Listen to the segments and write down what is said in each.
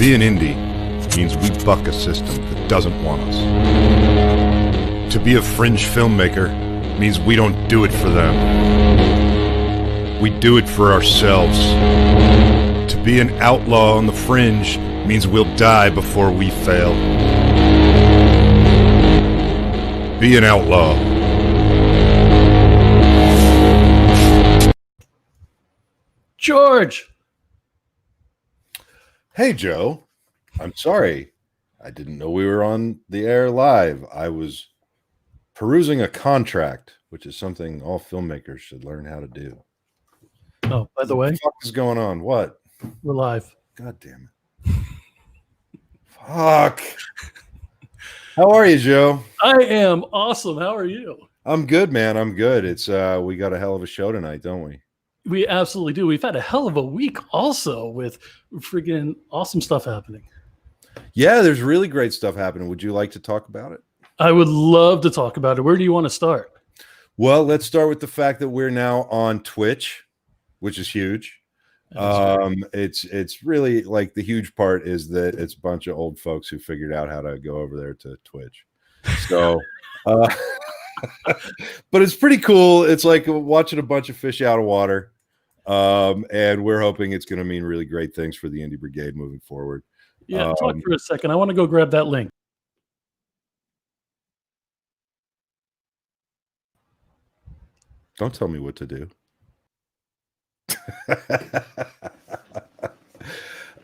be an indie means we buck a system that doesn't want us. To be a fringe filmmaker means we don't do it for them. We do it for ourselves. To be an outlaw on the fringe means we'll die before we fail. Be an outlaw. George! Hey, Joe. I'm sorry. I didn't know we were on the air live. I was perusing a contract, which is something all filmmakers should learn how to do. Oh, by the way, what the fuck is going on? What? We're live. God damn it. Fuck. How are you, Joe? I am awesome. How are you? I'm good, man. I'm good. It's we got a hell of a show tonight, don't we? We absolutely do. We've had a hell of a week also with freaking awesome stuff happening. Yeah, there's really great stuff happening. Would you like to talk about it? I would love to talk about it. Where do you want to start? Well, let's start with the fact that we're now on Twitch, which is huge. It's really like the huge part is that it's a bunch of old folks who figured out how to go over there to Twitch. So, but it's pretty cool. It's like watching a bunch of fish out of water. And we're hoping it's going to mean really great things for the Indie Brigade moving forward. Yeah, talk for a second. I want to go grab that link. Don't tell me what to do.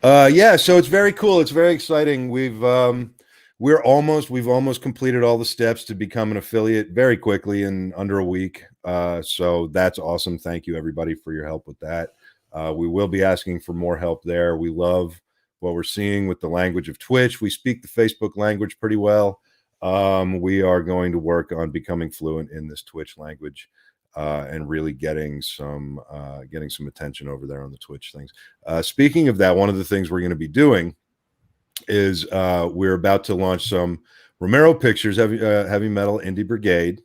Yeah, so it's very cool. It's very exciting. We've almost completed all the steps to become an affiliate very quickly in under a week. So that's awesome. Thank you everybody for your help with that. We will be asking for more help there. We love what we're seeing with the language of Twitch. We speak the Facebook language pretty well. We are going to work on becoming fluent in this Twitch language. And really getting some attention over there on the Twitch things. Speaking of that, one of the things we're going to be doing is we're about to launch some Romero Pictures Heavy Metal Indie Brigade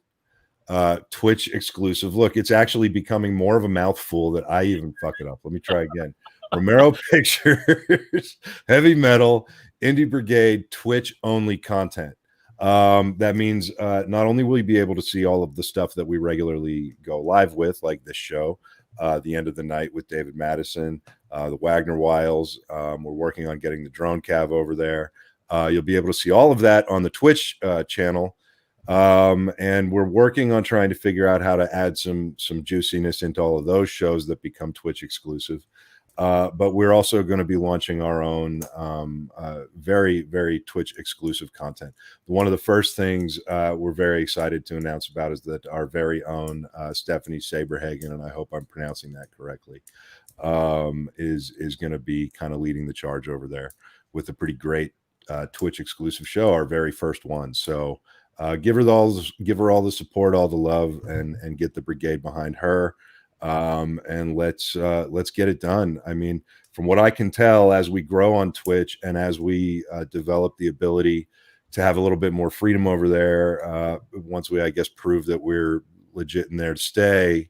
Twitch exclusive. Look, it's actually becoming more of a mouthful that I even fuck it up. Let me try again. Romero Pictures Heavy Metal Indie Brigade Twitch only content. That means not only will you be able to see all of the stuff that we regularly go live with, like this show, the end of the night with David Madison, the Wagner Wiles. We're working on getting the drone cav over there. You'll be able to see all of that on the Twitch channel. And we're working on trying to figure out how to add some juiciness into all of those shows that become Twitch exclusive. But we're also going to be launching our own very, very Twitch exclusive content. One of the first things we're very excited to announce about is that our very own Stephanie Saberhagen, and I hope I'm pronouncing that correctly, is going to be kind of leading the charge over there with a pretty great Twitch exclusive show, our very first one. So give her all the support, all the love, and get the brigade behind her. And let's get it done. I mean, from what I can tell, as we grow on Twitch and as we develop the ability to have a little bit more freedom over there, once we, I guess, prove that we're legit in there to stay,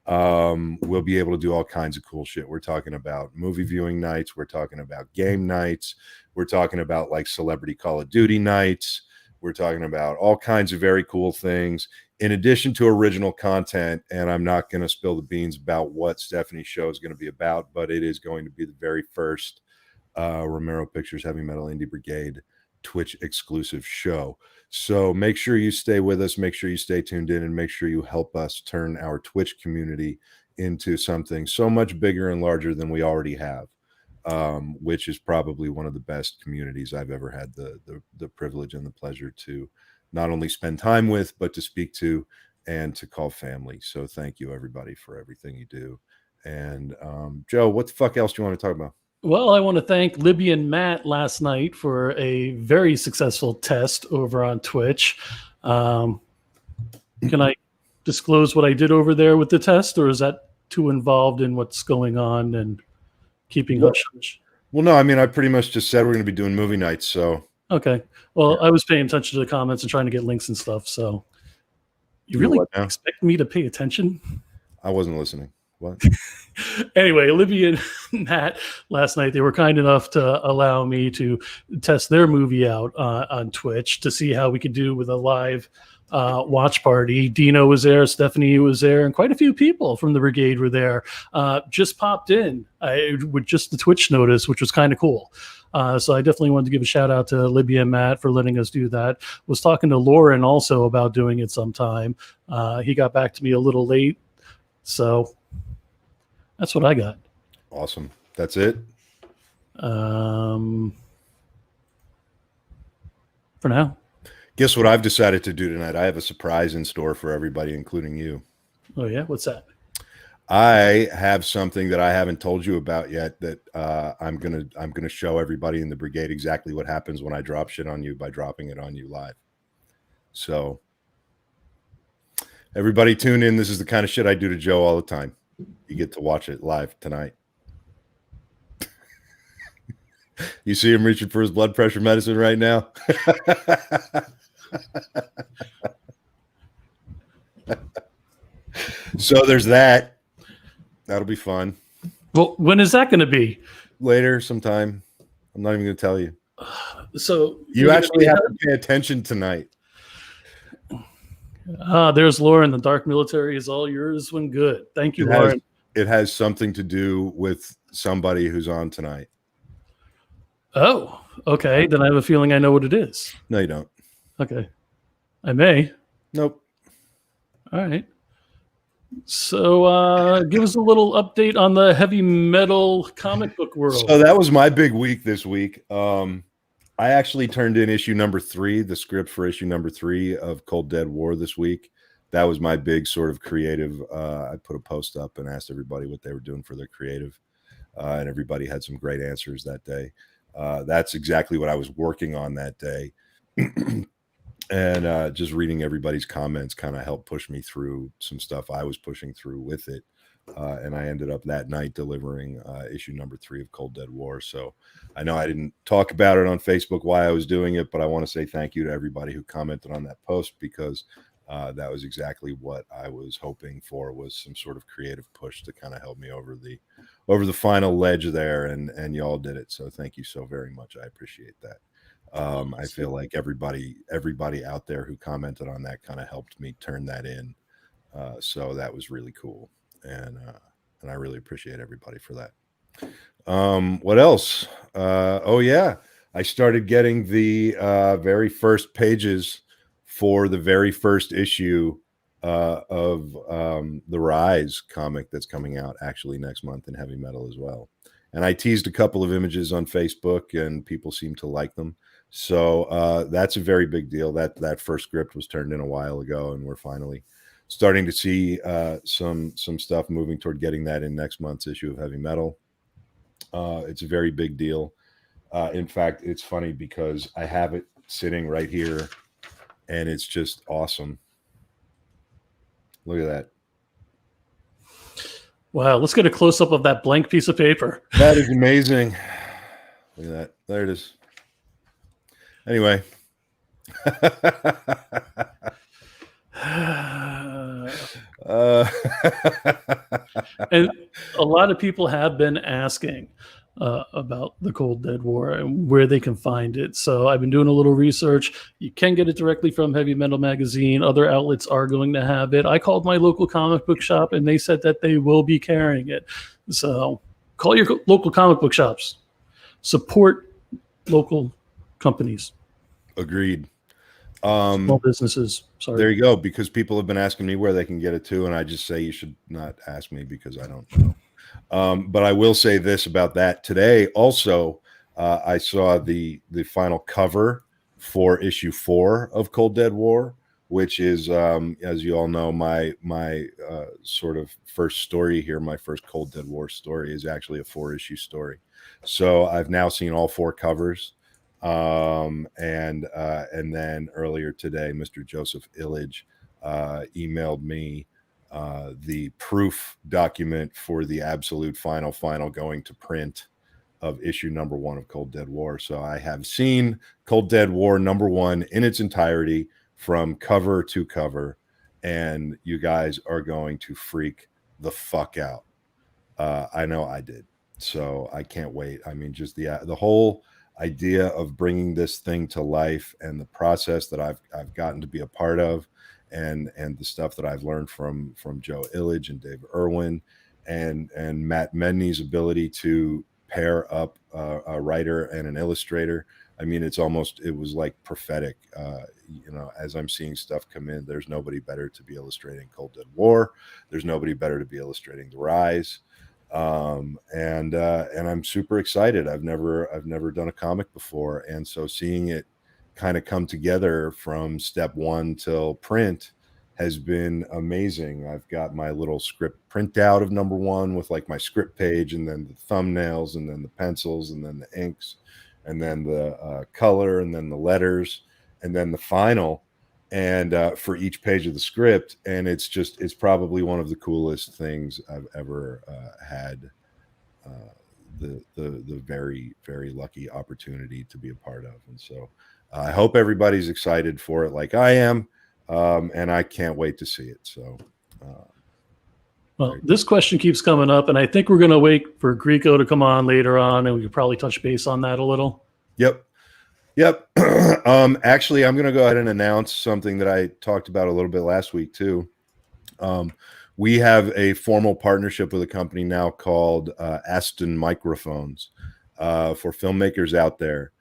we'll be able to do all kinds of cool shit. We're talking about movie viewing nights. We're talking about game nights. We're talking about like celebrity Call of Duty nights. We're talking about all kinds of very cool things in addition to original content. And I'm not going to spill the beans about what Stephanie's show is going to be about, but it is going to be the very first Romero Pictures Heavy Metal Indie Brigade Twitch exclusive show. So make sure you stay with us, make sure you stay tuned in, and make sure you help us turn our Twitch community into something so much bigger and larger than we already have. Which is probably one of the best communities I've ever had the privilege and the pleasure to not only spend time with, but to speak to and to call family. So thank you everybody for everything you do. And Joe, what the fuck else do you want to talk about? Well, I want to thank Libby and Matt last night for a very successful test over on Twitch. Can I disclose what I did over there with the test, or is that too involved in what's going on and keeping hush? Well, no, I mean, I pretty much just said we're going to be doing movie nights, so. Okay. Well, yeah. I was paying attention to the comments and trying to get links and stuff, so. You really expect me to pay attention? I wasn't listening. What? Anyway, Libby and Matt last night, they were kind enough to allow me to test their movie out on Twitch to see how we could do with a live watch party. Dino was there, Stephanie was there, and quite a few people from the Brigade were there. Just popped in with just the Twitch notice, which was kind of cool. So I definitely wanted to give a shout out to Libby and Matt for letting us do that. Was talking to Lauren also about doing it sometime. He got back to me a little late. So that's what I got. Awesome. That's it? For now. Guess what I've decided to do tonight? I have a surprise in store for everybody, including you. Oh, yeah? What's that? I have something that I haven't told you about yet that I'm gonna show everybody in the Brigade exactly what happens when I drop shit on you by dropping it on you live. So everybody tune in. This is the kind of shit I do to Joe all the time. You get to watch it live tonight. You see him reaching for his blood pressure medicine right now? So there's that. That'll be fun. Well, when is that going to be? Later sometime. I'm not even going to tell you. So you actually have to pay attention tonight. There's Lauren. The dark military is all yours when good. Thank you, Lauren. It has something to do with somebody who's on tonight. Oh, okay. Then I have a feeling I know what it is. No, you don't. Okay. I may. Nope. All right. So give us a little update on the heavy metal comic book world. So that was my big week this week. I actually turned in issue number 3, the script for issue number 3 of Cold Dead War this week. That was my big sort of creative. I put a post up and asked everybody what they were doing for their creative. And everybody had some great answers that day. That's exactly what I was working on that day. And just reading everybody's comments kind of helped push me through some stuff I was pushing through with it. And I ended up that night delivering issue number 3 of Cold Dead War. So I know I didn't talk about it on Facebook why I was doing it, but I want to say thank you to everybody who commented on that post, because that was exactly what I was hoping for, was some sort of creative push to kind of help me over the final ledge there. And y'all did it. So thank you so very much. I appreciate that. I feel like everybody out there who commented on that kind of helped me turn that in. So that was really cool. And I really appreciate everybody for that. What else? Oh yeah. I started getting the very first pages for the very first issue of the Rise comic that's coming out actually next month in heavy metal as well. And I teased a couple of images on Facebook and people seem to like them. So that's a very big deal. That first script was turned in a while ago, and we're finally starting to see some stuff moving toward getting that in next month's issue of heavy metal. It's a very big deal. In fact, it's funny because I have it sitting right here and it's just awesome. Look at that. Wow, let's get a close-up of that blank piece of paper. That is amazing. Look at that. There it is. Anyway. And a lot of people have been asking about the Cold Dead War and where they can find it. So I've been doing a little research. You can get it directly from Heavy Metal Magazine. Other outlets are going to have it. I called my local comic book shop and they said that they will be carrying it. So call your local comic book shops. Support local companies. Agreed. Small businesses. Sorry. There you go. Because people have been asking me where they can get it to, and I just say you should not ask me because I don't know. But I will say this about that today. Also, I saw the final cover for issue 4 of Cold Dead War, which is, as you all know, my sort of first story here. My first Cold Dead War story is actually a 4-issue story. So I've now seen all 4 covers. And then earlier today, Mr. Joseph Illage emailed me the proof document for the absolute final going to print of issue number 1 of Cold Dead War. So I have seen Cold Dead War number 1 in its entirety from cover to cover, and you guys are going to freak the fuck out. I know I did. So I can't wait. I mean, just the whole idea of bringing this thing to life and the process that I've gotten to be a part of, and the stuff that I've learned from Joe Illidge and Dave Irwin and Matt Medney's ability to pair up a writer and an illustrator. I mean, it was like prophetic. As I'm seeing stuff come in, there's nobody better to be illustrating Cold Dead War. There's nobody better to be illustrating The Rise. And I'm super excited. I've never done a comic before. And so seeing it kind of come together from step one till print has been amazing. I've got my little script printout of number one with like my script page, and then the thumbnails, and then the pencils, and then the inks, and then the color, and then the letters, and then the final, and for each page of the script. And it's probably one of the coolest things I've ever had the very, very lucky opportunity to be a part of. And so I hope everybody's excited for it like I am, and I can't wait to see it. So well, this question keeps coming up, and I think we're going to wait for Grieco to come on later on, and we could probably touch base on that a little. Yep. Actually, I'm going to go ahead and announce something that I talked about a little bit last week too. We have a formal partnership with a company now called Aston Microphones, for filmmakers out there,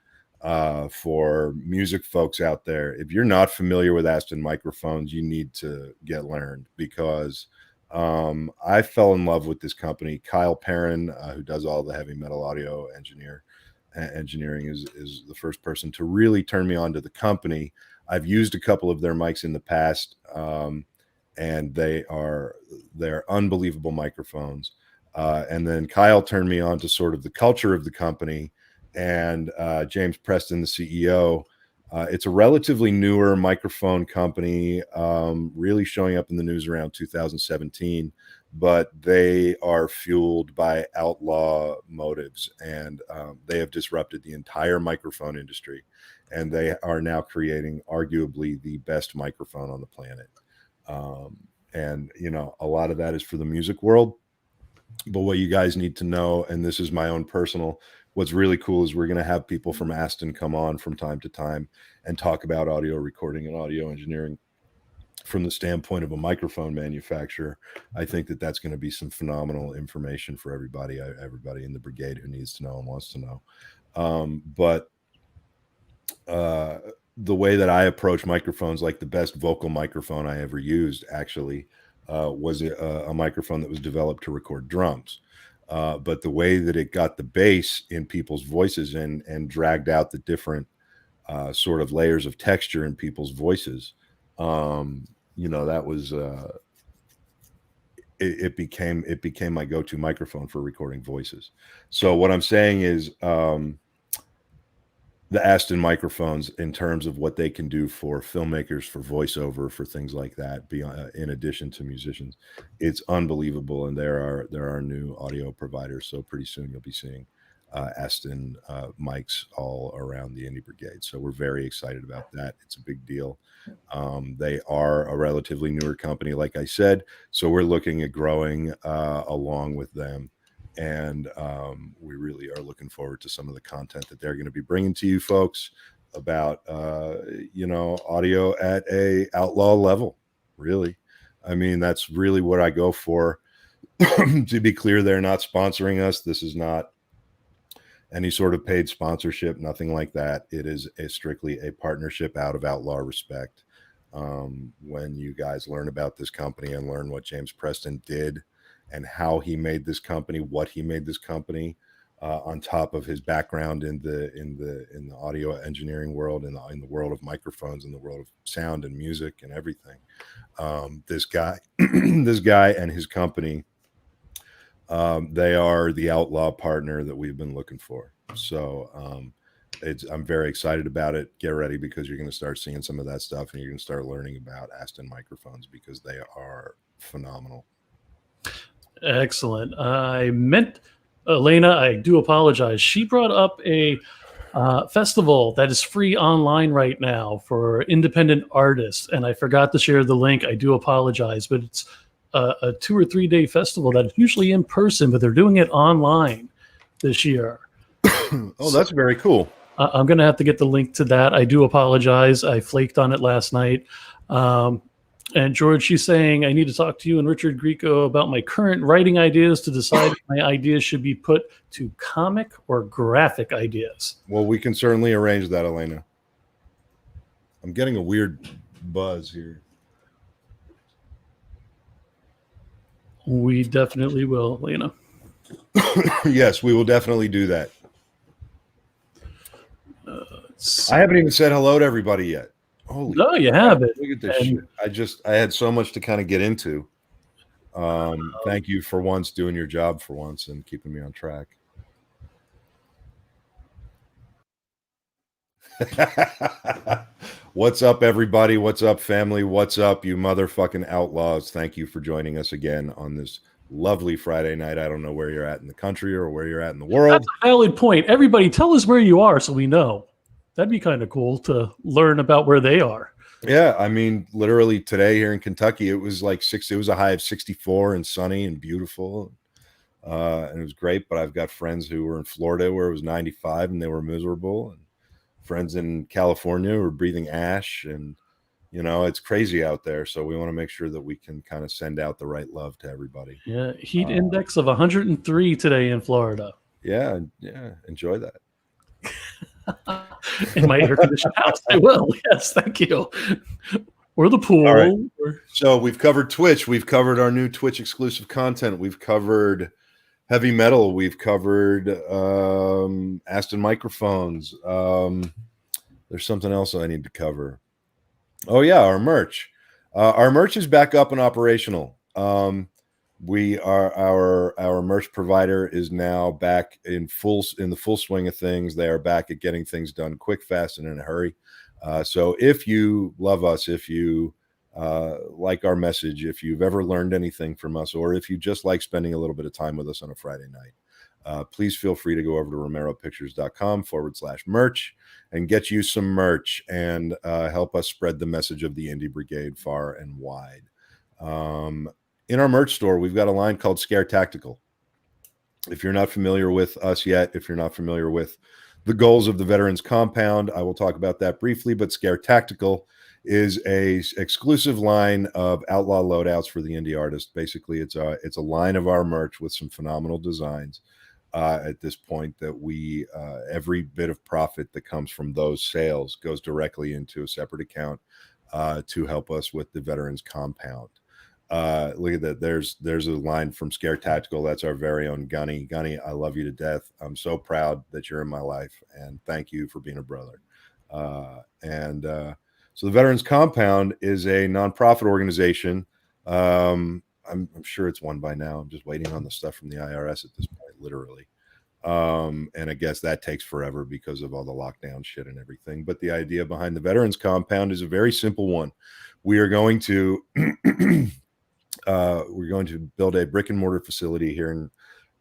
for music folks out there. If you're not familiar with Aston Microphones, you need to get learned, because I fell in love with this company. Kyle Perrin, who does all the heavy metal audio engineering, is the first person to really turn me on to the company. I've used a couple of their mics in the past, and they're unbelievable microphones. And then Kyle turned me on to sort of the culture of the company, and James Preston, the CEO. It's a relatively newer microphone company, really showing up in the news around 2017, but they are fueled by outlaw motives, and they have disrupted the entire microphone industry, and they are now creating arguably the best microphone on the planet. And a lot of that is for the music world, but what you guys need to know, and this is my own personal, what's really cool is we're going to have people from Aston come on from time to time and talk about audio recording and audio engineering from the standpoint of a microphone manufacturer. I think that that's going to be some phenomenal information for everybody in the brigade who needs to know and wants to know. But the way that I approach microphones, like the best vocal microphone I ever used actually was a microphone that was developed to record drums. But the way that it got the bass in people's voices and dragged out the different sort of layers of texture in people's voices, that was it became my go-to microphone for recording voices. So what I'm saying is the Aston microphones, in terms of what they can do for filmmakers, for voiceover, for things like that, in addition to musicians, it's unbelievable. And there are new audio providers, so pretty soon you'll be seeing Aston mics all around the Indie Brigade. So we're very excited about that. It's a big deal. They are a relatively newer company, like I said, so we're looking at growing along with them. And we really are looking forward to some of the content that they're going to be bringing to you folks about, audio at a outlaw level. Really, I mean, that's really what I go for. To be clear, they're not sponsoring us. This is not any sort of paid sponsorship, nothing like that. It is strictly a partnership out of outlaw respect. When you guys learn about this company and learn what James Preston did, and how he made this company, what he made this company, on top of his background in the audio engineering world, in the world of microphones, in the world of sound and music and everything. This guy and his company, they are the outlaw partner that we've been looking for. So I'm very excited about it. Get ready, because you're going to start seeing some of that stuff, and you're going to start learning about Aston microphones, because they are phenomenal. Excellent. I meant Elena, I do apologize. She brought up a festival that is free online right now for independent artists, and I forgot to share the link. I do apologize, but it's a 2 or 3 day festival that's usually in person, but they're doing it online this year. Oh, that's very cool. I'm going to have to get the link to that. I do apologize. I flaked on it last night. And George, she's saying, I need to talk to you and Richard Grieco about my current writing ideas to decide if my ideas should be put to comic or graphic ideas. Well, we can certainly arrange that, Elena. I'm getting a weird buzz here. We definitely will, Elena. Yes, we will definitely do that. I haven't even said hello to everybody yet. Holy no, you haven't. Look at this shit. I had so much to kind of get into. Thank you for once doing your job for once and keeping me on track. What's up, everybody? What's up, family? What's up, you motherfucking outlaws? Thank you for joining us again on this lovely Friday night. I don't know where you're at in the country or where you're at in the world. That's a valid point. Everybody, tell us where you are so we know. That'd be kind of cool to learn about where they are. Yeah, I mean, literally today here in Kentucky, it was like it was a high of 64 and sunny and beautiful. And it was great. But I've got friends who were in Florida where it was 95 and they were miserable. And friends in California who were breathing ash. And, you know, it's crazy out there. So we want to make sure that we can kind of send out the right love to everybody. Yeah, heat index of 103 today in Florida. Yeah, enjoy that. In my air-conditioned house, I will. Yes, thank you. Or the pool. All right. So we've covered Twitch. We've covered our new Twitch exclusive content. We've covered heavy metal. We've covered Aston microphones. There's something else I need to cover. Oh yeah, our merch. Our merch is back up and operational. We are our merch provider is now back in the full swing of things. They are back at getting things done quick, fast, and in a hurry. So if you love us, if you like our message, if you've ever learned anything from us, or if you just like spending a little bit of time with us on a Friday night, please feel free to go over to romeropictures.com/merch and get you some merch and help us spread the message of the Indie Brigade far and wide. In our merch store, we've got a line called Scare Tactical. If you're not familiar with us yet, if you're not familiar with the goals of the Veterans Compound, I will talk about that briefly, but Scare Tactical is a exclusive line of outlaw loadouts for the indie artist. Basically, it's a line of our merch with some phenomenal designs at this point that we every bit of profit that comes from those sales goes directly into a separate account to help us with the Veterans Compound. Look at that. There's a line from Scare Tactical. That's our very own Gunny. Gunny, I love you to death. I'm so proud that you're in my life, and thank you for being a brother. So the Veterans Compound is a nonprofit organization. I'm sure it's one by now. I'm just waiting on the stuff from the IRS at this point, literally. And I guess that takes forever because of all the lockdown shit and everything. But the idea behind the Veterans Compound is a very simple one. We are going to build a brick and mortar facility here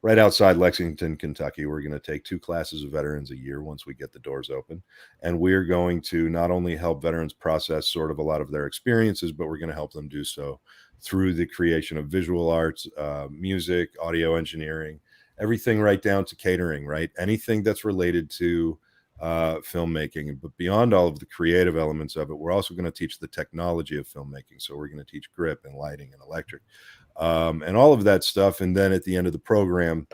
right outside Lexington, Kentucky. We're going to take 2 classes of veterans a year once we get the doors open. And we're going to not only help veterans process sort of a lot of their experiences, but we're going to help them do so through the creation of visual arts, music, audio engineering, everything right down to catering, right? Anything that's related to filmmaking. But beyond all of the creative elements of it, we're also going to teach the technology of filmmaking. So we're going to teach grip and lighting and electric and all of that stuff. And then at the end of the program,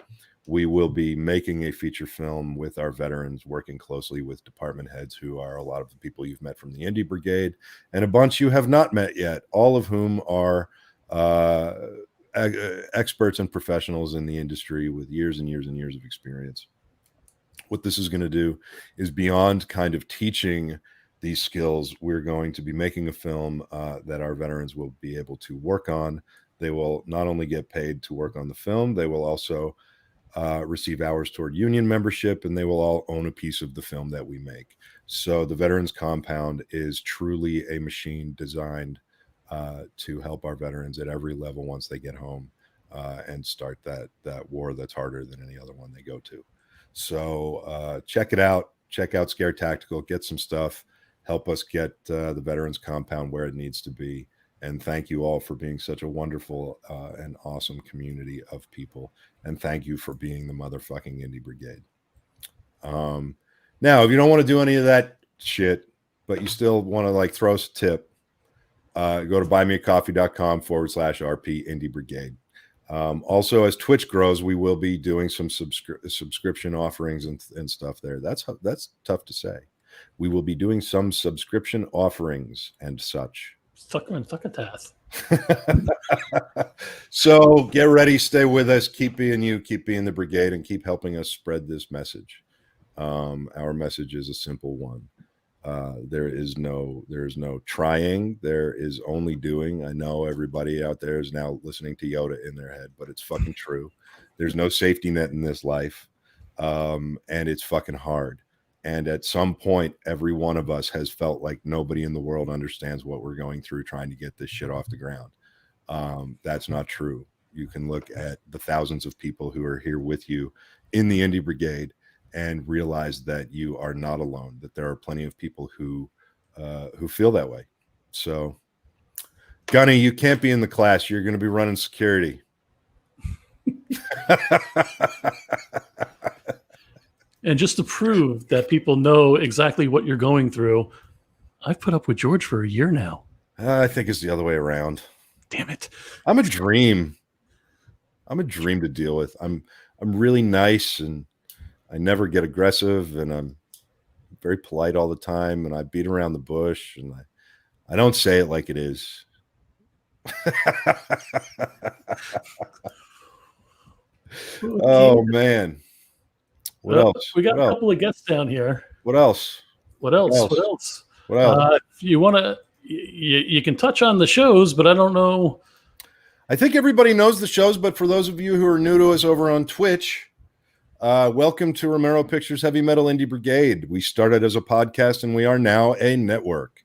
we will be making a feature film with our veterans, working closely with department heads who are a lot of the people you've met from the Indie Brigade and a bunch you have not met yet, all of whom are experts and professionals in the industry with years and years and years of experience. What this is going to do is beyond kind of teaching these skills, we're going to be making a film that our veterans will be able to work on. They will not only get paid to work on the film, they will also receive hours toward union membership, and they will all own a piece of the film that we make. So the Veterans Compound is truly a machine designed to help our veterans at every level once they get home and start that war that's harder than any other one they go to. So check it out. Check out Scare Tactical. Get some stuff. Help us get the Veterans Compound where it needs to be. And thank you all for being such a wonderful and awesome community of people. And thank you for being the motherfucking Indie Brigade. Now, if you don't want to do any of that shit, but you still want to like throw us a tip, go to buymeacoffee.com/RP Indie Brigade. Also, as Twitch grows, we will be doing some subscription offerings and stuff there. That's tough to say. We will be doing some subscription offerings and such. Succotash. So get ready, stay with us, keep being you, keep being the brigade, and keep helping us spread this message. Our message is a simple one. There is no trying, there is only doing. I know everybody out there is now listening to Yoda in their head, but it's fucking true. There's no safety net in this life, and it's fucking hard. And at some point, every one of us has felt like nobody in the world understands what we're going through trying to get this shit off the ground. That's not true. You can look at the thousands of people who are here with you in the Indie Brigade and realize that you are not alone, that there are plenty of people who feel that way. So, Gunny, you can't be in the class. You're going to be running security. And just to prove that people know exactly what you're going through, I've put up with George for a year now. I think it's the other way around. Damn it. I'm a dream. I'm a dream to deal with. I'm really nice, and I never get aggressive, and I'm very polite all the time, and I beat around the bush, and I don't say it like it is. Oh, man. What else? We got a couple of guests down here. What else? What else? If you want to, you can touch on the shows, but I don't know. I think everybody knows the shows, but for those of you who are new to us over on Twitch, welcome to Romero Pictures Heavy Metal Indie Brigade. We started as a podcast, and we are now a network.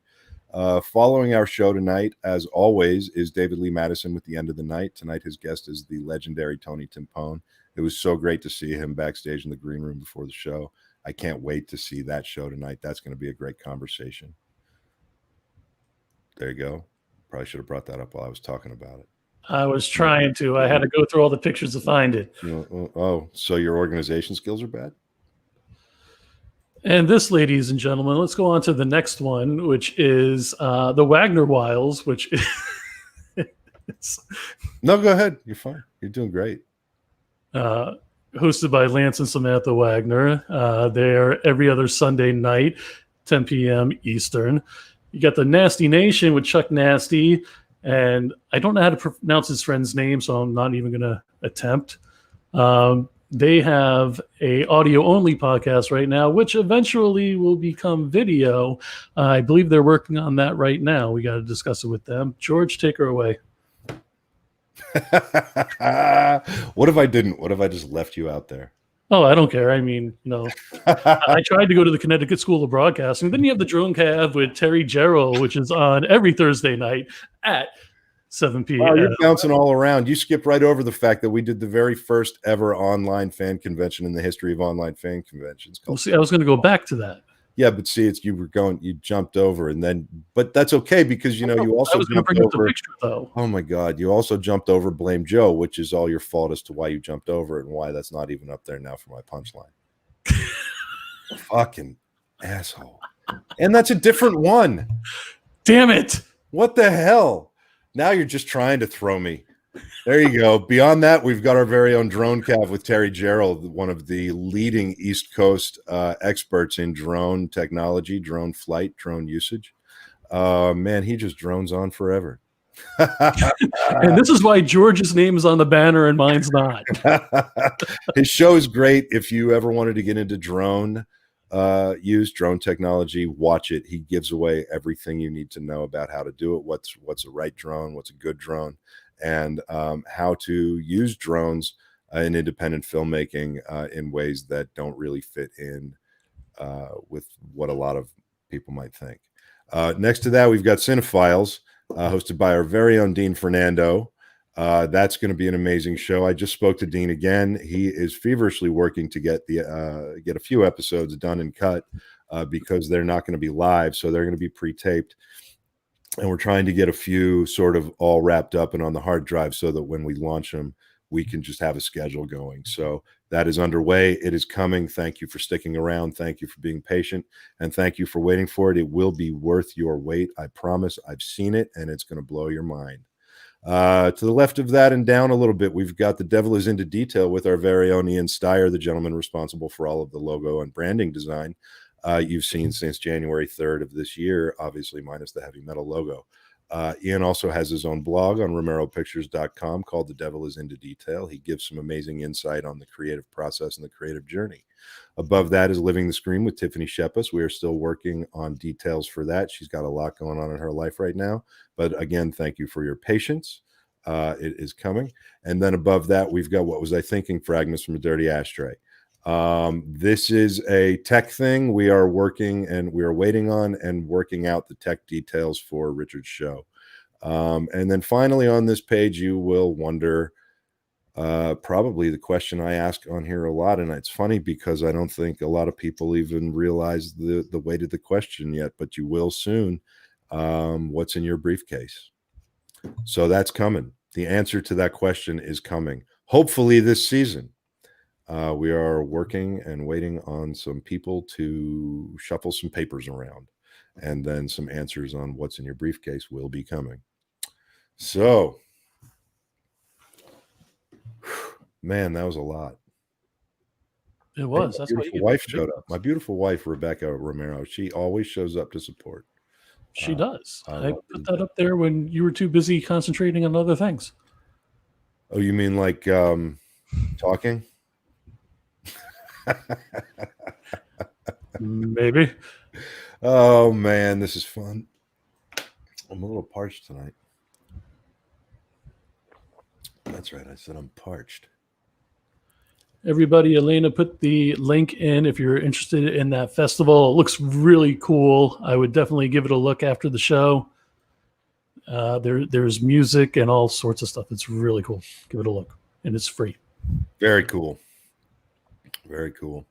Following our show tonight, as always, is David Lee Madison with The End of the Night. Tonight, his guest is the legendary Tony Timpone. It was so great to see him backstage in the green room before the show. I can't wait to see that show tonight. That's going to be a great conversation. There you go. Probably should have brought that up while I was talking about it. I was trying to. I had to go through all the pictures to find it. Oh, so your organization skills are bad? And this, ladies and gentlemen, let's go on to the next one, which is the Wagner Wiles, which is... No, go ahead. You're fine. You're doing great. Hosted by Lance and Samantha Wagner. They're every other Sunday night, 10 p.m. Eastern. You got the Nasty Nation with Chuck Nasty, and I don't know how to pronounce his friend's name, so I'm not even going to attempt. They have a audio-only podcast right now, which eventually will become video. I believe they're working on that right now. We got to discuss it with them. George, take her away. What if I didn't? What if I just left you out there? Oh, I don't care. I mean, I tried to go to the Connecticut School of Broadcasting. Then you have the Drone Cav with Terry Gerald, which is on every Thursday night at 7 p.m. Wow, you're bouncing all around. You skipped right over the fact that we did the very first ever online fan convention in the history of online fan conventions. Well, see, I was going to go back to that. Yeah, but see, you jumped over, and then, but that's okay because you also jumped over. The picture, though. Oh my God, you also jumped over BlameJoe, which is all your fault as to why you jumped over it and why that's not even up there now for my punchline. Fucking asshole, and that's a different one. Damn it! What the hell? Now you're just trying to throw me. There you go. Beyond that, we've got our very own Drone Cav with Terry Gerald, one of the leading East Coast experts in drone technology, drone flight, drone usage. Man, he just drones on forever. And this is why George's name is on the banner and mine's not. His show is great. If you ever wanted to get into drone technology, watch it. He gives away everything you need to know about how to do it, what's a right drone, what's a good drone, and how to use drones in independent filmmaking in ways that don't really fit in with what a lot of people might think. Next to that, we've got Cinephiles, hosted by our very own Dean Fernando. That's going to be an amazing show. I just spoke to Dean again. He is feverishly working to get a few episodes done and cut because they're not going to be live, so they're going to be pre-taped. and we're trying to get a few sort of all wrapped up and on the hard drive so that when we launch them, we can just have a schedule going. So that is underway. It is coming. Thank you for sticking around. Thank you for being patient. And thank you for waiting for it. It will be worth your wait. I promise. I've seen it, and it's going to blow your mind. To the left of that and down a little bit, we've got The Devil is Into Detail with our very own Ian Steyer, the gentleman responsible for all of the logo and branding design you've seen since January 3rd of this year, obviously minus the heavy metal logo. Ian also has his own blog on romeropictures.com called The Devil is Into Detail. He gives some amazing insight on the creative process and the creative journey. Above that is Living the Scream with Tiffany Shepis. We are still working on details for that. She's got a lot going on in her life right now. But again, thank you for your patience. It is coming. And then above that, we've got What Was I Thinking? Fragments from a Dirty Ashtray. This is a tech thing we are working and we are waiting on and working out the tech details for Richard's show. And then finally on this page, you will wonder probably the question I ask on here a lot. And it's funny because I don't think a lot of people even realize the weight of the question yet, but you will soon. What's in your briefcase? So that's coming. The answer to that question is coming. Hopefully this season. We are working and waiting on some people to shuffle some papers around, and then some answers on what's in your briefcase will be coming. So, man, that was a lot. It was. Hey, That's my why beautiful wife showed up. My beautiful wife, Rebecca Romero. She always shows up to support. She does. I put that. that up there when you were too busy concentrating on other things. Oh, you mean like talking? Maybe. Oh man, this is fun. I'm a little parched tonight. That's right. I said I'm parched. Everybody, Elena put the link in if you're interested in that festival. It looks really cool. I would definitely give it a look after the show. There's music and all sorts of stuff. It's really cool. Give it a look, and it's free. Very cool. Very cool.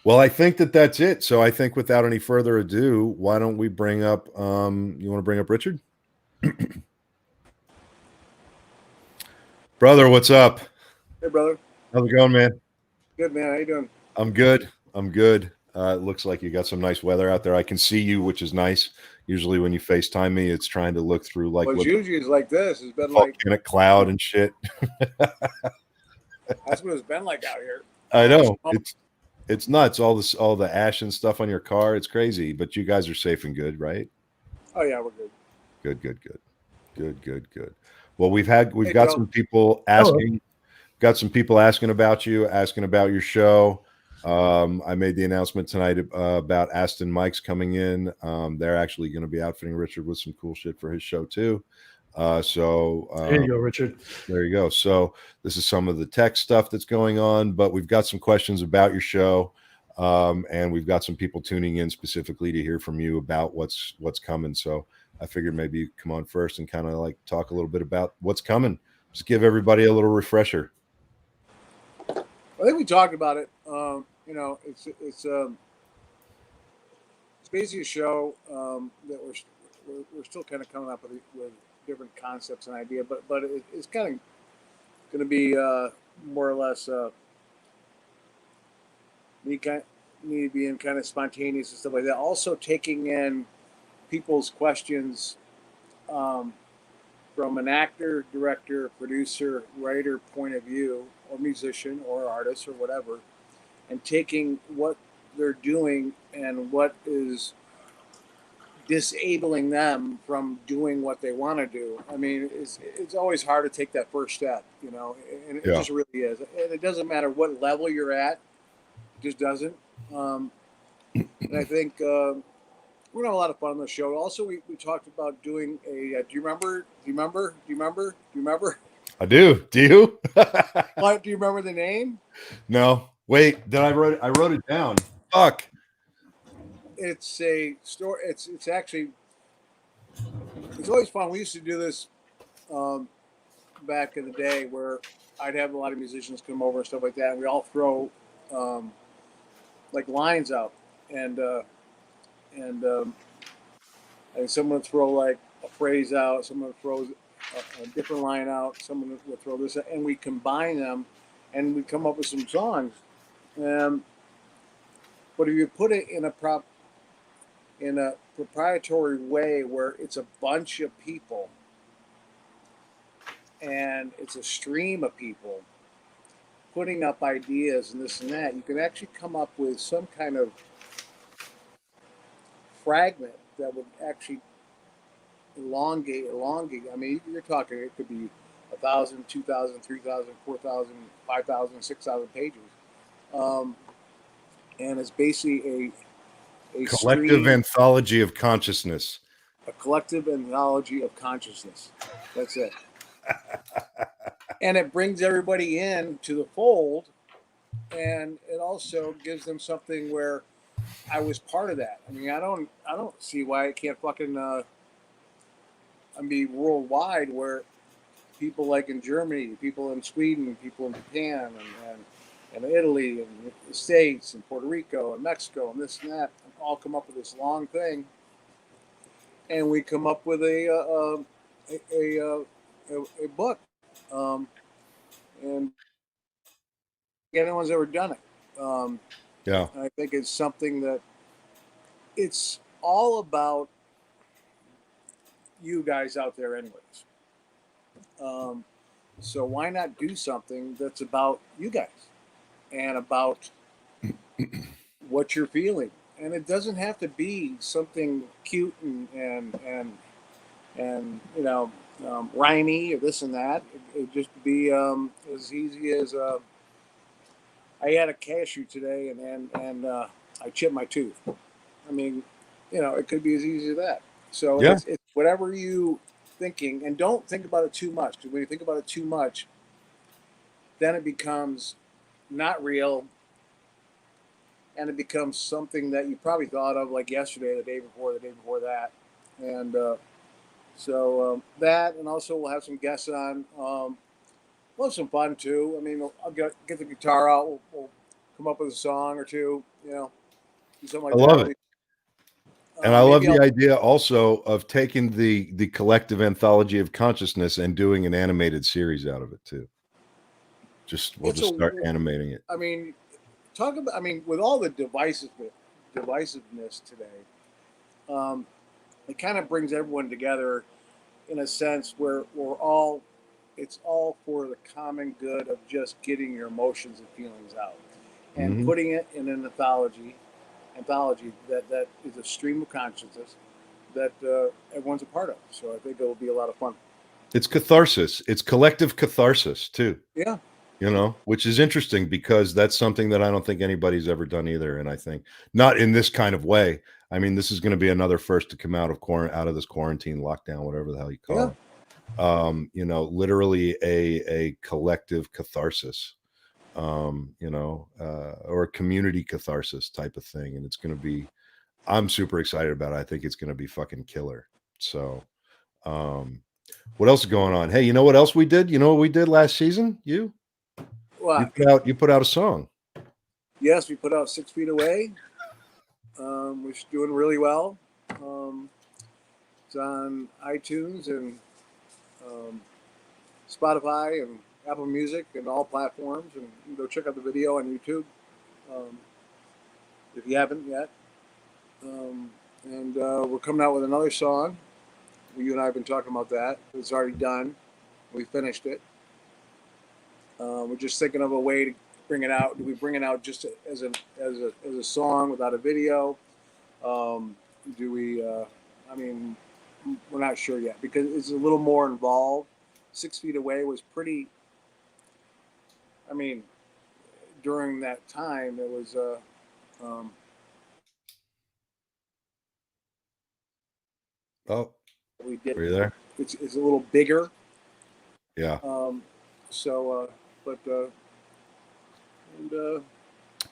Well, I think that's it. So I think without any further ado, why don't we bring up, you want to bring up Richard? Brother, what's up? Hey, brother. How's it going, man? Good, man. How you doing? I'm good. It looks like you got some nice weather out there. I can see you, which is nice. Usually when you FaceTime me, it's trying to look through like well, usually it's like this. It's been volcanic like cloud and shit. That's what it's been like out here. I know. It's nuts. All the ash and stuff on your car. It's crazy. But you guys are safe and good, right? Oh yeah, we're good. Good. Well, we've got some people asking. Got some people asking about you, asking about your show. I made the announcement tonight about Aston Mike's coming in. They're actually going to be outfitting Richard with some cool shit for his show too. There you go, Richard. There you go. So this is some of the tech stuff that's going on, but we've got some questions about your show, and we've got some people tuning in specifically to hear from you about what's coming. So I figured maybe you come on first and kind of like talk a little bit about what's coming. Just give everybody a little refresher. I think we talked about it. It's basically a show that we're still kind of coming up with different concepts and idea, but it's kind of going to be more or less me being kind of spontaneous and stuff like that. Also taking in people's questions from an actor, director, producer, writer point of view, or musician or artist or whatever, and taking what they're doing and what is disabling them from doing what they want to do. I mean, it's always hard to take that first step, and it just really is. And it doesn't matter what level you're at, it just doesn't. And I think we're gonna have a lot of fun on the show. Also, we talked about doing a. Do you remember? I do. Do you? What? Do you remember the name? No. Wait. I wrote it down. Fuck. It's a story. It's always fun. We used to do this back in the day where I'd have a lot of musicians come over and stuff like that, and we all throw like lines out, and someone would throw like a phrase out, someone throws a different line out, someone will throw this, and we combine them, and we come up with some songs. But if you put it in a proprietary way where it's a bunch of people and it's a stream of people putting up ideas and this and that, you can actually come up with some kind of fragment that would actually elongate. I mean, you're talking, it could be 1,000, 2,000, 3,000, 4,000, 5,000, 6,000 pages. And it's basically a collective stream, anthology of consciousness. a collective anthology of consciousness. That's it. And it brings everybody in to the fold, and it also gives them something where I was part of that. I mean, I don't see why it can't fucking be worldwide, where people like in Germany, people in Sweden, people in Japan, and Italy, and the States, and Puerto Rico, and Mexico, and this and that, all come up with this long thing, and we come up with a book, and anyone's ever done it. Yeah, I think it's something that it's all about you guys out there, anyways. So why not do something that's about you guys and about what you're feeling? And it doesn't have to be something cute and you know, rhymey or this and that. It just be as easy as I had a cashew today and I chipped my tooth. I mean, you know, it could be as easy as that. So Yeah. it's whatever you thinking, and don't think about it too much. Because when you think about it too much, then it becomes not real, and it becomes something that you probably thought of like yesterday, the day before that, and so that, and also we'll have some guests on. We'll have some fun too. I mean, I'll get the guitar out. We'll come up with a song or two. You know, do something like I that. love it. And I love the I'll, idea also of taking the collective anthology of consciousness and doing an animated series out of it too. We'll just start animating it. I mean, with all the divisiveness today, it kind of brings everyone together in a sense where it's all for the common good of just getting your emotions and feelings out and putting it in an anthology that is a stream of consciousness that everyone's a part of. So I think it will be a lot of fun. It's catharsis. It's collective catharsis too. Yeah. You know, which is interesting because that's something that I don't think anybody's ever done either. And I think not in this kind of way. I mean, this is going to be another first to come out of this quarantine lockdown, whatever the hell you call it. You know, literally a collective catharsis. You know, or a community catharsis type of thing. And it's going to be, I'm super excited about it. I think it's going to be fucking killer. So, what else is going on? Hey, you know what else we did? You know what we did last season? What? You put out a song. Yes, we put out 6 Feet Away, which is doing really well. It's on iTunes and Spotify and Apple Music and all platforms, and you can go check out the video on YouTube if you haven't yet. And we're coming out with another song. You and I have been talking about that. It's already done. We finished it. We're just thinking of a way to bring it out. Do we bring it out just as a song without a video? Do we? I mean, we're not sure yet because it's a little more involved. 6 Feet Away was pretty. I mean, during that time, it was oh, we did. Were you there? It's a little bigger. Yeah.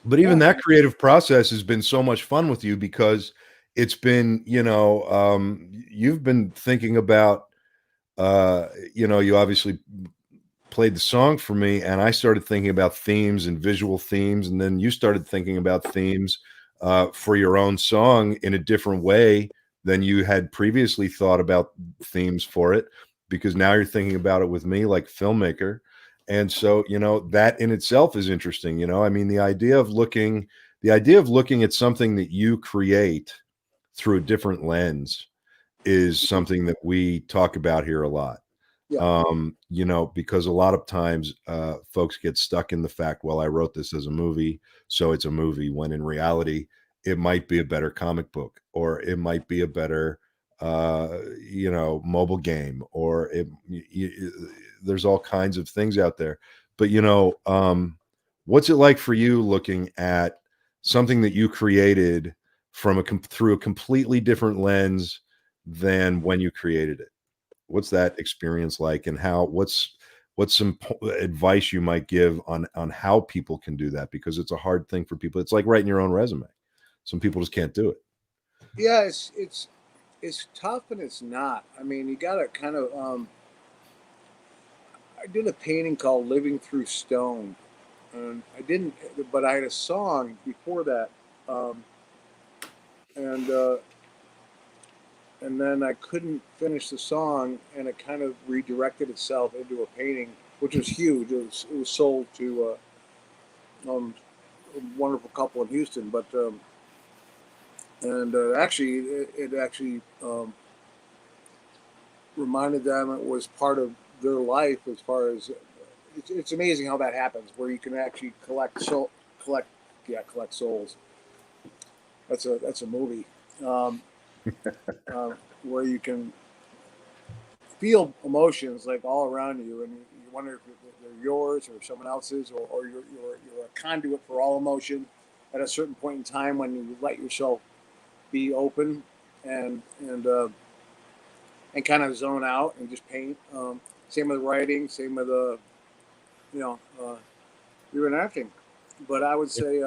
But even that creative process has been so much fun with you because it's been, you know, you've been thinking about, you know, you obviously played the song for me and I started thinking about themes and visual themes. And then you started thinking about themes for your own song in a different way than you had previously thought about themes for it, because now you're thinking about it with me like filmmaker. And so, that in itself is interesting. I mean, the idea of looking at something that you create through a different lens is something that we talk about here a lot. Yeah. Because a lot of times folks get stuck in the fact, well, I wrote this as a movie, so it's a movie, when in reality, it might be a better comic book, or it might be a better, mobile game, or there's all kinds of things out there. But, what's it like for you looking at something that you created through a completely different lens than when you created it? What's that experience like, and what's some advice you might give on how people can do that? Because it's a hard thing for people. It's like writing your own resume. Some people just can't do it. Yeah, it's tough, and it's not. I mean, you gotta kind of. I did a painting called "Living Through Stone," and but I had a song before that, and then I couldn't finish the song, and it kind of redirected itself into a painting, which was huge. It was sold to a wonderful couple in Houston, but actually it reminded them it was part of their life. As far as it's amazing how that happens, where you can actually collect souls. That's a movie. Where you can feel emotions like all around you, and you wonder if they're yours or someone else's, or you're a conduit for all emotion at a certain point in time when you let yourself be open and kind of zone out and just paint. Same with writing, same with even acting. But I would say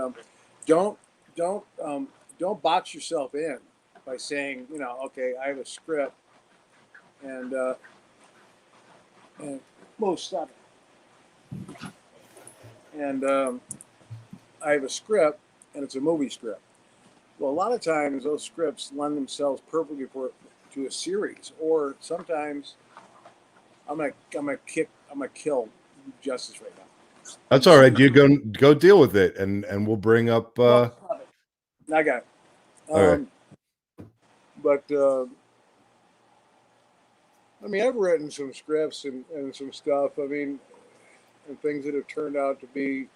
don't box yourself in by saying, okay, I have a script, and most of it, and I have a script, and it's a movie script. Well, a lot of times those scripts lend themselves perfectly to a series, or sometimes I'm gonna kill Justice right now. That's all right. You go deal with it, and we'll bring up. I got it. All right. But I mean, I've written some scripts and some stuff. I mean, and things that have turned out to be.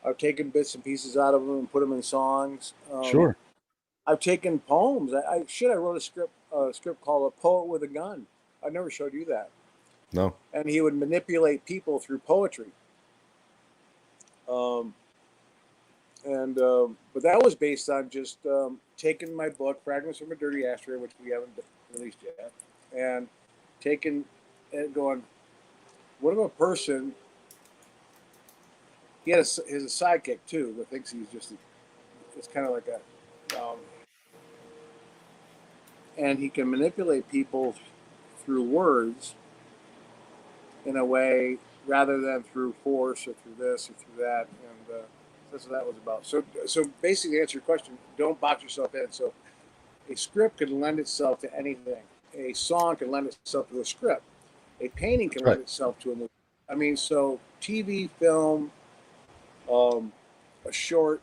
I've taken bits and pieces out of them and put them in songs. Sure. I've taken poems. I wrote a script called "A Poet with a Gun." I never showed you that. No. And he would manipulate people through poetry. But that was based on just taking my book, Fragments from a Dirty Ashtray, which we haven't released yet, and taking and going, what if a person, he has a sidekick too, that thinks he's just, it's kind of like and he can manipulate people through words in a way rather than through force or through this or through that. And that's what that was about. So basically, to answer your question, don't box yourself in. So a script can lend itself to anything. A song can lend itself to a script. A painting can lend itself to a movie. I mean, so TV, film, a short,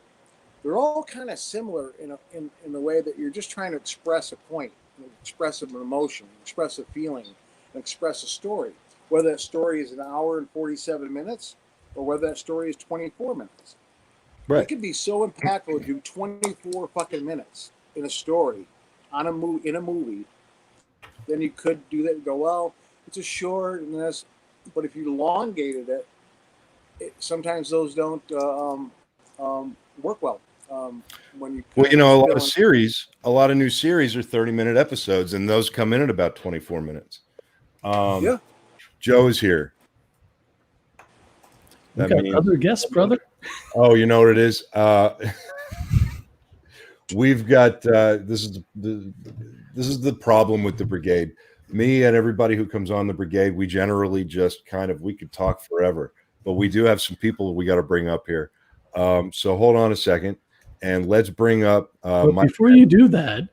they're all kind of similar in the way that you're just trying to express a point, express an emotion, express a feeling, and express a story. Whether that story is an hour and 47 minutes, or whether that story is 24 minutes. Right. It could be so impactful to do 24 fucking minutes in a story, in a movie. Then you could do that and go, well, it's a short and this, but if you elongated it, sometimes those don't work well. When you a lot of new series are 30-minute episodes, and those come in at about 24 minutes. Yeah. Joe is here. That means other guests, brother. Oh, you know what it is? We've got this is the problem with the Brigade. Me and everybody who comes on the Brigade, we generally just we could talk forever, but we do have some people we got to bring up here. So hold on a second, and let's bring up. Before you do that,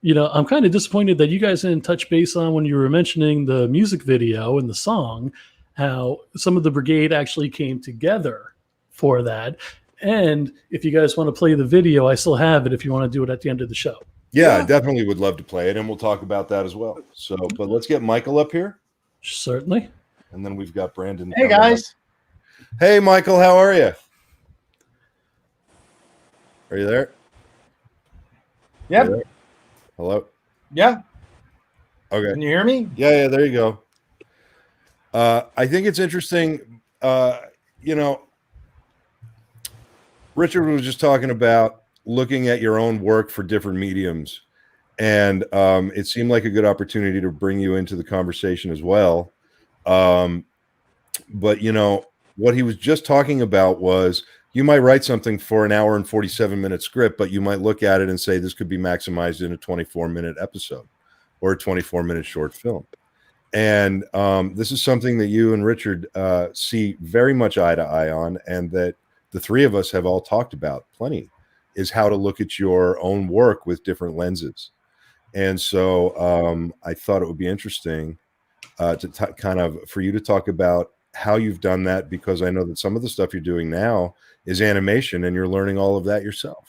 I'm kind of disappointed that you guys didn't touch base on when you were mentioning the music video and the song, how some of the Brigade actually came together for that. And if you guys want to play the video, I still have it if you want to do it at the end of the show. Yeah, I definitely would love to play it, and we'll talk about that as well. So, but let's get Michael up here. Certainly. And then we've got Brandon. Hey, guys. Up. Hey, Michael, how are you? Are you there? Yep. There? Hello? Yeah. Okay. Can you hear me? Yeah, there you go. I think it's interesting. Richard was just talking about looking at your own work for different mediums. And it seemed like a good opportunity to bring you into the conversation as well. But, what he was just talking about was you might write something for an hour and 47-minute script, but you might look at it and say this could be maximized in a 24-minute episode or a 24-minute short film. And this is something that you and Richard see very much eye to eye on, and that the three of us have all talked about plenty, is how to look at your own work with different lenses. And so I thought it would be interesting for you to talk about how you've done that, because I know that some of the stuff you're doing now is animation and you're learning all of that yourself.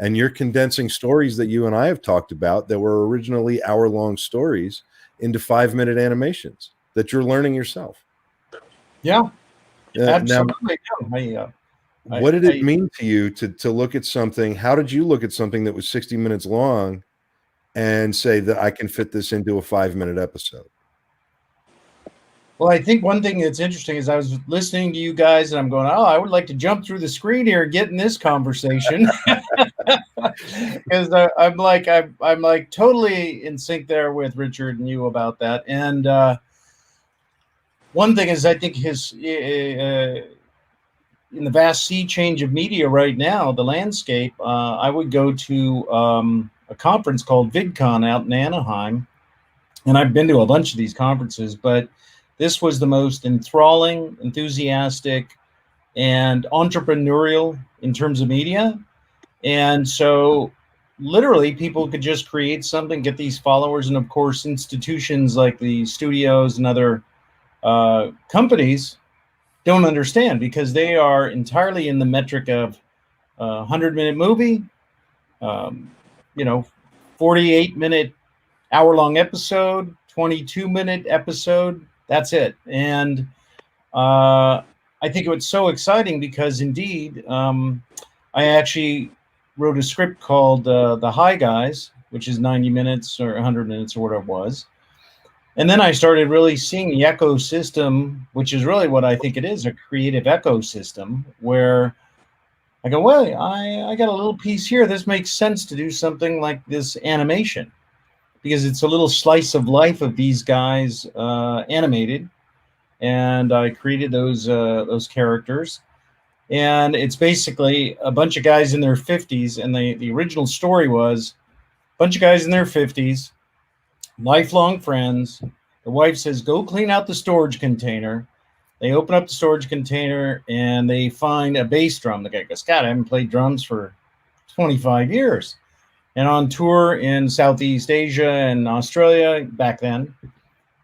And you're condensing stories that you and I have talked about that were originally hour-long stories into 5-minute animations that you're learning yourself. Yeah, absolutely. What did it mean to you to look at something? How did you look at something that was 60 minutes long and say that I can fit this into a 5-minute episode? Well, I think one thing that's interesting is I was listening to you guys and I'm going, I would like to jump through the screen here and get in this conversation. Because I'm like totally in sync there with Richard and you about that. And one thing is, I think his in the vast sea change of media right now, the landscape, I would go to a conference called VidCon out in Anaheim. And I've been to a bunch of these conferences, but this was the most enthralling, enthusiastic, and entrepreneurial in terms of media. And so literally people could just create something, get these followers. And of course, institutions like the studios and other companies don't understand, because they are entirely in the metric of 100-minute movie, 48-minute hour-long episode, 22-minute episode. That's it. And I think it was so exciting because indeed, I actually wrote a script called The High Guys, which is 90 minutes or 100 minutes or whatever it was. And then I started really seeing the ecosystem, which is really what I think it is, a creative ecosystem, where I go, well, I got a little piece here. This makes sense to do something like this animation, because it's a little slice of life of these guys animated. And I created those characters. And it's basically a bunch of guys in their 50s. And the original story was a bunch of guys in their 50s, lifelong friends. The wife says, go clean out the storage container. They open up the storage container and they find a bass drum. The guy goes, God, I haven't played drums for 25 years. And on tour in Southeast Asia and Australia back then,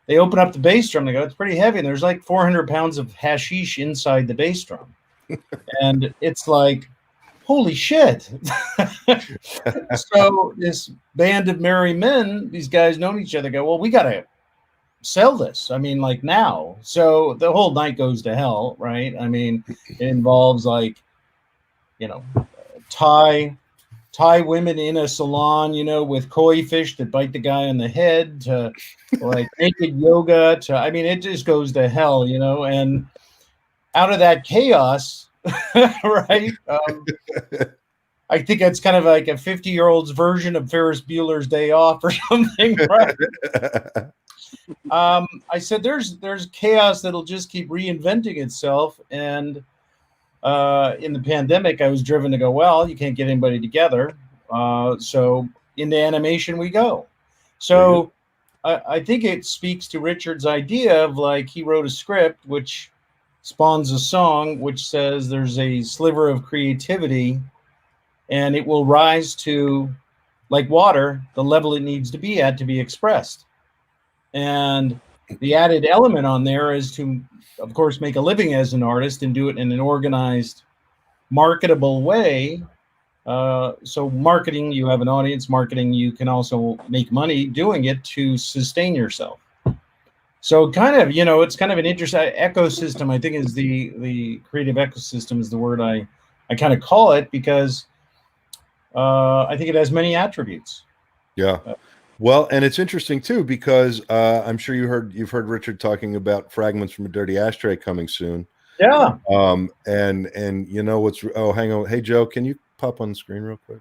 they open up the bass drum. They go, it's pretty heavy. And there's like 400 pounds of hashish inside the bass drum. And it's like, holy shit. So this band of merry men, these guys know each other, go, well, we got to sell this. I mean, like now. So the whole night goes to hell, right? I mean, it involves like, Thai women in a salon, with koi fish that bite the guy on the head, to like naked yoga, it just goes to hell, and out of that chaos, right? I think that's kind of like a 50-year-old's version of Ferris Bueller's Day Off or something, right? I said, there's chaos that'll just keep reinventing itself. And in the pandemic, I was driven to go, well, you can't get anybody together. So into animation we go. So I think it speaks to Richard's idea of like, he wrote a script, which spawns a song, which says there's a sliver of creativity and it will rise to like water, the level it needs to be at to be expressed. And the added element on there is to, of course, make a living as an artist and do it in an organized, marketable way. So marketing, you have an audience. Marketing, you can also make money doing it to sustain yourself. So kind of, it's kind of an interesting ecosystem. I think is the creative ecosystem is the word I kind of call it, because I think it has many attributes. Yeah. Well, and it's interesting too, because I'm sure you've heard Richard talking about Fragments from a Dirty Ashtray coming soon. Yeah. And hang on. Hey, Joe, can you pop on the screen real quick?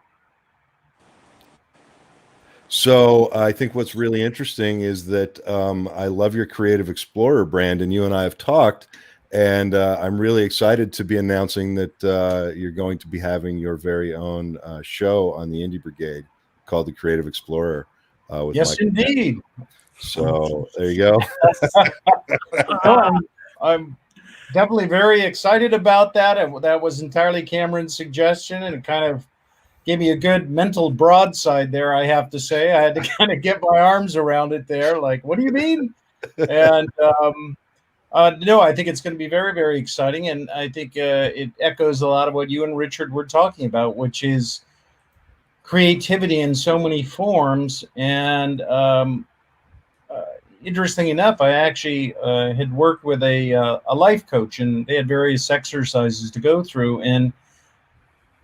So I think what's really interesting is that I love your Creative Explorer brand, and you and I have talked, and I'm really excited to be announcing that you're going to be having your very own show on the Indie Brigade called the Creative Explorer. With yes, Michael indeed. So there you go. I'm definitely very excited about that. That was entirely Cameron's suggestion, and it kind of gave me a good mental broadside there, I have to say. I had to kind of get my arms around it there. Like, what do you mean? And no, I think it's going to be very, very exciting. And I think it echoes a lot of what you and Richard were talking about, which is creativity in so many forms. And interesting enough, I actually had worked with a life coach, and they had various exercises to go through. And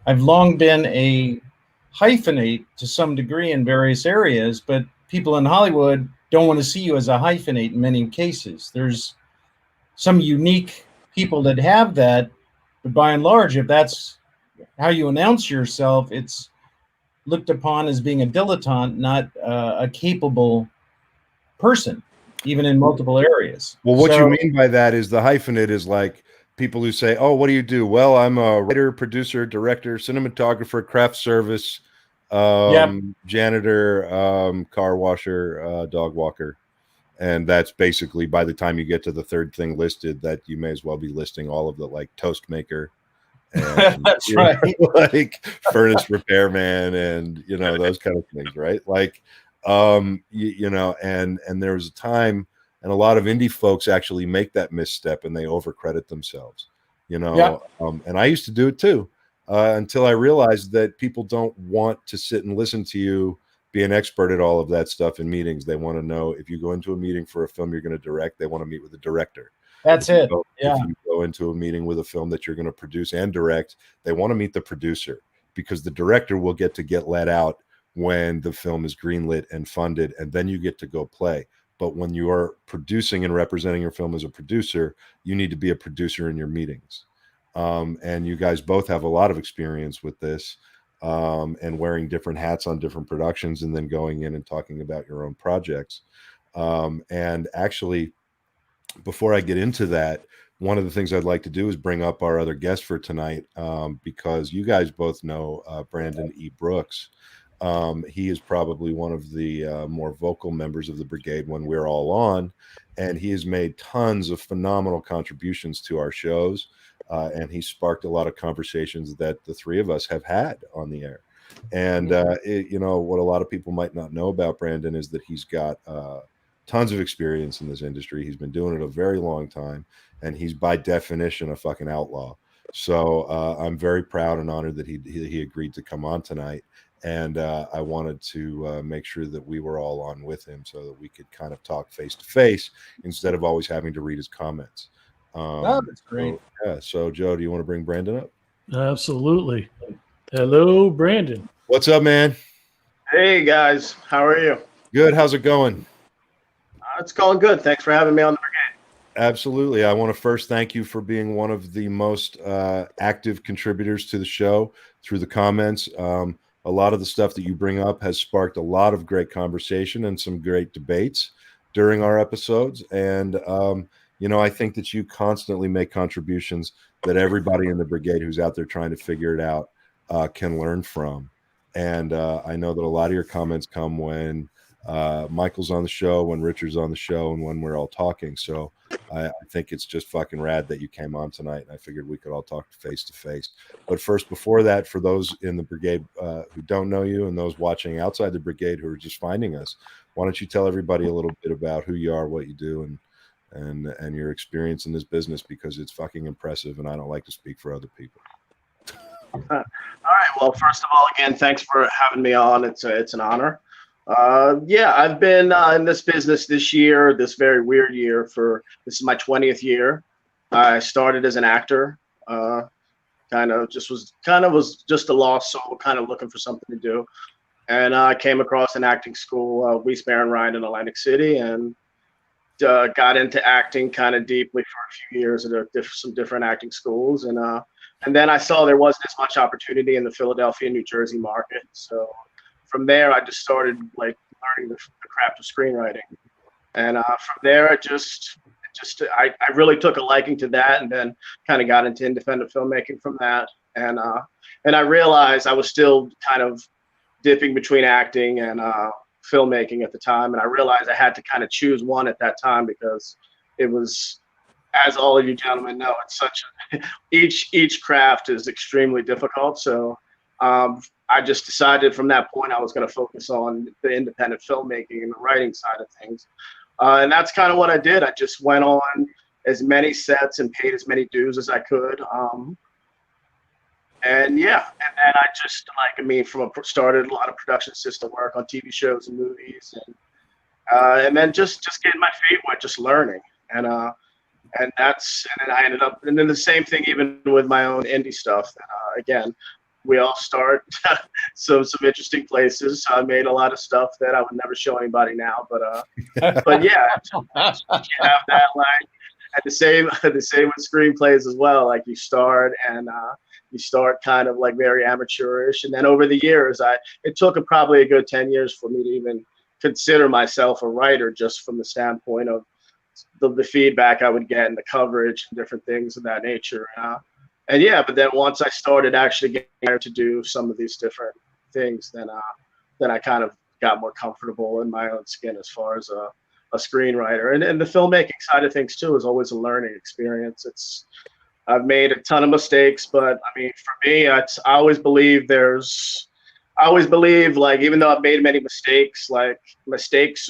I've long been a hyphenate to some degree in various areas, but people in Hollywood don't want to see you as a hyphenate in many cases. There's some unique people that have that, but by and large, if that's how you announce yourself, it's looked upon as being a dilettante, not a capable person, even in multiple areas. Well, what you mean by that is the hyphenate is like people who say, oh, what do you do? Well, I'm a writer, producer, director, cinematographer, craft service, janitor, car washer, dog walker. And that's basically, by the time you get to the third thing listed, that you may as well be listing all of the, like, toast maker. And, that's right. Like furnace repairman and, those kind of things, right? Like, and there was a time, and a lot of indie folks actually make that misstep and they overcredit themselves, and I used to do it too, until I realized that people don't want to sit and listen to you be an expert at all of that stuff in meetings. They want to know, if you go into a meeting for a film you're going to direct, they want to meet with the director. That's it. If you go into a meeting with a film that you're going to produce and direct, they want to meet the producer, because the director will get let out when the film is greenlit and funded, and then you get to go play. But when you are producing and representing your film as a producer, you need to be a producer in your meetings. And you guys both have a lot of experience with this, and wearing different hats on different productions, and then going in and talking about your own projects. And actually, before I get into that, one of the things I'd like to do is bring up our other guest for tonight, because you guys both know Brandon E. Brooks. He is probably one of the more vocal members of the Brigade when we're all on, and he has made tons of phenomenal contributions to our shows, and he sparked a lot of conversations that the three of us have had on the air. And what a lot of people might not know about Brandon is that he's got tons of experience in this industry. He's been doing it a very long time, and he's by definition a fucking outlaw. So I'm very proud and honored that he agreed to come on tonight. And I wanted to make sure that we were all on with him, so that we could kind of talk face to face instead of always having to read his comments. That's great. So Joe, do you want to bring Brandon up? Absolutely. Hello, Brandon. What's up, man? Hey guys, how are you? Good. How's it going? It's going good. Thanks for having me on the Brigade. Absolutely. I want to first thank you for being one of the most active contributors to the show through the comments. A lot of the stuff that you bring up has sparked a lot of great conversation and some great debates during our episodes. And, I think that you constantly make contributions that everybody in the Brigade who's out there trying to figure it out can learn from. And I know that a lot of your comments come when Michael's on the show, when Richard's on the show, and when we're all talking. So I think it's just fucking rad that you came on tonight, and I figured we could all talk face to face. But first, before that, for those in the Brigade who don't know you, and those watching outside the Brigade who are just finding us, why don't you tell everybody a little bit about who you are, what you do, and your experience in this business, because it's fucking impressive, and I don't like to speak for other people. All right. Well, first of all, again, thanks for having me on. It's an honor. Yeah, I've been in this business this year, this very weird year. This is my 20th year. I started as an actor. Was just a lost soul, kind of looking for something to do, and I came across an acting school, Weiss Baron Ryan in Atlantic City, and got into acting kind of deeply for a few years at some different acting schools, and then I saw there wasn't as much opportunity in the Philadelphia, New Jersey market. So from there, I just started like learning the craft of screenwriting, and from there, I really took a liking to that, and then kind of got into independent filmmaking from that, and I realized I was still kind of dipping between acting and filmmaking at the time, and I realized I had to kind of choose one at that time, because it was, as all of you gentlemen know, it's such each craft is extremely difficult. So I just decided from that point I was going to focus on the independent filmmaking and the writing side of things, and that's kind of what I did. I just went on as many sets and paid as many dues as I could. And yeah, and then I just started a lot of production assistant work on TV shows and movies, and then just getting my feet wet, just learning, and then I ended up, and then the same thing even with my own indie stuff. Again, we all start some interesting places. So I made a lot of stuff that I would never show anybody now, but yeah, you have that like. And the same with screenplays as well. Like you start kind of like very amateurish, and then over the years, it took probably a good 10 years for me to even consider myself a writer, just from the standpoint of the feedback I would get and the coverage and different things of that nature. And yeah, but then once I started actually getting to do some of these different things, then I kind of got more comfortable in my own skin as far as a screenwriter. And the filmmaking side of things too is always a learning experience. I've made a ton of mistakes, but I mean, for me, I always believe like, even though I've made many mistakes, like mistakes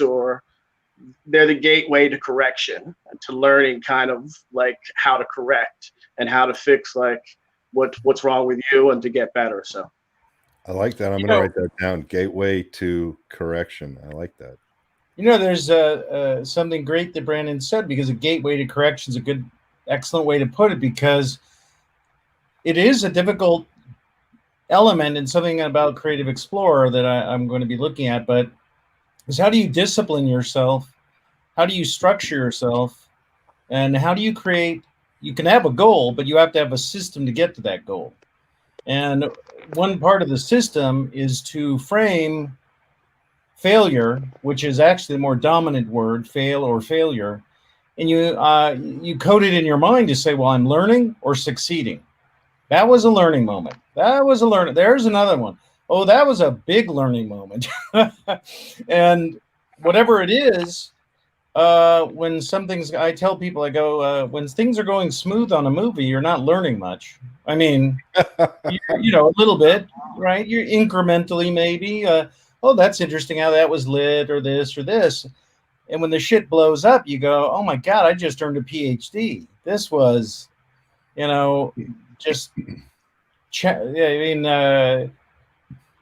they're the gateway to correction and to learning kind of like how to correct and how to fix like what's wrong with you and to get better. So I like that. I'm going to write that down. Gateway to correction. I like that. There's something great that Brandon said, because a gateway to correction is excellent way to put it, because it is a difficult element and something about Creative Explorer that I'm going to be looking at, but is how do you discipline yourself? How do you structure yourself? And how do you create, you can have a goal, but you have to have a system to get to that goal. And one part of the system is to frame failure, which is actually the more dominant word, fail or failure. And you code it in your mind to say, well, I'm learning or succeeding. That was a learning moment. There's another one. Oh, that was a big learning moment. And whatever it is, when I tell people, I go, when things are going smooth on a movie, you're not learning much. I mean, you know, a little bit, right? You're incrementally maybe, oh, that's interesting how that was lit, or this or this. And when the shit blows up, you go, oh my God, I just earned a PhD. This was, just,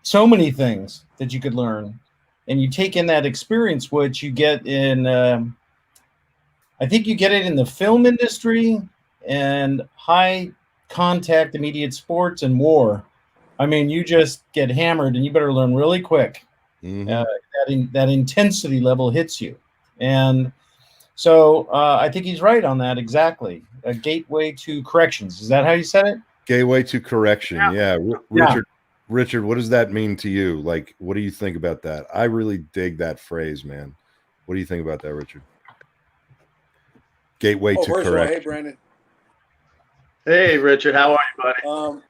so many things that you could learn. And you take in that experience, which you get in, I think you get it in the film industry and high contact, immediate sports and war. I mean, you just get hammered and you better learn really quick. Mm-hmm. That intensity level hits you. And so I think he's right on that. Exactly. A gateway to corrections. Is that how you said it? Gateway to correction. Yeah. Richard, what does that mean to you? Like, what do you think about that? I really dig that phrase, man. What do you think about that, Richard? Gateway to correction. Hey, Brandon. Hey, Richard. How are you, buddy?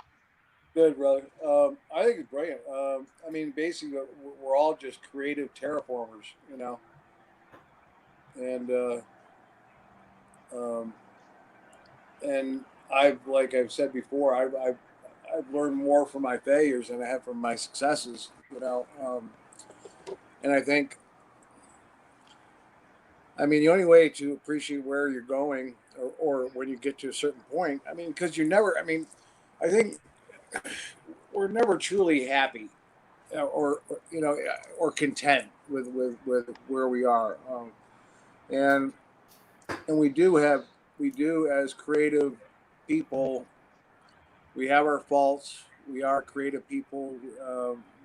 Good, brother. I think it's brilliant. I mean, basically, we're all just creative terraformers, you know. And like I've said before, I've learned more from my failures than I have from my successes, you know. And I think, I mean, the only way to appreciate where you're going, or when you get to a certain point, I mean, because I think we're never truly happy, or you know, or content with where we are, and we do as creative people, we have our faults. We are creative people.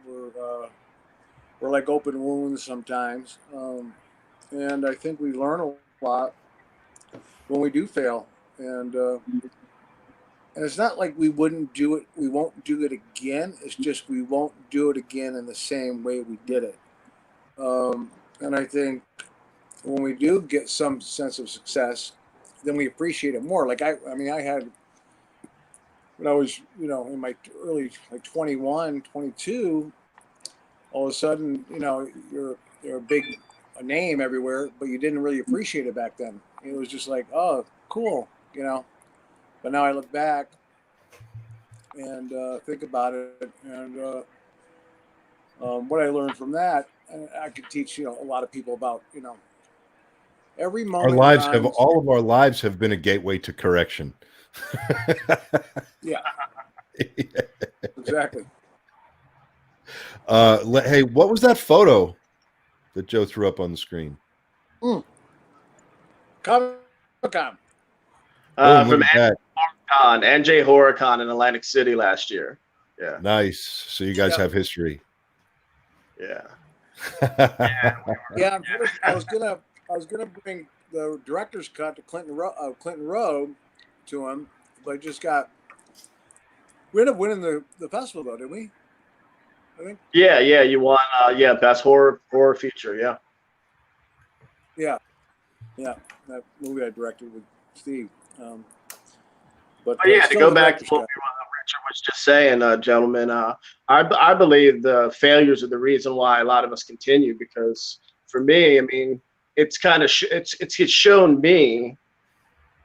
We're like open wounds sometimes, and I think we learn a lot when we do fail, and it's not like we wouldn't do it. We won't do it again. It's just we won't do it again in the same way we did it. And I think when we do get some sense of success, then we appreciate it more. Like I had, when I was, you know, in my early, like 21, 22, all of a sudden, you know, you're a name everywhere, but you didn't really appreciate it back then. It was just like, oh, cool, you know. But now I look back and think about it, and what I learned from that, and I could teach, you know, a lot of people about, you know, every moment. All of our lives have been a gateway to correction. Yeah, exactly. Hey, what was that photo that Joe threw up on the screen? Comic-Con. From NJ HorrorCon in Atlantic City last year. Yeah. Nice. So you guys have history. Yeah. Yeah. I was gonna bring the director's cut to Clinton Road to him, but we ended up winning the festival though, didn't we? I think. Yeah. You won. Best horror feature. Yeah. Yeah. That movie I directed with Steve. But yeah, to go back to what Richard was just saying, gentlemen, I believe the failures are the reason why a lot of us continue. Because for me, I mean, it's kind of it's shown me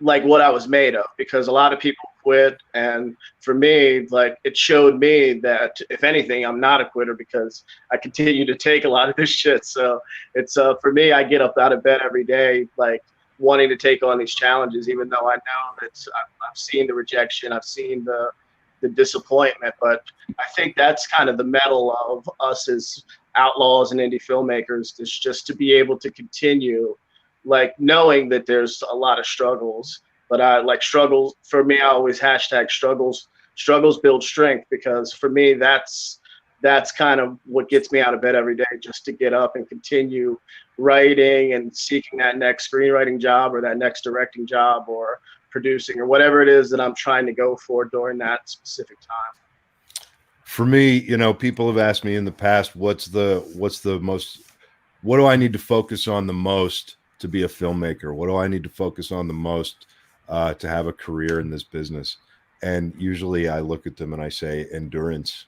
like what I was made of. Because a lot of people quit, and for me, like it showed me that if anything, I'm not a quitter because I continue to take a lot of this shit. So it's for me, I get up out of bed every day, like wanting to take on these challenges, even though I know that I've seen the rejection, I've seen the disappointment, but I think that's kind of the mettle of us as outlaws and indie filmmakers, is just to be able to continue, like knowing that there's a lot of struggles, but I like struggles. For me, I always hashtag struggles build strength, because for me, that's kind of what gets me out of bed every day, just to get up and continue writing and seeking that next screenwriting job or that next directing job or producing or whatever it is that I'm trying to go for during that specific time. For me, you know, people have asked me in the past, what do I need to focus on the most to be a filmmaker? What do I need to focus on the most to have a career in this business? And usually I look at them and I say endurance.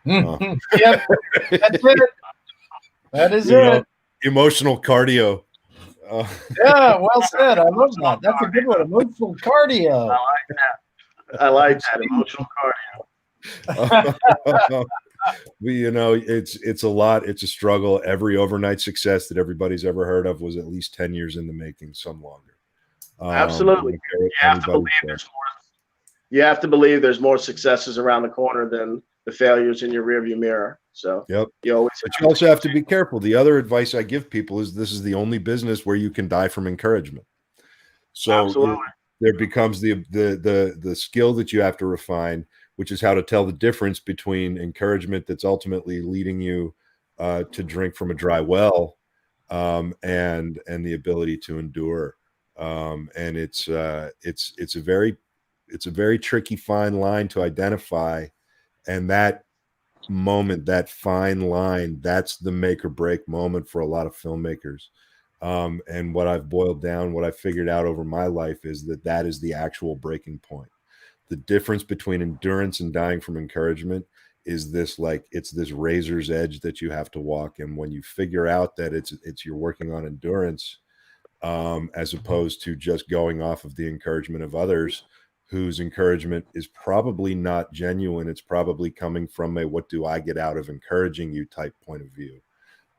Yep, that's it. That is it. Emotional cardio. Yeah, well said. I love that. That's a good one. Emotional cardio. I like that. Emotional cardio. But you know, it's a lot. It's a struggle. Every overnight success that everybody's ever heard of was at least 10 years in the making, some longer. Absolutely. You have to believe there's more successes around the corner than the failures in your rearview mirror. So yep. You also have to be careful. The other advice I give people is this is the only business where you can die from encouragement. So there becomes the skill that you have to refine, which is how to tell the difference between encouragement that's ultimately leading you to drink from a dry well, and the ability to endure. And it's a very tricky, fine line to identify. And that moment, that fine line, that's the make or break moment for a lot of filmmakers. And what I've boiled down, what I figured out over my life is that is the actual breaking point. the difference between endurance and dying from encouragement is this, like, it's this razor's edge that you have to walk. And when you figure out that it's you're working on endurance, as opposed to just going off of the encouragement of others, whose encouragement is probably not genuine. It's probably coming from a what do I get out of encouraging you type point of view.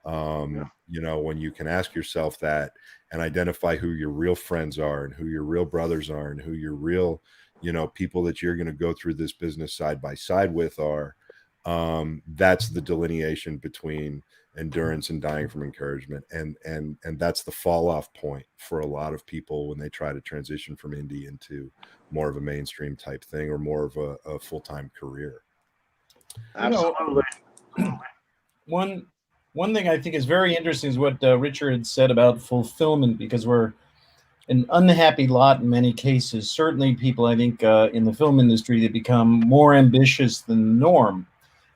You know, when you can ask yourself that and identify who your real friends are and who your real brothers are and who your real, you know, people that you're going to go through this business side by side with are, that's the delineation between endurance and dying from encouragement. And that's the fall off point for a lot of people when they try to transition from indie into more of a mainstream type thing or more of a full-time career. Absolutely. One thing I think is very interesting is what Richard had said about fulfillment, because we're an unhappy lot in many cases. Certainly people, I think, in the film industry, they become more ambitious than the norm.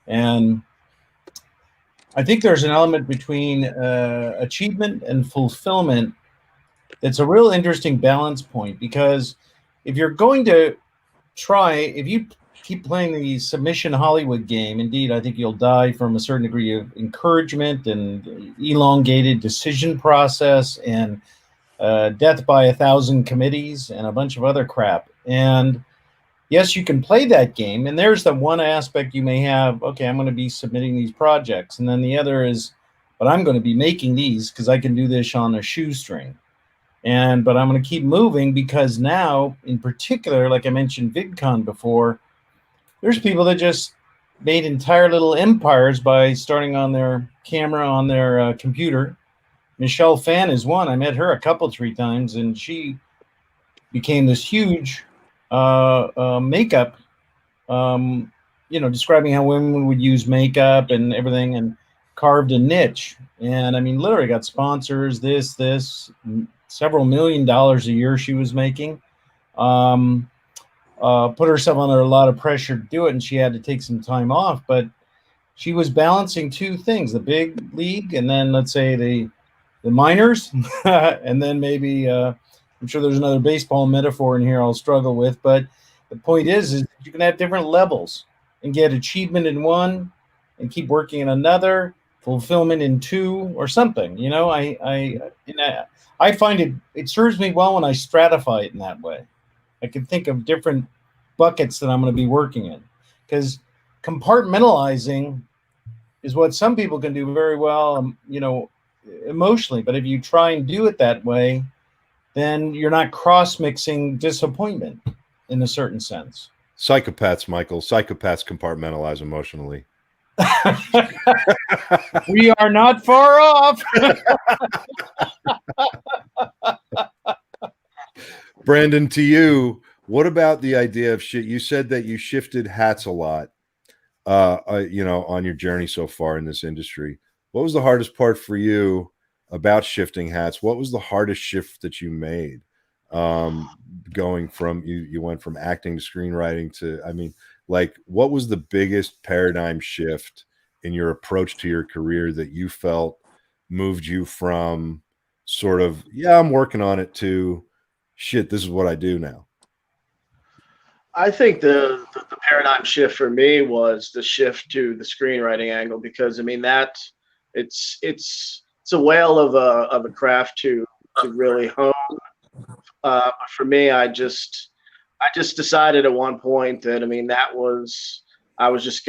And I think there's an element between achievement and fulfillment that's a real interesting balance point, because if you're going to if you keep playing the submission Hollywood game, indeed, I think you'll die from a certain degree of encouragement and elongated decision process and death by 1,000 committees and a bunch of other crap. And yes, you can play that game, and there's the one aspect you may have, okay, I'm going to be submitting these projects, and then the other is, but I'm going to be making these because I can do this on a shoestring. But I'm going to keep moving because now, in particular, like I mentioned VidCon before, there's people that just made entire little empires by starting on their camera on their computer. Michelle Phan is one. I met her 3 times, and she became this huge makeup, describing how women would use makeup and everything, and carved a niche. And I mean, literally got sponsors, this, several $1 million a year she was making. Put herself under a lot of pressure to do it, and she had to take some time off. But she was balancing 2 things: the big league, and then let's say the minors, and then maybe I'm sure there's another baseball metaphor in here I'll struggle with. But the point is you can have different levels and get achievement in one, and keep working in another, fulfillment in 2, or something. You know, I find it serves me well when I stratify it in that way. I can think of different buckets that I'm going to be working in, because compartmentalizing is what some people can do very well, emotionally. But if you try and do it that way, then you're not cross-mixing disappointment in a certain sense. Psychopaths, Michael. Psychopaths compartmentalize emotionally. We are not far off. Brandon, to you, what about the idea of shit? You said that you shifted hats a lot, on your journey so far in this industry. What was the hardest part for you about shifting hats? What was the hardest shift that you made? Going from you went from acting to screenwriting to, what was the biggest paradigm shift in your approach to your career that you felt moved you from sort of, I'm working on it, to shit, this is what I do now? I think the paradigm shift for me was the shift to the screenwriting angle, because that it's a whale of a craft to really hone. But for me, I just decided at one point that I was just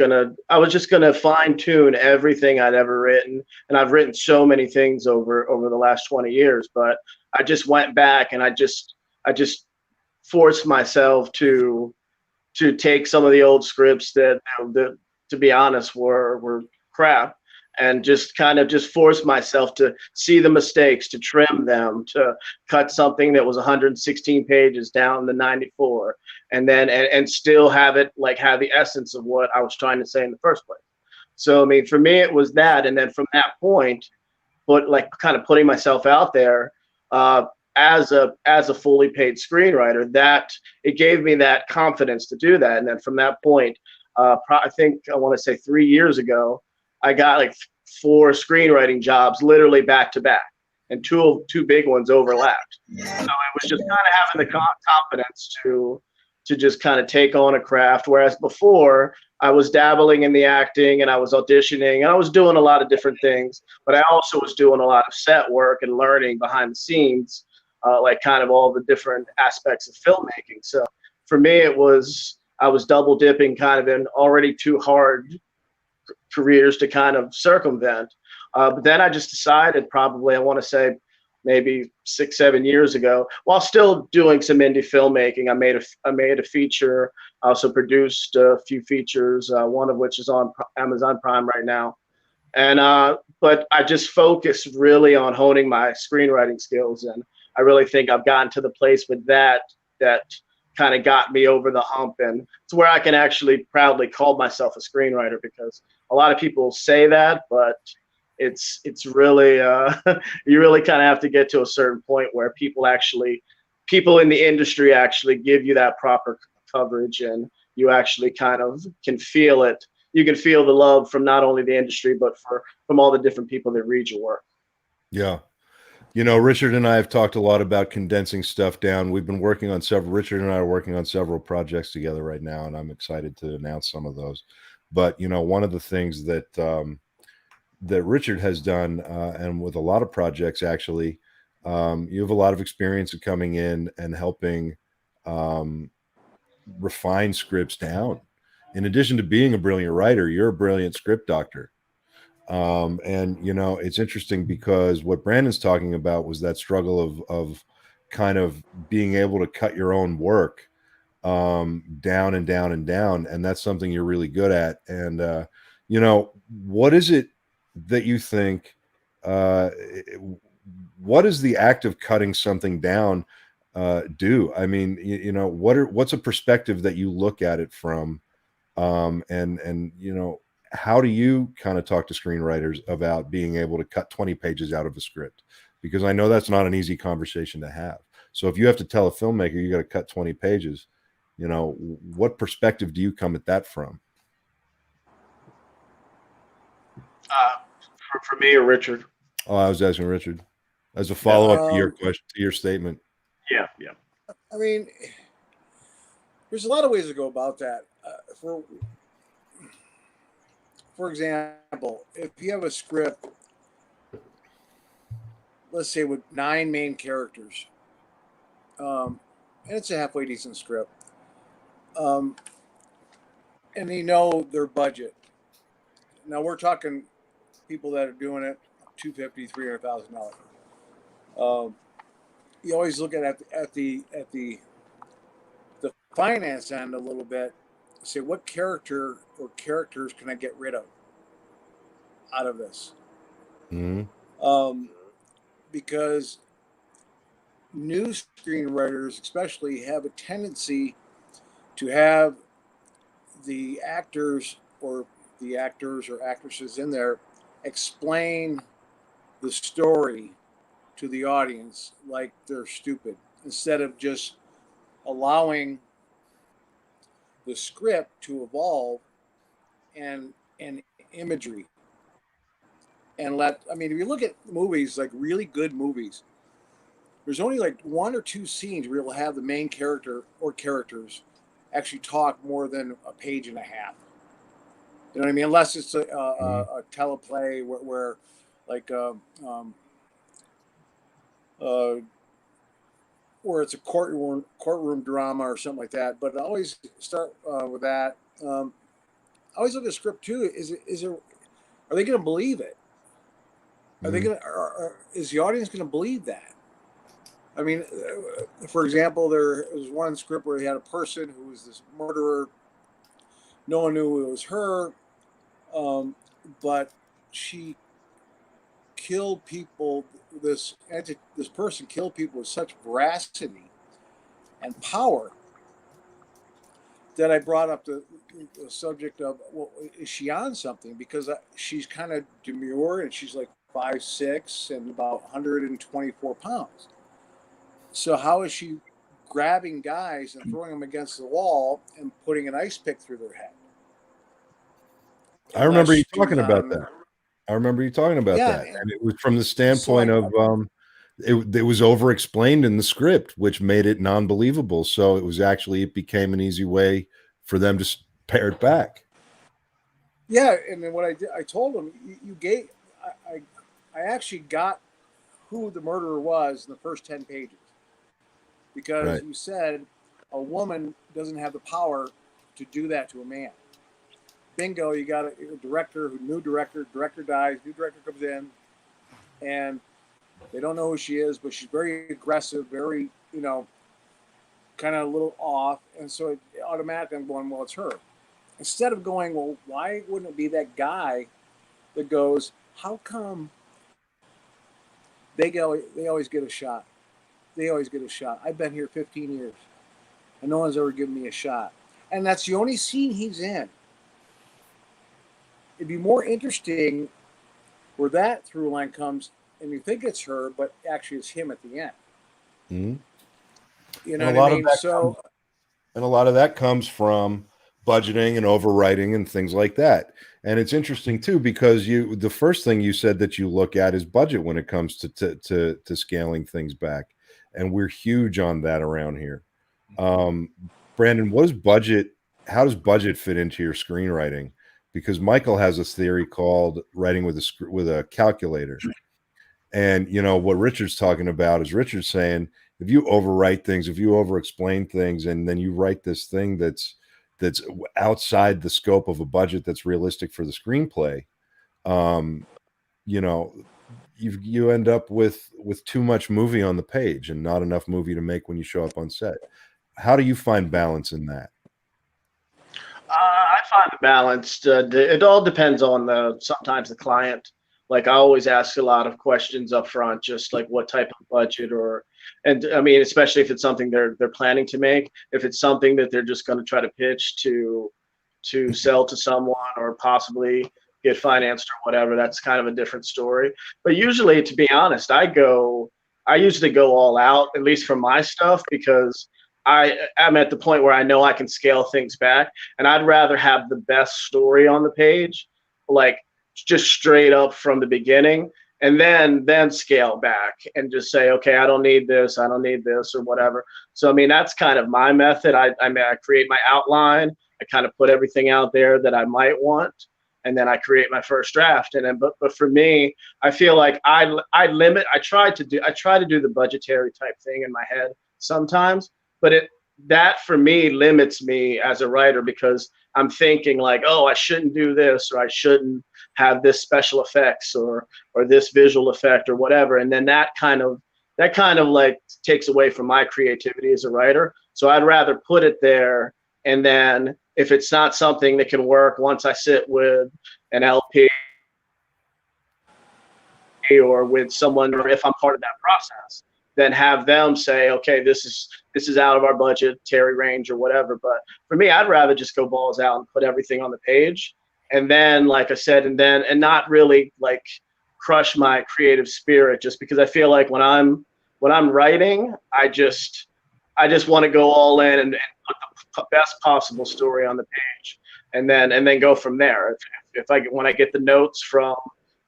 gonna fine tune everything I'd ever written, and I've written so many things over the last 20 years. But I just went back and I just forced myself to take some of the old scripts that to be honest were crap, and just force myself to see the mistakes, to trim them, to cut something that was 116 pages down to 94, and then and still have it have the essence of what I was trying to say in the first place. So for me it was that, and then from that point, putting myself out there as a fully paid screenwriter, that it gave me that confidence to do that. And then from that point, I think I want to say 3 years ago, I got 4 screenwriting jobs literally back to back, and two big ones overlapped. So it was just kind of having the confidence to to just kind of take on a craft. Whereas before, I was dabbling in the acting and I was auditioning and I was doing a lot of different things, but I also was doing a lot of set work and learning behind the scenes, like kind of all the different aspects of filmmaking. So for me, I was double dipping kind of in already too hard careers to kind of circumvent. But then I just decided probably, I want to say maybe 6-7 years ago, while still doing some indie filmmaking, I made a feature. I also produced a few features, one of which is on Amazon Prime right now. And but I just focused really on honing my screenwriting skills, and I really think I've gotten to the place with that kind of got me over the hump, and it's where I can actually proudly call myself a screenwriter, because a lot of people say that, but it's really you really kind of have to get to a certain point where people in the industry actually give you that proper coverage, and you actually kind of can feel it. You can feel the love from not only the industry, but from all the different people that read your work. Yeah. You know, Richard and I have talked a lot about condensing stuff down. Richard and I are working on several projects together right now, and I'm excited to announce some of those. But, you know, one of the things that that Richard has done, and with a lot of projects, actually, you have a lot of experience of coming in and helping refine scripts down. In addition to being a brilliant writer, you're a brilliant script doctor. And, you know, it's interesting because what Brandon's talking about was that struggle of kind of being able to cut your own work down and down and down. And that's something you're really good at. And, you know, what is it that you think, what does the act of cutting something down do? I mean, you know, what's a perspective that you look at it from? And, you know, how do you kind of talk to screenwriters about being able to cut 20 pages out of a script? Because I know that's not an easy conversation to have. So if you have to tell a filmmaker you got to cut 20 pages, you know, what perspective do you come at that from? For me or Richard? Oh, I was asking Richard as a follow-up to your question, to your statement. Yeah. I mean, there's a lot of ways to go about that. For example, if you have a script, let's say with 9 main characters, and it's a halfway decent script, and you know their budget. Now we're talking people that are doing it $250,000, $300,000. You always look at the finance end a little bit. Say, what character or characters can I get rid of out of this? Mm-hmm. Because new screenwriters especially have a tendency to have the actors or actresses in there explain the story to the audience like they're stupid, instead of just allowing the script to evolve and imagery. And if you look at movies, like really good movies, there's only like 1 or 2 scenes where you'll have the main character or characters actually talk more than a page and a half. You know what I mean? Unless it's a teleplay where like where it's a courtroom drama or something like that. But I always start with that. I always look at the script too. Are they going to believe it? Are they going to? Is the audience going to believe that? I mean, for example, there was one script where he had a person who was this murderer. No one knew it was her, but she killed people. This person killed people with such veracity and power that I brought up the subject of, well, is she on something? Because she's kind of demure, and she's like 5'6" and about 124 pounds. So how is she grabbing guys and throwing them against the wall and putting an ice pick through their head? I remember you talking about that. I remember you talking about that. And it was from the standpoint of it was over explained in the script, which made it non-believable. So it became an easy way for them to pare it back. Yeah, and then what I did, I told him, I actually got who the murderer was in the first 10 pages, because Right. you said a woman doesn't have the power to do that to a man. Bingo, you got a director, new director dies, new director comes in, and they don't know who she is, but she's very aggressive, very, kind of a little off. And so it automatically I'm going, well, it's her. Instead of going, well, why wouldn't it be that guy that goes, how come they always get a shot? They always get a shot. I've been here 15 years, and no one's ever given me a shot. And that's the only scene he's in. It'd be more interesting where that through line comes, and you think it's her, but actually it's him at the end. Mm-hmm. You know what I mean? And a lot of that comes from budgeting and overwriting and things like that. And it's interesting too, because the first thing you said that you look at is budget when it comes to scaling things back. And we're huge on that around here. Brandon, how does budget fit into your screenwriting? Because Michael has a theory called writing with a calculator. And what Richard's talking about is Richard's saying, if you overwrite things, if you overexplain things, and then you write this thing that's outside the scope of a budget that's realistic for the screenplay, you end up with too much movie on the page and not enough movie to make when you show up on set. How do you find balance in that? I find the balance. It all depends on sometimes the client. Like I always ask a lot of questions up front, just like what type of budget and I mean, especially if it's something they're planning to make. If it's something that they're just going to try to pitch to sell to someone or possibly get financed or whatever, that's kind of a different story. But usually, to be honest, I usually go all out, at least for my stuff, because I'm at the point where I know I can scale things back, and I'd rather have the best story on the page, like just straight up from the beginning, and then scale back and just say, okay, I don't need this or whatever. So I mean, that's kind of my method. I create my outline, I kind of put everything out there that I might want, and then I create my first draft. And then but for me, I feel like I try to do the budgetary type thing in my head sometimes, but that for me limits me as a writer, because I'm thinking like, oh, I shouldn't do this, or I shouldn't have this special effects or this visual effect or whatever. And then that kind of like takes away from my creativity as a writer. So I'd rather put it there. And then if it's not something that can work once I sit with an LP or with someone, or if I'm part of that process, then have them say, okay, this is out of our budgetary range or whatever. But for me, I'd rather just go balls out and put everything on the page. And then, like I said, and not really like crush my creative spirit, just because I feel like when I'm writing, I just want to go all in and put the best possible story on the page, and then go from there. When I get the notes from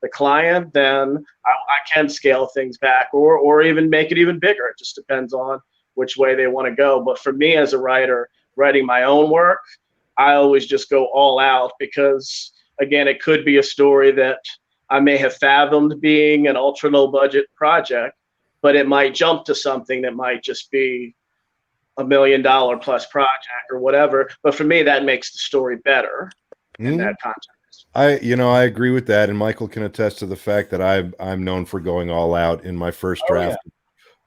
the client, then I can scale things back or even make it even bigger. It just depends on which way they want to go. But for me as a writer, writing my own work, I always just go all out, because again, it could be a story that I may have fathomed being an ultra low budget project, but it might jump to something that might just be $1 million plus project or whatever. But for me, that makes the story better in that context. I agree with that, and Michael can attest to the fact that I'm known for going all out in my first draft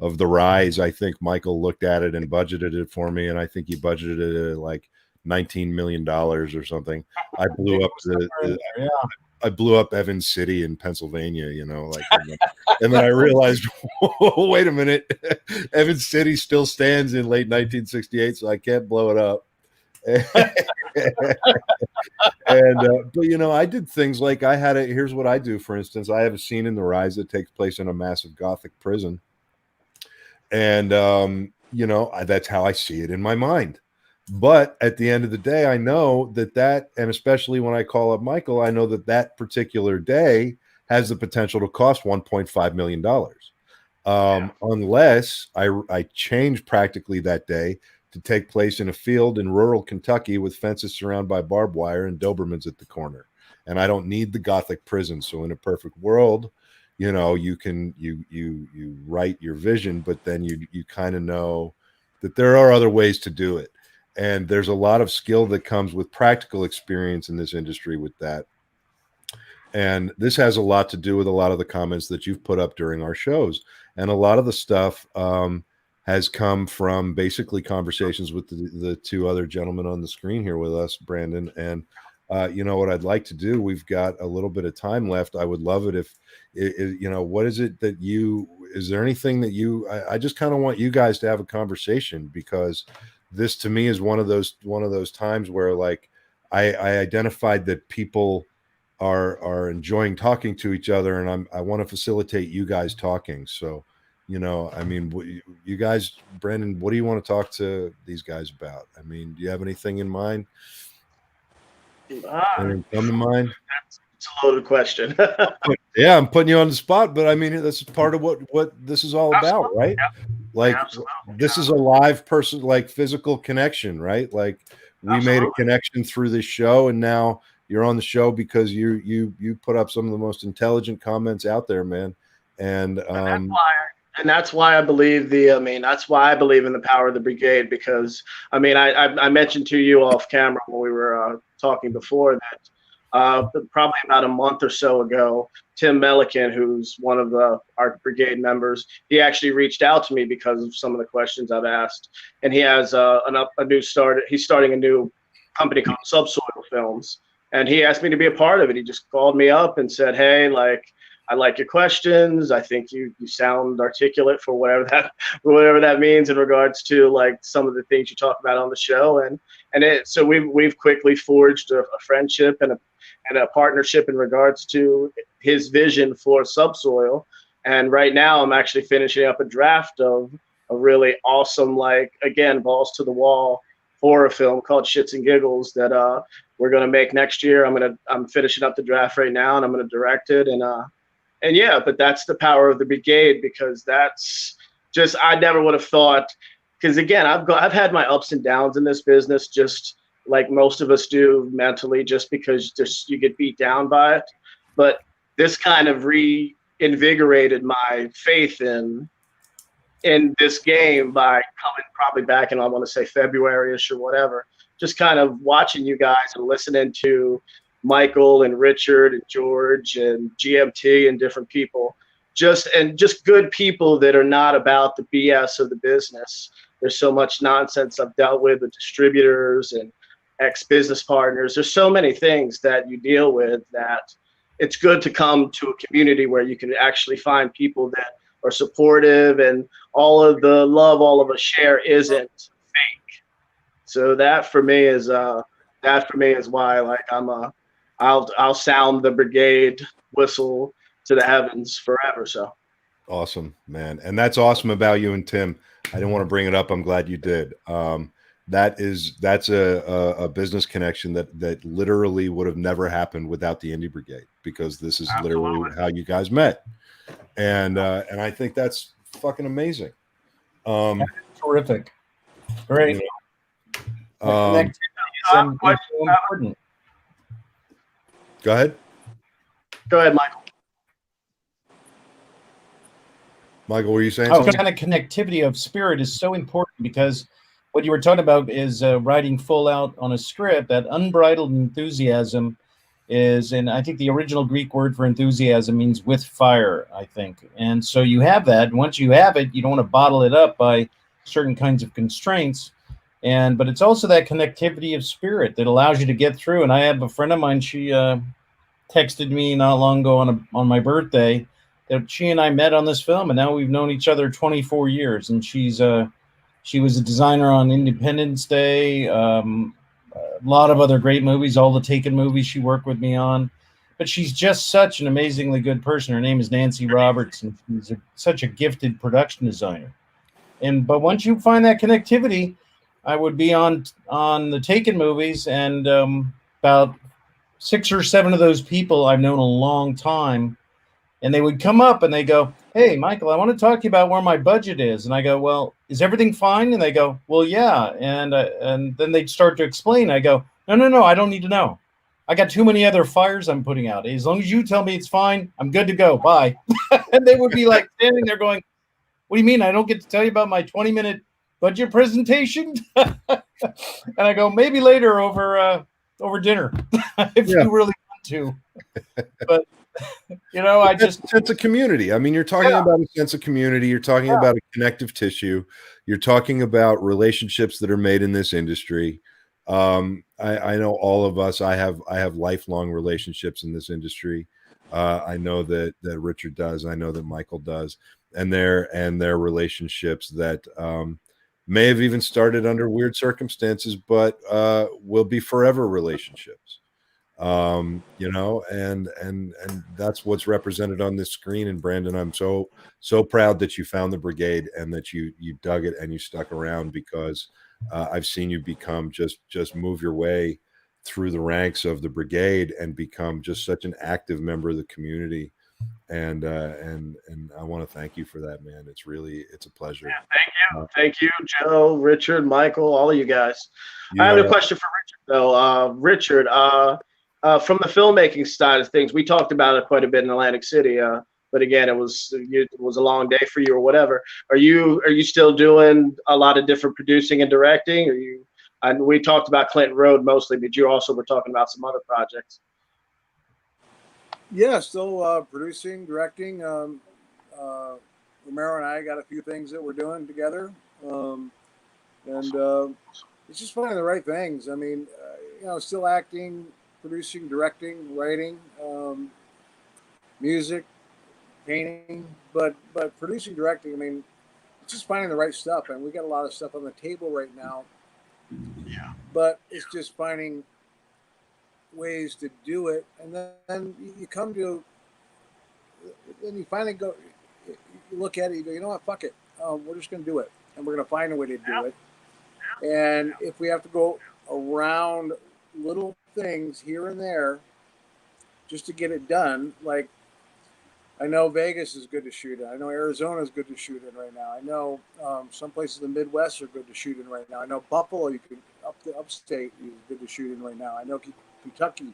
of The Rise. I think Michael looked at it and budgeted it for me, and I think he budgeted it at like $19 million or something. I blew up Evans City in Pennsylvania, and then I realized, wait a minute, Evans City still stands in late 1968, so I can't blow it up. But I did things like here's what I do. For instance, I have a scene in The Rise that takes place in a massive Gothic prison, and that's how I see it in my mind. But at the end of the day, I know that, and especially when I call up Michael, I know that particular day has the potential to cost $1.5 million. unless I change practically that day to take place in a field in rural Kentucky with fences surrounded by barbed wire and Dobermans at the corner. And I don't need the Gothic prison. So in a perfect world, you know, you can you write your vision, but then you kind of know that there are other ways to do it. And there's a lot of skill that comes with practical experience in this industry with that. And this has a lot to do with a lot of the comments that you've put up during our shows. And a lot of the stuff has come from basically conversations with the two other gentlemen on the screen here with us, Brandon. And you know what I'd like to do? We've got a little bit of time left. I would love it if, you know, what is it that is there anything that I just kind of want you guys to have a conversation, because this to me is one of those times where, like, I identified that people are enjoying talking to each other, and I want to facilitate you guys talking. So, you know, I mean, you guys, Brandon, what do you want to talk to these guys about? I mean, do you have anything in mind? Anything come to mind? It's a loaded question. Yeah, I'm putting you on the spot, but I mean, this is part of what this is all about, right? Yeah. Like, this is a live person, like physical connection, right? Like, we made a connection through this show, and now you're on the show because you put up some of the most intelligent comments out there, man. And that's why I believe that's why I believe in the power of the Brigade, because I mean, I mentioned to you off camera when we were talking before that probably about a month or so ago, Tim Melican, who's one of our Brigade members, he actually reached out to me because of some of the questions I've asked, and he has he's starting a new company called Subsoil Films, and he asked me to be a part of it. He just called me up and said, "Hey, like, I like your questions. I think you sound articulate for whatever that means in regards to, like, some of the things you talk about on the show." So we've quickly forged a friendship and a partnership in regards to his vision for Subsoil. And right now I'm actually finishing up a draft of a really awesome, like, again, balls to the wall horror film called Shits and Giggles that we're gonna make next year. I'm finishing up the draft right now, and I'm gonna direct it. And yeah, but that's the power of the Brigade, because that's just, I never would have thought, because again, I've had my ups and downs in this business, just like most of us do mentally, just because you get beat down by it. But this kind of reinvigorated my faith in this game by coming probably back in, I want to say February-ish or whatever, just kind of watching you guys and listening to Michael and Richard and George and GMT and different people, just good people that are not about the BS of the business. There's so much nonsense I've dealt with distributors and ex-business partners. There's so many things that you deal with that it's good to come to a community where you can actually find people that are supportive, and all of the love all of us share isn't fake. So that for me is why, like, I'll sound the Brigade whistle to the heavens forever. So awesome, man. And that's awesome about you and Tim. I didn't want to bring it up. I'm glad you did. That's a business connection that literally would have never happened without the Indie Brigade, because this is literally how you guys met. And I think that's fucking amazing. Terrific. Great. Important. Go ahead. Go ahead, Michael. Michael, were you saying something? Kind of connectivity of spirit is so important, because what you were talking about is writing full out on a script. That unbridled enthusiasm is, and I think the original Greek word for enthusiasm means with fire, I think. And so you have that. And once you have it, you don't want to bottle it up by certain kinds of constraints. But it's also that connectivity of spirit that allows you to get through. And I have a friend of mine, she texted me not long ago on my birthday that she and I met on this film, and now we've known each other 24 years. And she was a designer on Independence Day, a lot of other great movies, all the Taken movies she worked with me on. But she's just such an amazingly good person. Her name is Nancy Roberts, and she's such a gifted production designer. But once you find that connectivity, I would be on the Taken movies, and about 6 or 7 of those people I've known a long time, and they would come up and they go, hey, Michael, I want to talk to you about where my budget is. And I go, well, is everything fine? And they go, well, yeah. And then they'd start to explain. I go, no, I don't need to know. I got too many other fires I'm putting out. As long as you tell me it's fine, I'm good to go. Bye. And they would be like standing there going, what do you mean? I don't get to tell you about my 20-minute budget presentation? And I go, maybe later over dinner if you really want to. But I just sense of community. I mean, you're talking about a sense of community. You're talking about a connective tissue. You're talking about relationships that are made in this industry. I know all of us. I have lifelong relationships in this industry. I know that Richard does. I know that Michael does, and their relationships that may have even started under weird circumstances, but will be forever relationships. And that's what's represented on this screen. And Brandon, I'm so proud that you found the Brigade and that you dug it and you stuck around, because I've seen you become just move your way through the ranks of the Brigade and become just such an active member of the community. And I want to thank you for that, man. It's a pleasure. Yeah, thank you, Joe, Richard, Michael, all of you guys. I have a question for Richard, though. Richard, from the filmmaking side of things, we talked about it quite a bit in Atlantic City. But again, it was a long day for you or whatever. Are you still doing a lot of different producing and directing? And we talked about Clinton Road mostly, but you also were talking about some other projects. Yeah, still producing, directing. Romero and I got a few things that we're doing together, and it's just finding the right things. I mean, still acting, producing, directing, writing, music, painting, but producing, directing. I mean, it's just finding the right stuff, and we got a lot of stuff on the table right now. Yeah. But it's just finding ways to do it, and then you come to, then you finally go, you look at it, you go, you know what, fuck it, we're just going to do it, and we're going to find a way to do it. And if we have to go around little things here and there just to get it done, like I know Vegas is good to shoot in. I know Arizona is good to shoot in right now. I know some places in the Midwest are good to shoot in right now. I know Buffalo, you can upstate is good to shoot in right now. I know Kentucky,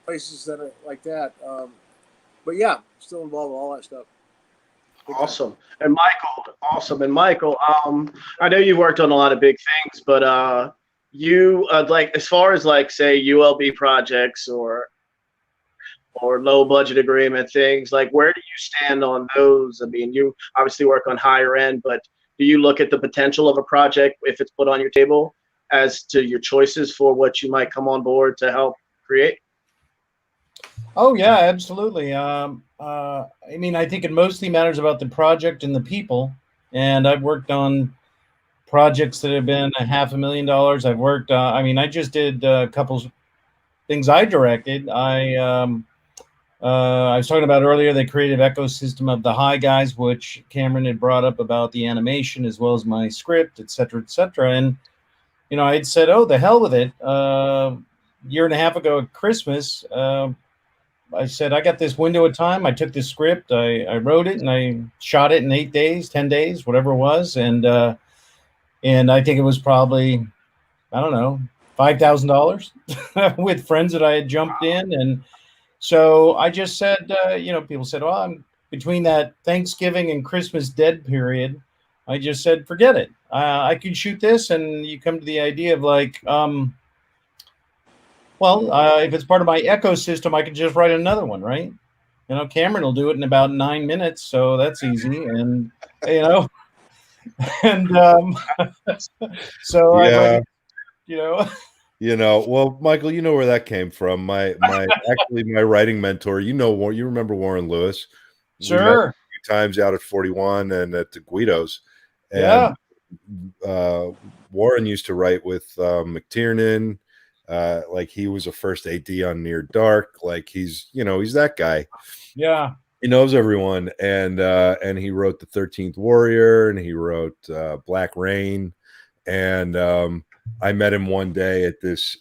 places that are like that. But yeah, still involved with all that stuff. Awesome. And Michael, I know you've worked on a lot of big things, but you like, as far as like say ULB projects or low budget agreement things, like where do you stand on those? I mean, you obviously work on higher end, but do you look at the potential of a project if it's put on your table as to your choices for what you might come on board to help create? Oh yeah, absolutely. I mean, I think it mostly matters about the project and the people. And I've worked on projects that have been $500,000. I've worked. I just did a couple things I directed. I was talking about earlier the creative ecosystem of the High Guys, which Cameron had brought up about the animation as well as my script, et cetera, et cetera. And I had said, oh, the hell with it. Year and a half ago at Christmas, I said, I got this window of time. I took this script, I wrote it, and I shot it in 8 days, 10 days, whatever it was. And I think it was probably, I don't know, $5,000 with friends that I had jumped in. And so I just said, people said, well, I'm between that Thanksgiving and Christmas dead period. I just said, forget it. I could shoot this. And you come to the idea of like, if it's part of my ecosystem, I could just write another one, right? Cameron will do it in about 9 minutes, so that's easy. And so yeah. Well, Michael, you know where that came from. My writing mentor, you remember Warren Lewis? Sure. We met a few times out at 41 and at the Guido's. And Warren used to write with McTiernan. Like he was a first AD on Near Dark. Like he's that guy. Yeah. He knows everyone. And he wrote The 13th Warrior and he wrote Black Rain. And I met him one day at this,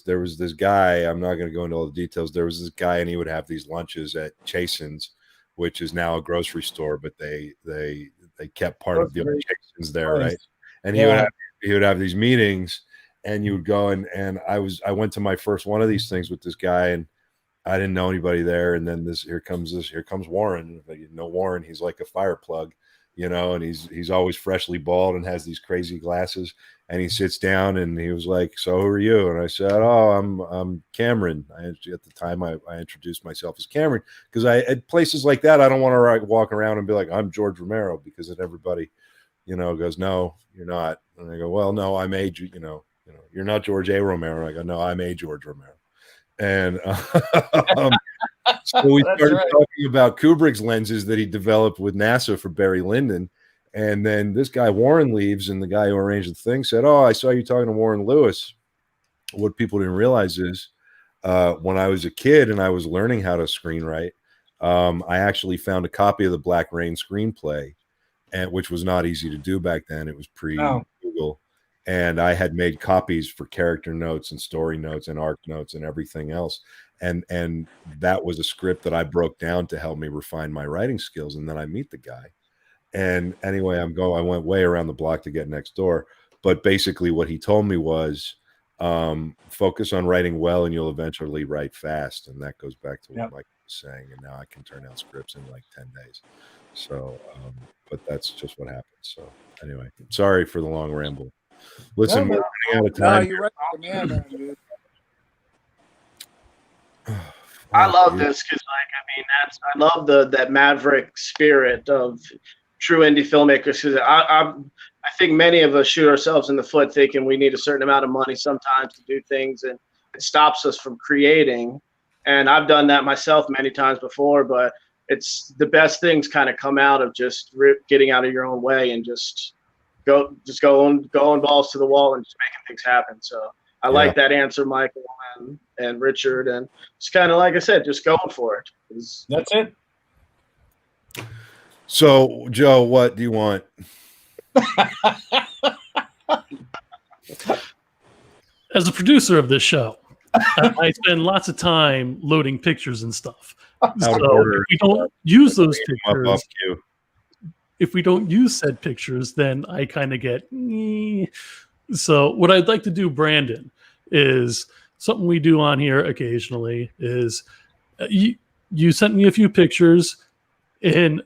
there was this guy, I'm not going to go into all the details. There was this guy and he would have these lunches at Chasen's which is now a grocery store, but they kept part of the locations there, right? And he would have these meetings, and you would go and I went to my first one of these things with this guy, and I didn't know anybody there. And then here comes Warren. You know Warren, he's like a fire plug, you know, and he's always freshly bald and has these crazy glasses. And he sits down and he was like, "So who are you?" And I said, "Oh, I'm Cameron." At the time I introduced myself as Cameron, because at places like that, I don't want to walk around and be like, "I'm George Romero," because then everybody, you know, goes, "No, you're not." And I go, "Well, no, I'm a, you know, you're not George A. Romero." I go, "No, I'm a George Romero." And so we started talking about Kubrick's lenses that he developed with NASA for Barry Lyndon. And then this guy Warren leaves, and the guy who arranged the thing said, "Oh, I saw you talking to Warren Lewis." What people didn't realize is when I was a kid and I was learning how to screenwrite, I actually found a copy of the Black Rain screenplay, which was not easy to do back then. It was pre-Google. And I had made copies for character notes and story notes and arc notes and everything else. And that was a script that I broke down to help me refine my writing skills. And then I meet the guy. And anyway, I went way around the block to get next door. But basically what he told me was, focus on writing well and you'll eventually write fast. And that goes back to what Mike was saying. And now I can turn out scripts in like 10 days. So, but that's just what happened. So anyway, sorry for the long ramble. Listen, we're running out of time. No, you're right. Man, dude. I love this because, I love that maverick spirit of true indie filmmakers. Because I think many of us shoot ourselves in the foot thinking we need a certain amount of money sometimes to do things, and it stops us from creating. And I've done that myself many times before, but it's the best things kind of come out of just getting out of your own way and just going balls to the wall and just making things happen. So I like that answer, Michael and Richard, and it's kind of like I said, just going for it. That's it. So, Joe, what do you want? As a producer of this show, I spend lots of time loading pictures and stuff. So if we don't use those pictures, if we don't use said pictures, then I kind of get. So what I'd like to do, Brandon, is something we do on here occasionally. Is you sent me a few pictures in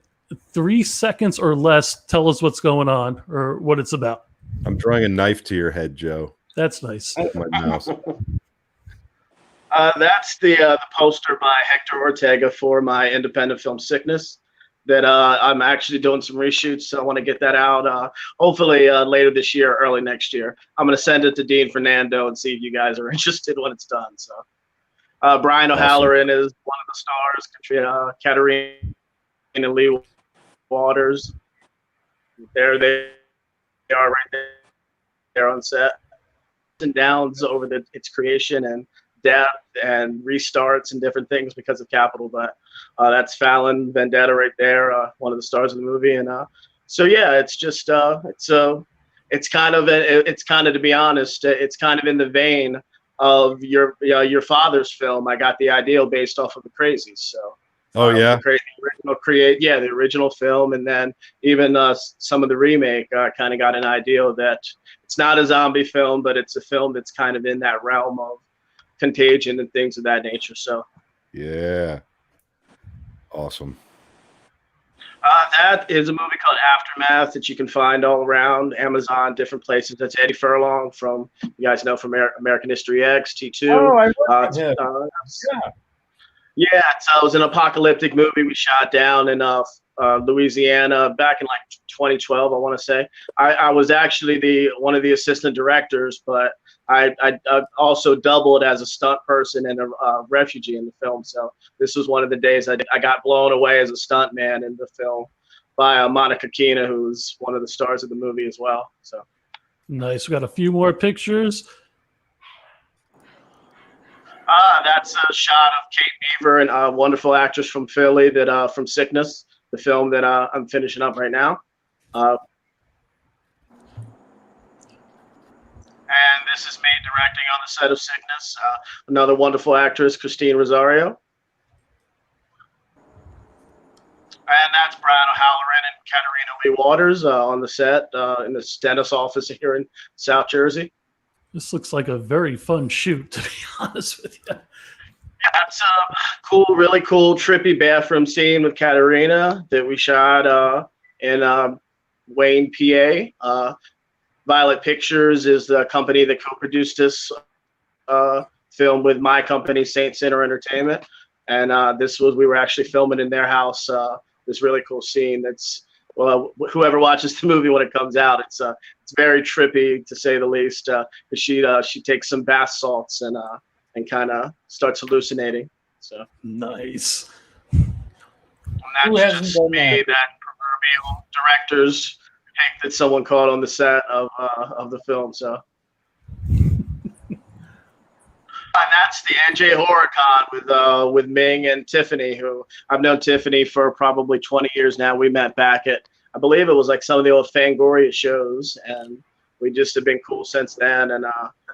3 seconds or less. Tell us what's going on or what it's about. I'm drawing a knife to your head, Joe. That's nice. My mouse. That's the poster by Hector Ortega for my independent film Sickness that I'm actually doing some reshoots. So I want to get that out hopefully later this year, early next year. I'm going to send it to Dean Fernando and see if you guys are interested when it's done. So Brian O'Halloran is one of the stars, Katarina and Lee Waters. There they are right there on set. And downs over its creation and depth and restarts and different things because of capital, but that's Fallon Vendetta right there, one of the stars of the movie. And so yeah, it's just it's kind of to be honest, it's kind of in the vein of your father's film. I got the ideal based off of The Crazies. So the original film, and then even some of the remake kind of got an ideal that it's not a zombie film, but it's a film that's kind of in that realm of Contagion and things of that nature. So yeah, awesome. That is a movie called Aftermath that you can find all around Amazon, different places. That's Eddie Furlong from, you guys know, from American History X, T2. Oh, I love him. Yeah, so it was an apocalyptic movie we shot down in Louisiana back in like 2012, I want to say. I was actually one of the assistant directors, but I also doubled as a stunt person and a refugee in the film. So this was one of the days I got blown away as a stunt man in the film by Monica Keena, who's one of the stars of the movie as well. So nice. We got a few more pictures. That's a shot of Kate Beaver, and a wonderful actress from Philly that from Sickness, the film that I'm finishing up right now. And this is me directing on the set of Sickness. Another wonderful actress, Christine Rosario. And that's Brad O'Halloran and Katarina Lee Waters on the set in the dentist office here in South Jersey. This looks like a very fun shoot, to be honest with you. Yeah, that's a cool, really cool, trippy bathroom scene with Katarina that we shot in Wayne, PA. Violet Pictures is the company that co-produced this film with my company, Saint Sinner Entertainment. And we were actually filming in their house. This really cool scene. That's whoever watches the movie when it comes out, it's very trippy to say the least. Because she takes some bath salts and kind of starts hallucinating. So nice. And that's just me, that proverbial director's pick that someone caught on the set of the film. So. And that's the NJ HorrorCon with Ming and Tiffany, who I've known Tiffany for probably 20 years now. We met back at, I believe it was like some of the old Fangoria shows, and we just have been cool since then. And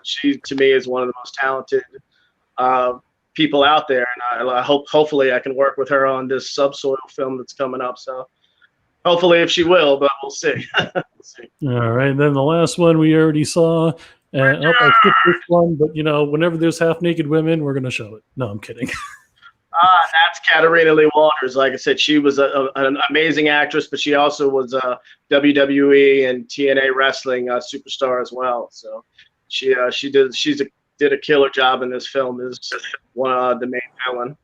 she, to me, is one of the most talented people out there. And I hopefully I can work with her on this Subsoil film that's coming up. So hopefully if she will, but we'll see. We'll see. All right. And then the last one we already saw. I skipped this one, but whenever there's half-naked women, we're going to show it. No, I'm kidding. That's Katarina Lee Waters. Like I said, she was an amazing actress, but she also was a WWE and TNA wrestling superstar as well. So she did a killer job in this film as one of the main villain.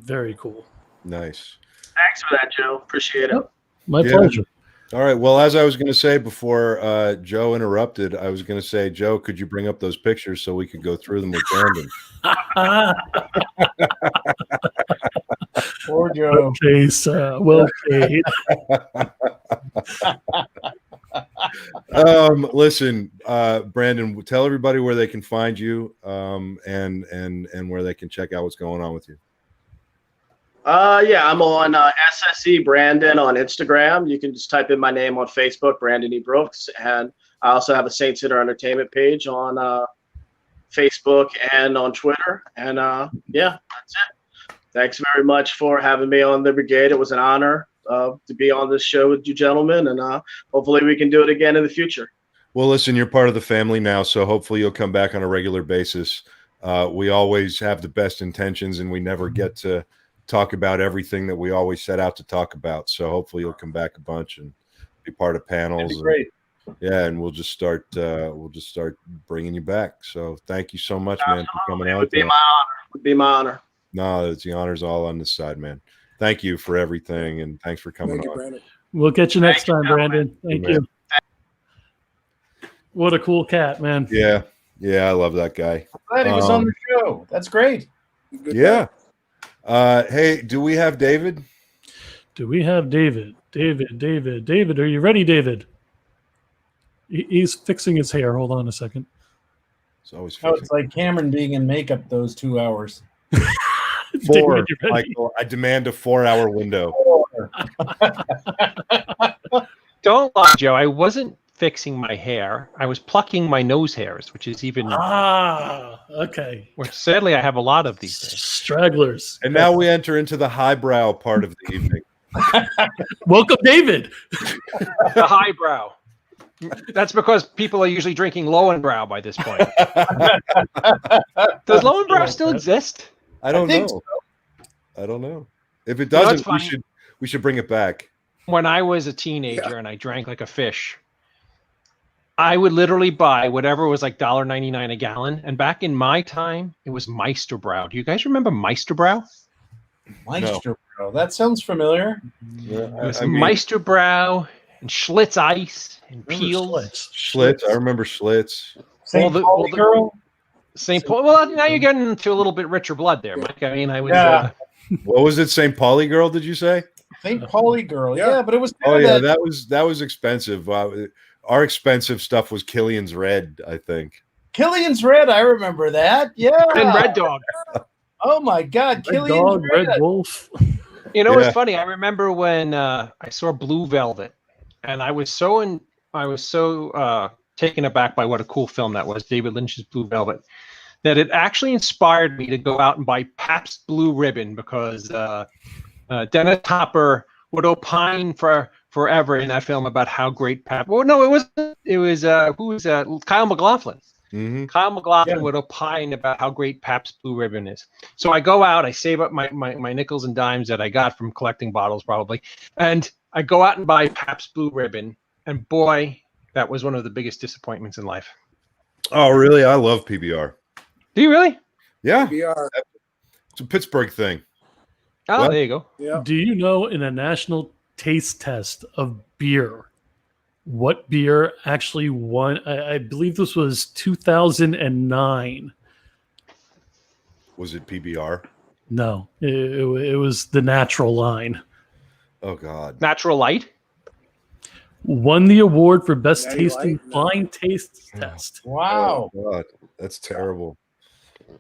Very cool. Nice. Thanks for that, Joe. Appreciate it. My pleasure. All right. Well, as I was going to say before Joe interrupted, I was going to say, Joe, could you bring up those pictures so we could go through them with Brandon? Poor Joe. Okay, so well played. Listen, Brandon, tell everybody where they can find you, and where they can check out what's going on with you. Yeah, I'm on SSE Brandon on Instagram. You can just type in my name on Facebook, Brandon E. Brooks. And I also have a Saint Sinner Entertainment page on Facebook and on Twitter. And yeah, that's it. Thanks very much for having me on the Brigade. It was an honor to be on this show with you gentlemen. And hopefully we can do it again in the future. Well, listen, you're part of the family now, so hopefully you'll come back on a regular basis. We always have the best intentions, and we never get to talk about everything that we always set out to talk about. So hopefully you'll come back a bunch and be part of panels. Great. Yeah, and we'll just start bringing you back. So thank you so much, man, for coming out. It would be my honor. It would be my honor. No, the honor's all on this side, man. Thank you for everything, and thanks for coming on. Brandon. We'll get you next time, Brandon. Thank you. What a cool cat, man. Yeah, I love that guy. I'm glad he was on the show. That's great. Yeah. Hey, do we have David? Do we have David? David, are you ready, David? He's fixing his hair. Hold on a second. It's always it's like Cameron being in makeup those 2 hours. 4, Michael. I demand a 4-hour window. Don't lie, Joe. I wasn't fixing my hair. I was plucking my nose hairs, which is even okay. Which sadly I have a lot of these days. Stragglers. And now we enter into the highbrow part of the evening. Welcome, David. The highbrow. That's because people are usually drinking Lowenbrow by this point. Does Lowenbrow still exist? I don't know. So. I don't know. If it doesn't, funny. we should bring it back. When I was a teenager and I drank like a fish, I would literally buy whatever was like $1.99 a gallon. And back in my time, it was Meisterbrow. Do you guys remember Meisterbrow? Meisterbrow. That sounds familiar. Yeah, It was Meisterbrow and Schlitz Ice and Peels. Schlitz. I remember Schlitz. St. Pauli girl. St. Paul. Well, now you're getting into a little bit richer blood there, Mike. I mean, I was. Yeah. What was it? St. Pauli girl? Did you say? St. Pauli girl. Yeah, but it was. Oh yeah, that was expensive. Our expensive stuff was Killian's Red, I think. Killian's Red. I remember that. Yeah. And Red Dog. Oh my God, Killian's Dog, Red. Red Wolf. You know what's funny? I remember when I saw Blue Velvet, and I was so taken aback by what a cool film that was, David Lynch's Blue Velvet, that it actually inspired me to go out and buy Pabst Blue Ribbon because Dennis Hopper would opine for forever in that film about how great Pabst. Well, no, it was Kyle MacLachlan. Mm-hmm. Kyle MacLachlan would opine about how great Pabst Blue Ribbon is. So I go out, I save up my nickels and dimes that I got from collecting bottles probably, and I go out and buy Pabst Blue Ribbon, and boy, that was one of the biggest disappointments in life. Oh, really? I love PBR. Do you really? Yeah. PBR. It's a Pittsburgh thing. Oh, What? there you go. Yeah. Do you know in a national taste test of beer, what beer actually won? I believe this was 2009. Was it PBR? No, it was the Natural line. Oh, God. Natural Light. Won the award for best Natty tasting Light? No. blind taste test. Wow. Oh, God. That's terrible.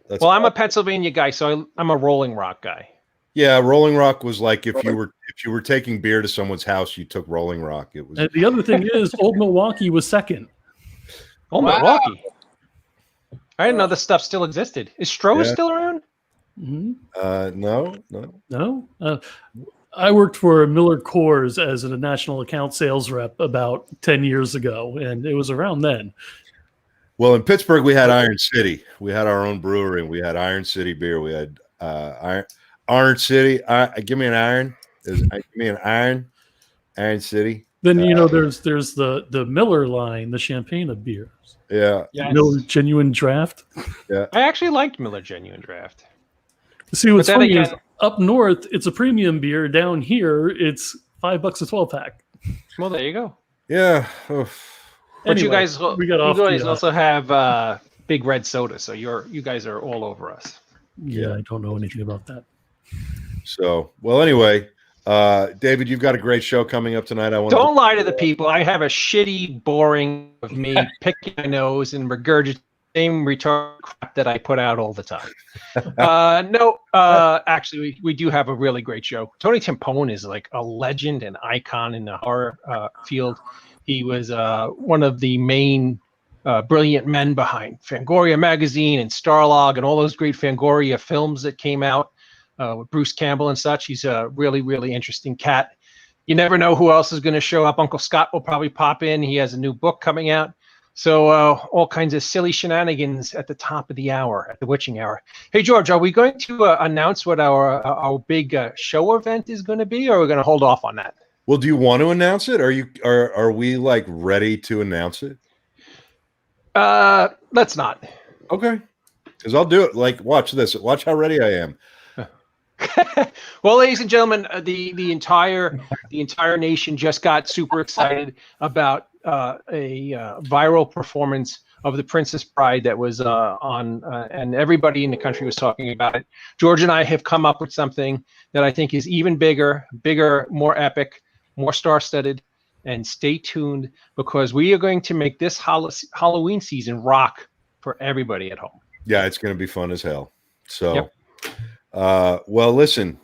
That's Well, I'm a Pennsylvania guy, so I'm a Rolling Rock guy. Yeah, Rolling Rock was like if you were taking beer to someone's house, you took Rolling Rock. It was And the other thing is, Old Milwaukee was second. Oh, Wow. Milwaukee. I didn't know this stuff still existed. Is Stroh Yeah. still around? Mhm. no. No, I worked for Miller Coors as a national account sales rep about 10 years ago, and it was around then. Well, in Pittsburgh, we had Iron City. We had our own brewery, and we had Iron City beer. We had Iron City. Give me an iron. Give me an Iron City. Then there's the Miller line, the champagne of beers. Yeah. Yes. Miller Genuine Draft. I actually liked Miller Genuine Draft. See, what's But then funny is again- up north it's a premium beer. Down here it's $5 a 12-pack. Well, there you go. Yeah. Oof. But you Anyway, guys, we got off you guys the, also have Big Red Soda, so you guys are all over us. Yeah, I don't know anything about that. So, well, anyway, David, you've got a great show coming up tonight. Don't lie to the people. I have a shitty, boring of me picking my nose and regurgitating same retarded crap that I put out all the time. Actually, we do have a really great show. Tony Timpone is like a legend and icon in the horror field. He was one of the main brilliant men behind Fangoria magazine and Starlog and all those great Fangoria films that came out with Bruce Campbell and such. He's a really, really interesting cat. You never know who else is going to show up. Uncle Scott will probably pop in. He has a new book coming out. So all kinds of silly shenanigans at the top of the hour, at the witching hour. Hey, George, are we going to announce what our big show event is going to be, or are we going to hold off on that? Well, do you want to announce it? Are we like ready to announce it? Let's not. Okay. Because I'll do it. Like, watch this. Watch how ready I am. Well, ladies and gentlemen, the entire nation just got super excited about a viral performance of The Princess Bride that was on, and everybody in the country was talking about it. George and I have come up with something that I think is even bigger, more epic, more star-studded, and stay tuned because we are going to make this Halloween season rock for everybody at home. Yeah, it's going to be fun as hell. So, Yep. Well, listen,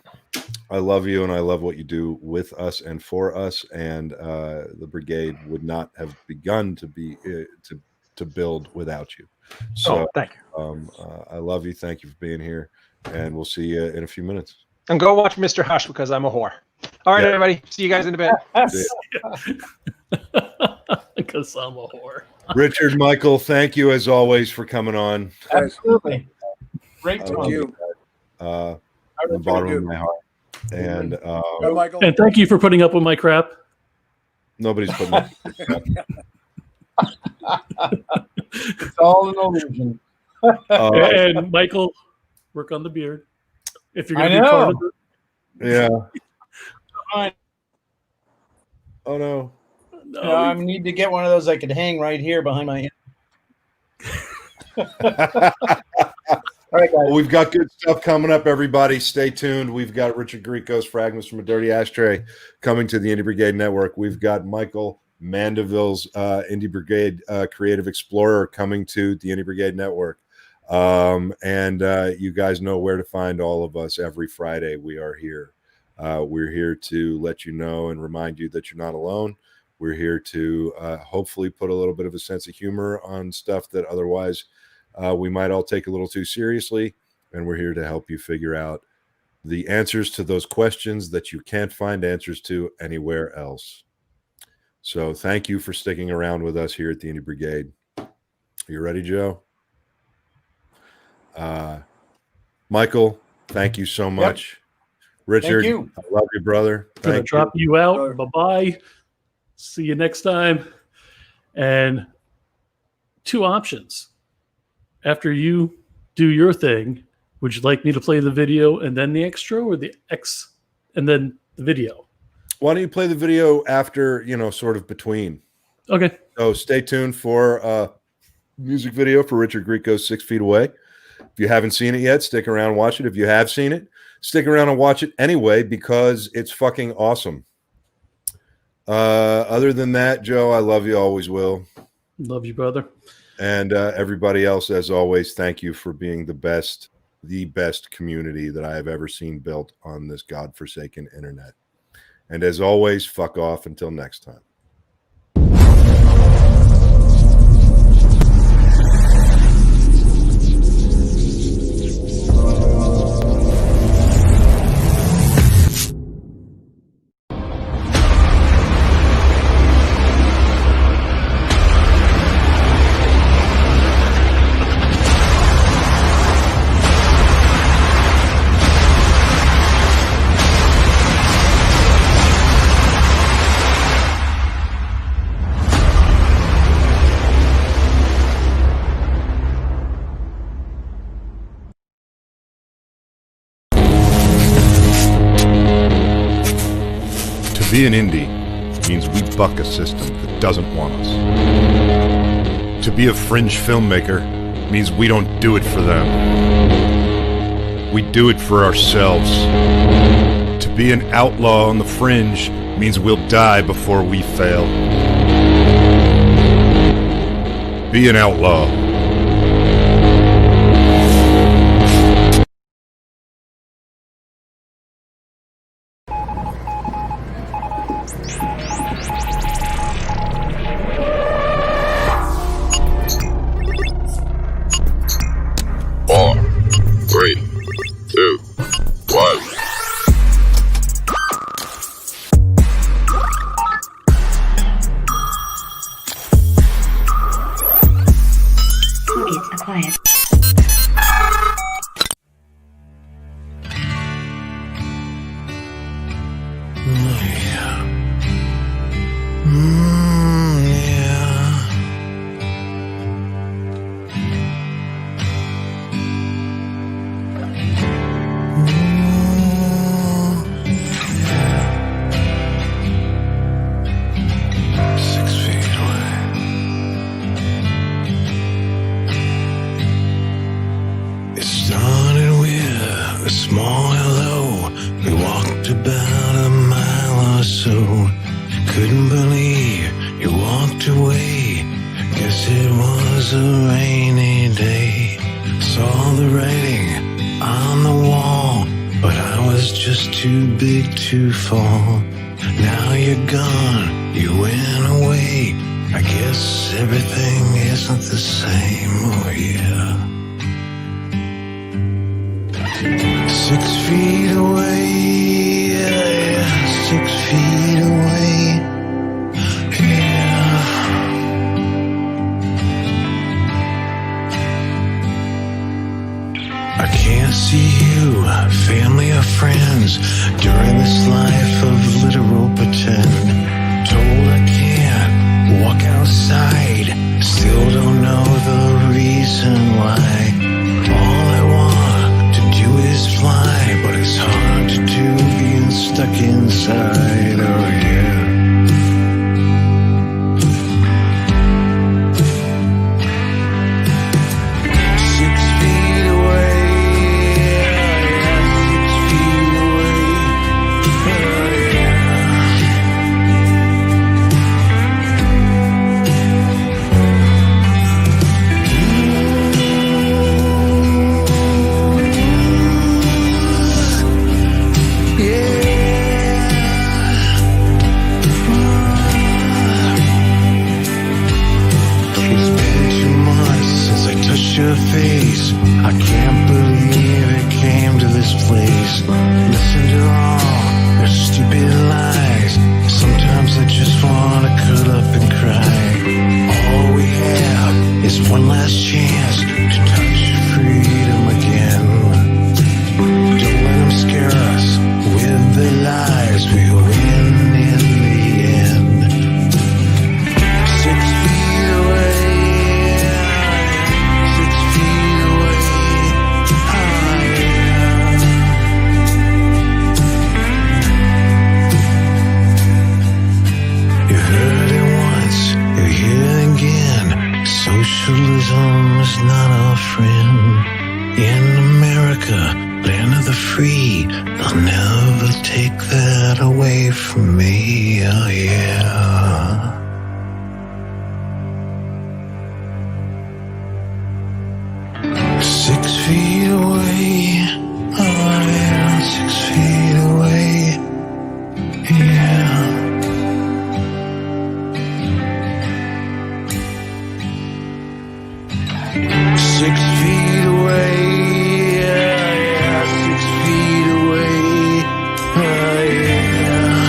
I love you and I love what you do with us and for us. And the Brigade would not have begun to be to build without you. So, thank you. I love you. Thank you for being here, and we'll see you in a few minutes. And go watch Mr. Hush because I'm a whore. All right, Yeah. everybody. See you guys in a bit. Because I'm a whore. Richard, Michael, thank you as always for coming on. Absolutely. Great I talk. love you. From the bottom of my heart. And Go, Michael. And thank you for putting up with my crap. nobody's putting up. It's all an illusion. And Michael, work on the beard. If you're going to I be part know. of it. Yeah. Oh no. No, I need to get one of those I could hang right here behind my All right, guys. Well, we've got good stuff coming up, everybody. Stay tuned. We've got Richard Grieco's Fragments from a Dirty Ashtray coming to the Indie Brigade Network. We've got Michael Mandaville's Indie Brigade Creative Explorer coming to the Indie Brigade Network. And you guys know where to find all of us every Friday. We are here. We're here to let you know and remind you that you're not alone. We're here to hopefully put a little bit of a sense of humor on stuff that otherwise we might all take a little too seriously. And we're here to help you figure out the answers to those questions that you can't find answers to anywhere else. So thank you for sticking around with us here at the Indie Brigade. You ready, Joe? Michael, thank you so much. Yep. Richard, thank you. I love you, brother. Gonna drop you out. Bye-bye. See you next time. And 2 options. After you do your thing, would you like me to play the video and then the extra, or the X and then the video? Why don't you play the video after, sort of between? Okay. So stay tuned for a music video for Richard Grieco's 6 Feet Away. If you haven't seen it yet, stick around and watch it. If you have seen it, stick around and watch it anyway, because it's fucking awesome. Other than that, Joe, I love you, always will. Love you, brother. And everybody else, as always, thank you for being the best community that I have ever seen built on this godforsaken internet. And as always, fuck off until next time. To be an indie means we buck a system that doesn't want us. To be a fringe filmmaker means we don't do it for them. We do it for ourselves. To be an outlaw on the fringe means we'll die before we fail. Be an outlaw. to fall. Now you're gone, you went away. I guess everything isn't the same, oh yeah. 6 feet away, yeah, 6 feet away, yeah. I can't see you, family or friends, during this life of literal pretend. Told I can't walk outside, still don't know the reason why. All I want to do is fly, but it's hard to do being stuck inside, oh yeah. America, land of the free. They'll never take that away from me. Oh yeah. 6 feet away. Oh yeah, 6 feet away. Yeah. 6 feet away. Yeah, yeah, 6 feet away. Oh yeah.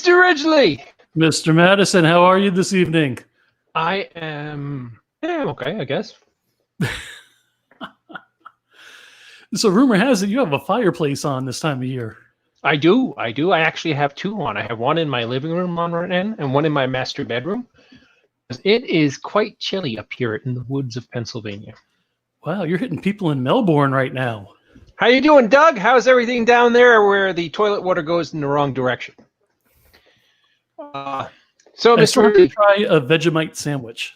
Mr. Ridgely. Mr. Madison, how are you this evening? I am okay, I guess. So rumor has it you have a fireplace on this time of year. I do. I actually have two on. I have one in my living room on right now and one in my master bedroom. It is quite chilly up here in the woods of Pennsylvania. Wow, you're hitting people in Melbourne right now. How you doing, Doug? How's everything down there where the toilet water goes in the wrong direction? So, I Mr. started to Ridgely, try a Vegemite sandwich.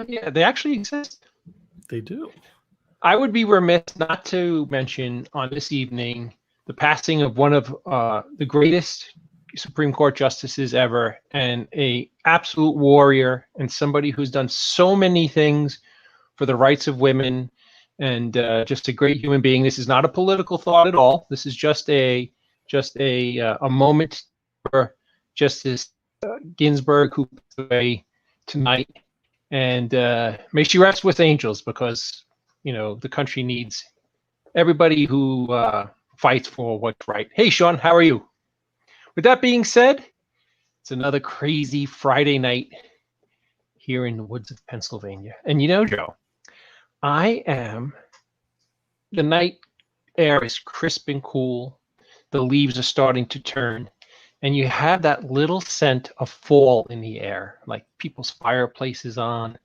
yeah, they actually exist. They do. I would be remiss not to mention on this evening the passing of one of the greatest Supreme Court justices ever, and a absolute warrior, and somebody who's done so many things for the rights of women, and just a great human being. This is not a political thought at all. This is just a moment for Justice Ginsburg, who passed away tonight, and may she rest with angels, because the country needs everybody who fights for what's right. Hey, Sean, how are you? With that being said, it's another crazy Friday night here in the woods of Pennsylvania. And Joe, the night air is crisp and cool. The leaves are starting to turn. And you have that little scent of fall in the air, like people's fireplaces on.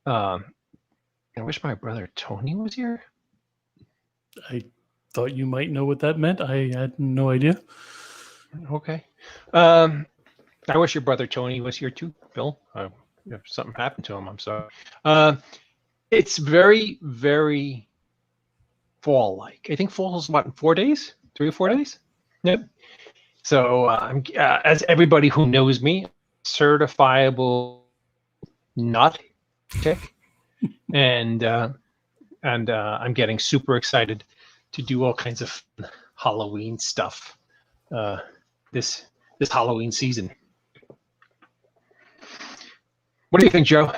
I wish my brother Tony was here. I thought you might know what that meant. I had no idea. Okay. I wish your brother Tony was here too, Bill. If something happened to him, I'm sorry. It's very, very fall-like. I think fall is what, in 4 days? 3 or 4 days? Yep. So I'm, as everybody who knows me, certifiable nut tick, and I'm getting super excited to do all kinds of Halloween stuff this Halloween season. What do you think, Joe?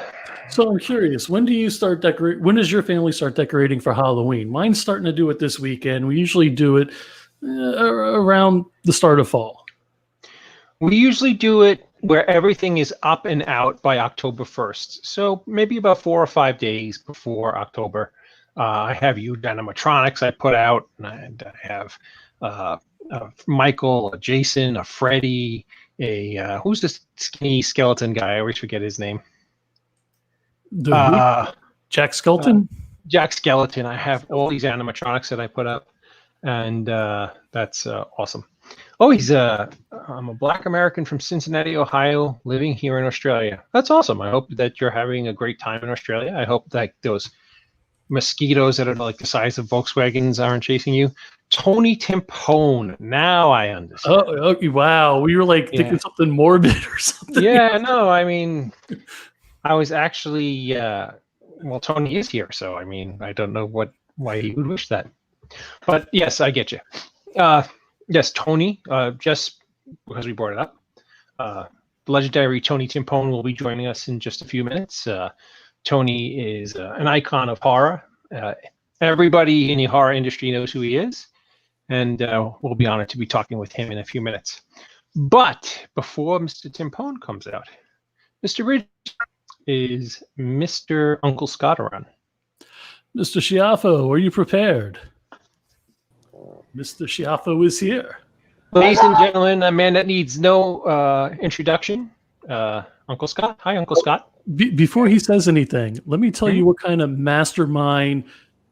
So I'm curious, when do you start decorate? When does your family start decorating for Halloween? Mine's starting to do it this weekend. We usually do it around the start of fall. We usually do it where everything is up and out by October 1st. So maybe about 4 or 5 days before October. I have huge animatronics I put out, and I have Michael, a Jason, a Freddy, who's this skinny skeleton guy? I always forget his name. Jack Skeleton? Jack Skeleton. I have all these animatronics that I put up, and that's awesome. Oh, I'm a Black American from Cincinnati, Ohio, living here in Australia. That's awesome. I hope that you're having a great time in Australia. I hope that those mosquitoes that are like the size of Volkswagens aren't chasing you. Tony Timpone. Now I understand. Oh, okay, wow. We were thinking something morbid or something. Yeah, no, I mean, I was actually, Tony is here, so I mean, I don't know why he would wish that. But yes, I get you. Yes, Tony, just because we brought it up, legendary Tony Timpone will be joining us in just a few minutes. Tony is an icon of horror. Everybody in the horror industry knows who he is, and we'll be honored to be talking with him in a few minutes. But before Mr. Timpone comes out, Mr. Ridge is Mr. Uncle Scott around. Mr. Schiaffo, are you prepared? Mr. Schiaffo is here. Ladies and gentlemen, a man that needs no introduction, Uncle Scott. Hi, Uncle Scott. Before he says anything, let me tell you what kind of mastermind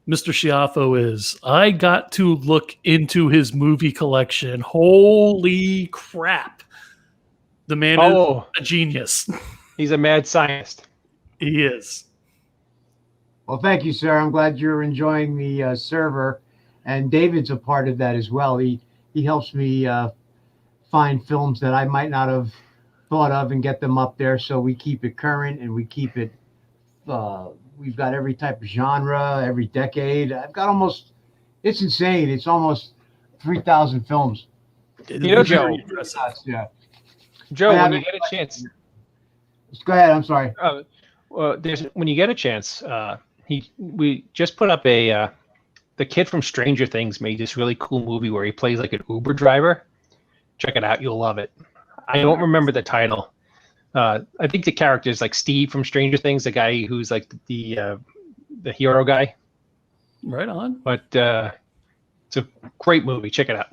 Mr. Schiaffo is. I got to look into his movie collection. Holy crap. The man is a genius. He's a mad scientist. He is. Well, thank you, sir. I'm glad you're enjoying the server. And David's a part of that as well. He helps me find films that I might not have thought of and get them up there. So we keep it current, and we keep it, we've got every type of genre, every decade. I've got it's insane. It's almost 3,000 films. Joe. Yeah. Joe, when you get a chance. Go ahead. I'm sorry. When you get a chance, we just put up the kid from Stranger Things made this really cool movie where he plays like an Uber driver, Check it out. You'll love it. I don't remember the title. I think the character is like Steve from Stranger Things, the guy who's like the hero guy. Right on. But it's a great movie. Check it out.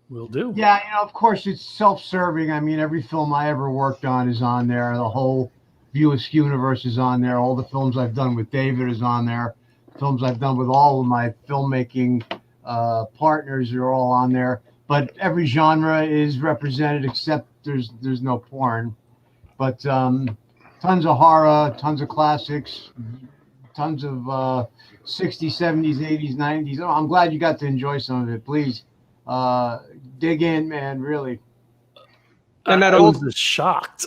Will do. Yeah, of course, it's self-serving. I mean, every film I ever worked on is on there. The whole View Askew universe is on there. All the films I've done with David is on there. Films I've done with all of my filmmaking partners are all on there. But every genre is represented, except there's no porn. But tons of horror, tons of classics, tons of 60s, 70s, 80s, 90s. Oh, I'm glad you got to enjoy some of it. Please dig in, man, really. And that I old was shocked.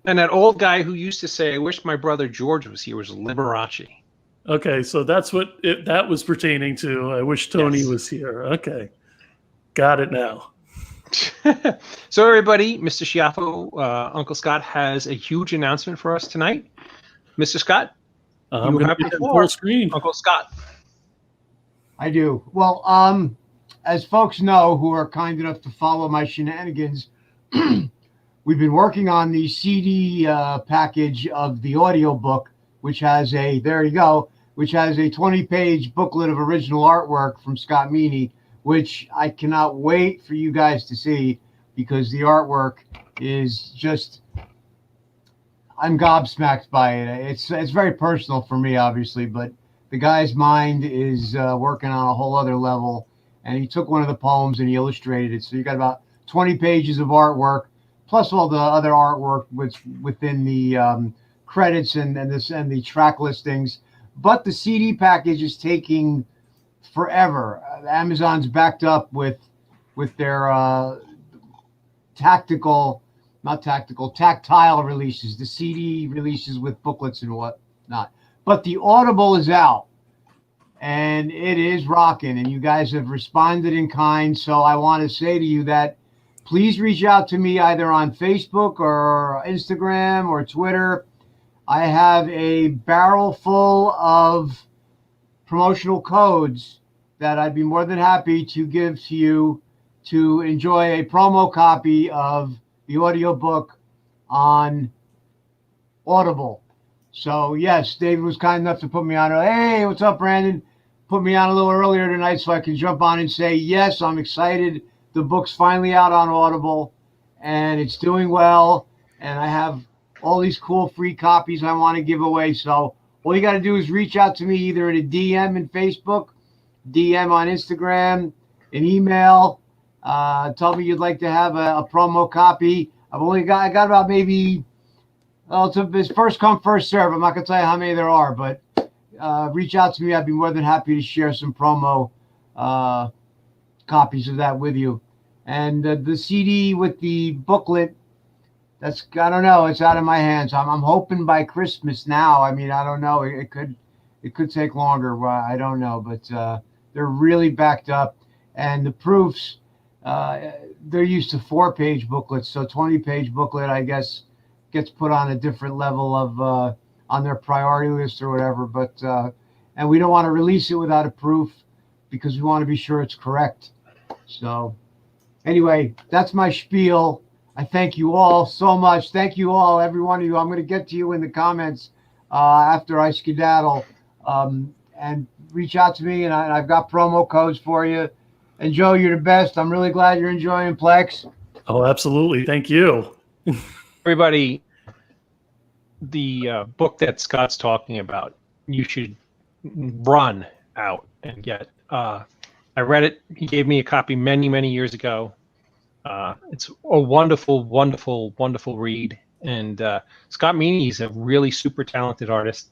and that old guy who used to say, "I wish my brother George was here," was Liberace. Okay, so that's what that was pertaining to. I wish Tony was here. Okay, got it now. So everybody, Mr. Schiaffo, Uncle Scott has a huge announcement for us tonight. Mr. Scott, I'm you going have to the be floor. full screen. Uncle Scott. I do. Well, as folks know who are kind enough to follow my shenanigans, we've been working on the CD package of the audiobook, which has a 20-page booklet of original artwork from Scott Meany, which I cannot wait for you guys to see, because the artwork is just, I'm gobsmacked by it. It's very personal for me, obviously, but the guy's mind is working on a whole other level, and he took one of the poems and he illustrated it. So you got about 20 pages of artwork, plus all the other artwork within the credits and the track listings. But the CD package is taking forever. Amazon's backed up with their tactile releases, the CD releases with booklets and whatnot. But the Audible is out, and it is rocking, and you guys have responded in kind. So I want to say to you that please reach out to me either on Facebook or Instagram or Twitter. I have a barrel full of promotional codes that I'd be more than happy to give to you to enjoy a promo copy of the audiobook on Audible. So yes, David was kind enough to put me on. Hey, what's up, Brandon? Put me on a little earlier tonight so I can jump on and say, yes, I'm excited. The book's finally out on Audible, and it's doing well. And I have all these cool free copies I want to give away. So all you got to do is reach out to me either in a DM in Facebook, DM on Instagram, an email. Tell me you'd like to have a promo copy. I got about maybe, it's first come, first serve. I'm not going to tell you how many there are, but reach out to me. I'd be more than happy to share some promo copies of that with you. And the CD with the booklet, I don't know. It's out of my hands. I'm hoping by Christmas now. I mean, I don't know. It could take longer. I don't know, but they're really backed up, and the proofs, they're used to 4-page booklets. So 20-page booklet, I guess, gets put on a different level of on their priority list or whatever. But and we don't want to release it without a proof because we want to be sure it's correct. So anyway, that's my spiel. I thank you all so much. Thank you all, every one of you. I'm going to get to you in the comments after I skedaddle, and reach out to me. And I've got promo codes for you. And Joe, you're the best. I'm really glad you're enjoying Plex. Oh, absolutely. Thank you. Everybody, the book that Scott's talking about, you should run out and get. I read it. He gave me a copy many, many years ago. It's a wonderful, wonderful, wonderful read. And Scott Meany is a really super talented artist.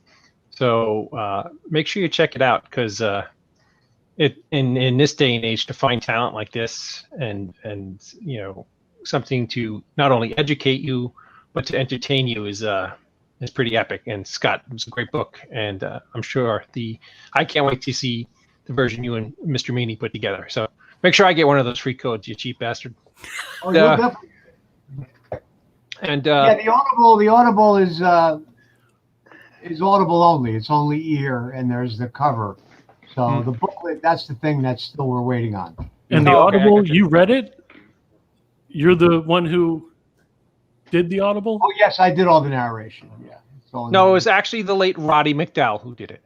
So make sure you check it out, because in this day and age, to find talent like this and something to not only educate you but to entertain you is pretty epic. And Scott, it was a great book, and I'm sure I can't wait to see the version you and Mr. Meany put together. So make sure I get one of those free codes, you cheap bastard. Oh, you'll definitely. And yeah, the Audible is Audible only. It's only ear, and there's the cover. So the booklet, that's the thing that still we're waiting on. And the Oh, okay, I Audible, got you. you read it? You're the one who did the Audible? Oh yes, I did all the narration. Yeah. It's all in No, it there. was actually the late Roddy McDowell who did it.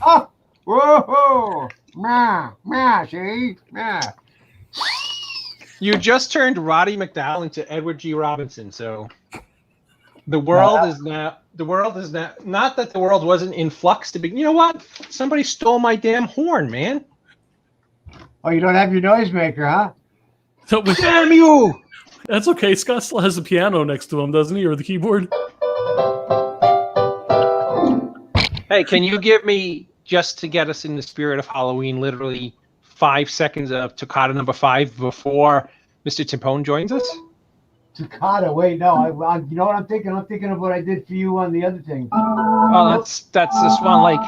Oh, whoa, see, You just turned Roddy McDowell into Edward G. Robinson, so the world is now. Not that the world wasn't in flux to be. You know what? Somebody stole my damn horn, man. Oh, you don't have your noisemaker, huh? So, but Damn you! that's okay. Scott still has the piano next to him, doesn't he? Or the keyboard? Hey, can you give me, just to get us in the spirit of Halloween, literally 5 seconds of Toccata number 5 before Mr. Timpone joins us? Toccata. Wait, no. You know what I'm thinking? I'm thinking of what I did for you on the other thing. Oh, that's the Swan Lake.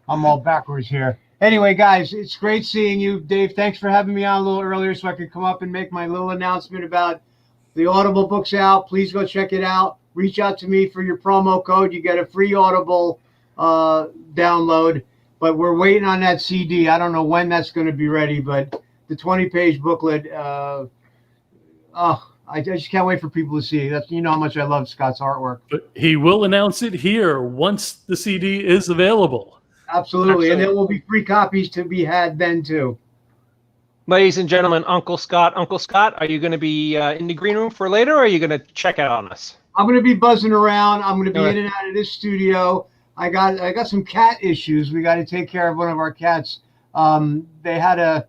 I'm all backwards here. Anyway, guys, it's great seeing you. Dave, thanks for having me on a little earlier so I could come up and make my little announcement about the Audible book's out. Please go check it out. Reach out to me for your promo code. You get a free Audible download. But we're waiting on that CD. I don't know when that's going to be ready, but the 20-page booklet, I just can't wait for people to see. That's, you know how much I love Scott's artwork. But he will announce it here once the CD is available. Absolutely. And there will be free copies to be had then, too. Ladies and gentlemen, Uncle Scott, are you going to be in the green room for later, or are you going to check out on us? I'm going to be buzzing around. I'm going to be All in and out of this studio. I got some cat issues. We got to take care of one of our cats. They had a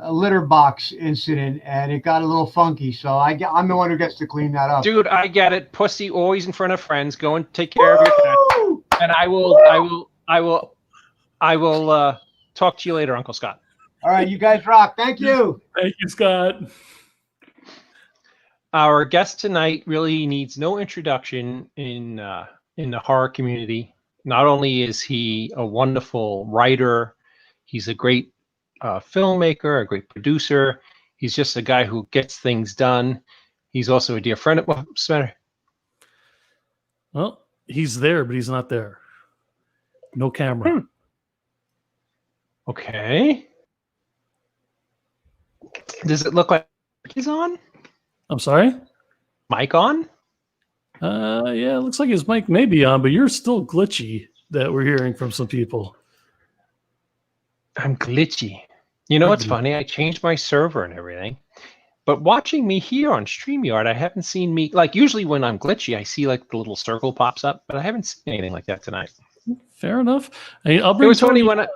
litter box incident, and it got a little funky. So I'm the one who gets to clean that up. Dude, I get it. Pussy always in front of friends. Go and take care of your cat. And I will talk to you later, Uncle Scott. All right, you guys rock. Thank you. Thank you, Scott. Our guest tonight really needs no introduction in the horror community. Not only is he a wonderful writer, he's a great filmmaker, a great producer. He's just a guy who gets things done. He's also a dear friend of mine. Well, he's there, but he's not there. No camera. Okay. Does it look like he's on? I'm sorry? Mic on? Yeah, it looks like his mic may be on, but you're still glitchy that we're hearing from some people. I'm glitchy. You know what's funny? I changed my server and everything. But watching me here on StreamYard, I haven't seen me, like usually when I'm glitchy, I see like the little circle pops up, but I haven't seen anything like that tonight. Fair enough. I'll bring It was funny Tony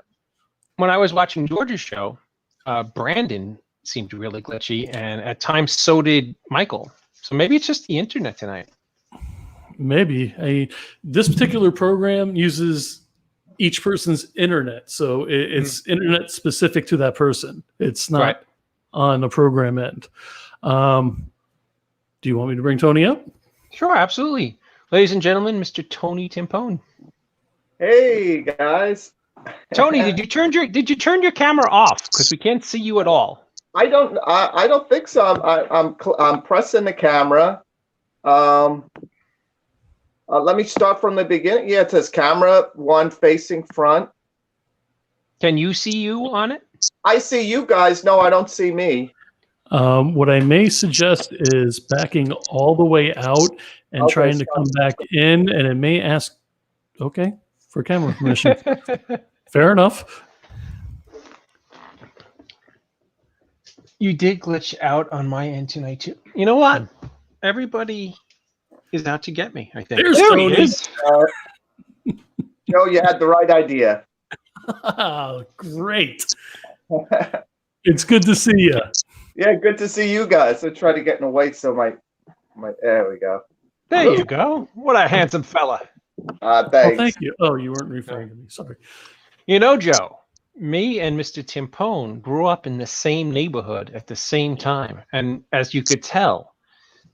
when I was watching George's show, Brandon seemed really glitchy, and at times so did Michael. So maybe it's just the internet tonight. Maybe. This particular program uses each person's internet, so it's internet specific to that person. It's not on the program end. Do you want me to bring Tony up? Sure, absolutely. Ladies and gentlemen, Mr. Tony Timpone. Hey guys. Tony, did you turn your camera off? Because we can't see you at all. I don't think so. I'm pressing the camera. Let me start from the beginning. Yeah, it says camera 1 facing front. Can you see you on it? I see you guys. No, I don't see me. What I may suggest is backing all the way out and trying to come back in, and it may ask, for camera permission. Fair enough. You did glitch out on my end tonight too. You know what? Everybody is out to get me, I think. There's there Tony. He is. Joe, you had the right idea. Oh, great. It's good to see you. Yeah, good to see you guys. I tried to get away so my there we go. There you go. What a handsome fella. Thanks. Oh, thank you. Oh, you weren't referring to me. Sorry. You know, Joe, me and Mr. Timpone grew up in the same neighborhood at the same time. And as you could tell,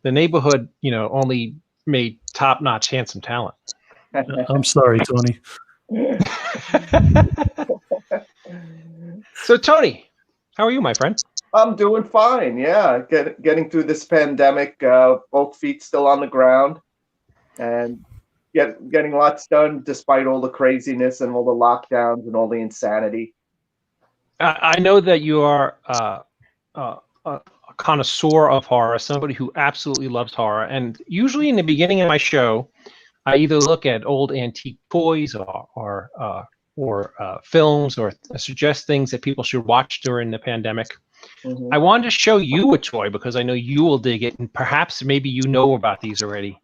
the neighborhood, only made top-notch handsome talent. I'm sorry, Tony. So, Tony, how are you, my friend? I'm doing fine. Yeah, getting through this pandemic. Both feet still on the ground, and getting lots done despite all the craziness and all the lockdowns and all the insanity. I know that you are a connoisseur of horror, somebody who absolutely loves horror. And usually in the beginning of my show, I either look at old antique toys or films, or suggest things that people should watch during the pandemic. Mm-hmm. I wanted to show you a toy because I know you will dig it, and perhaps maybe you know about these already.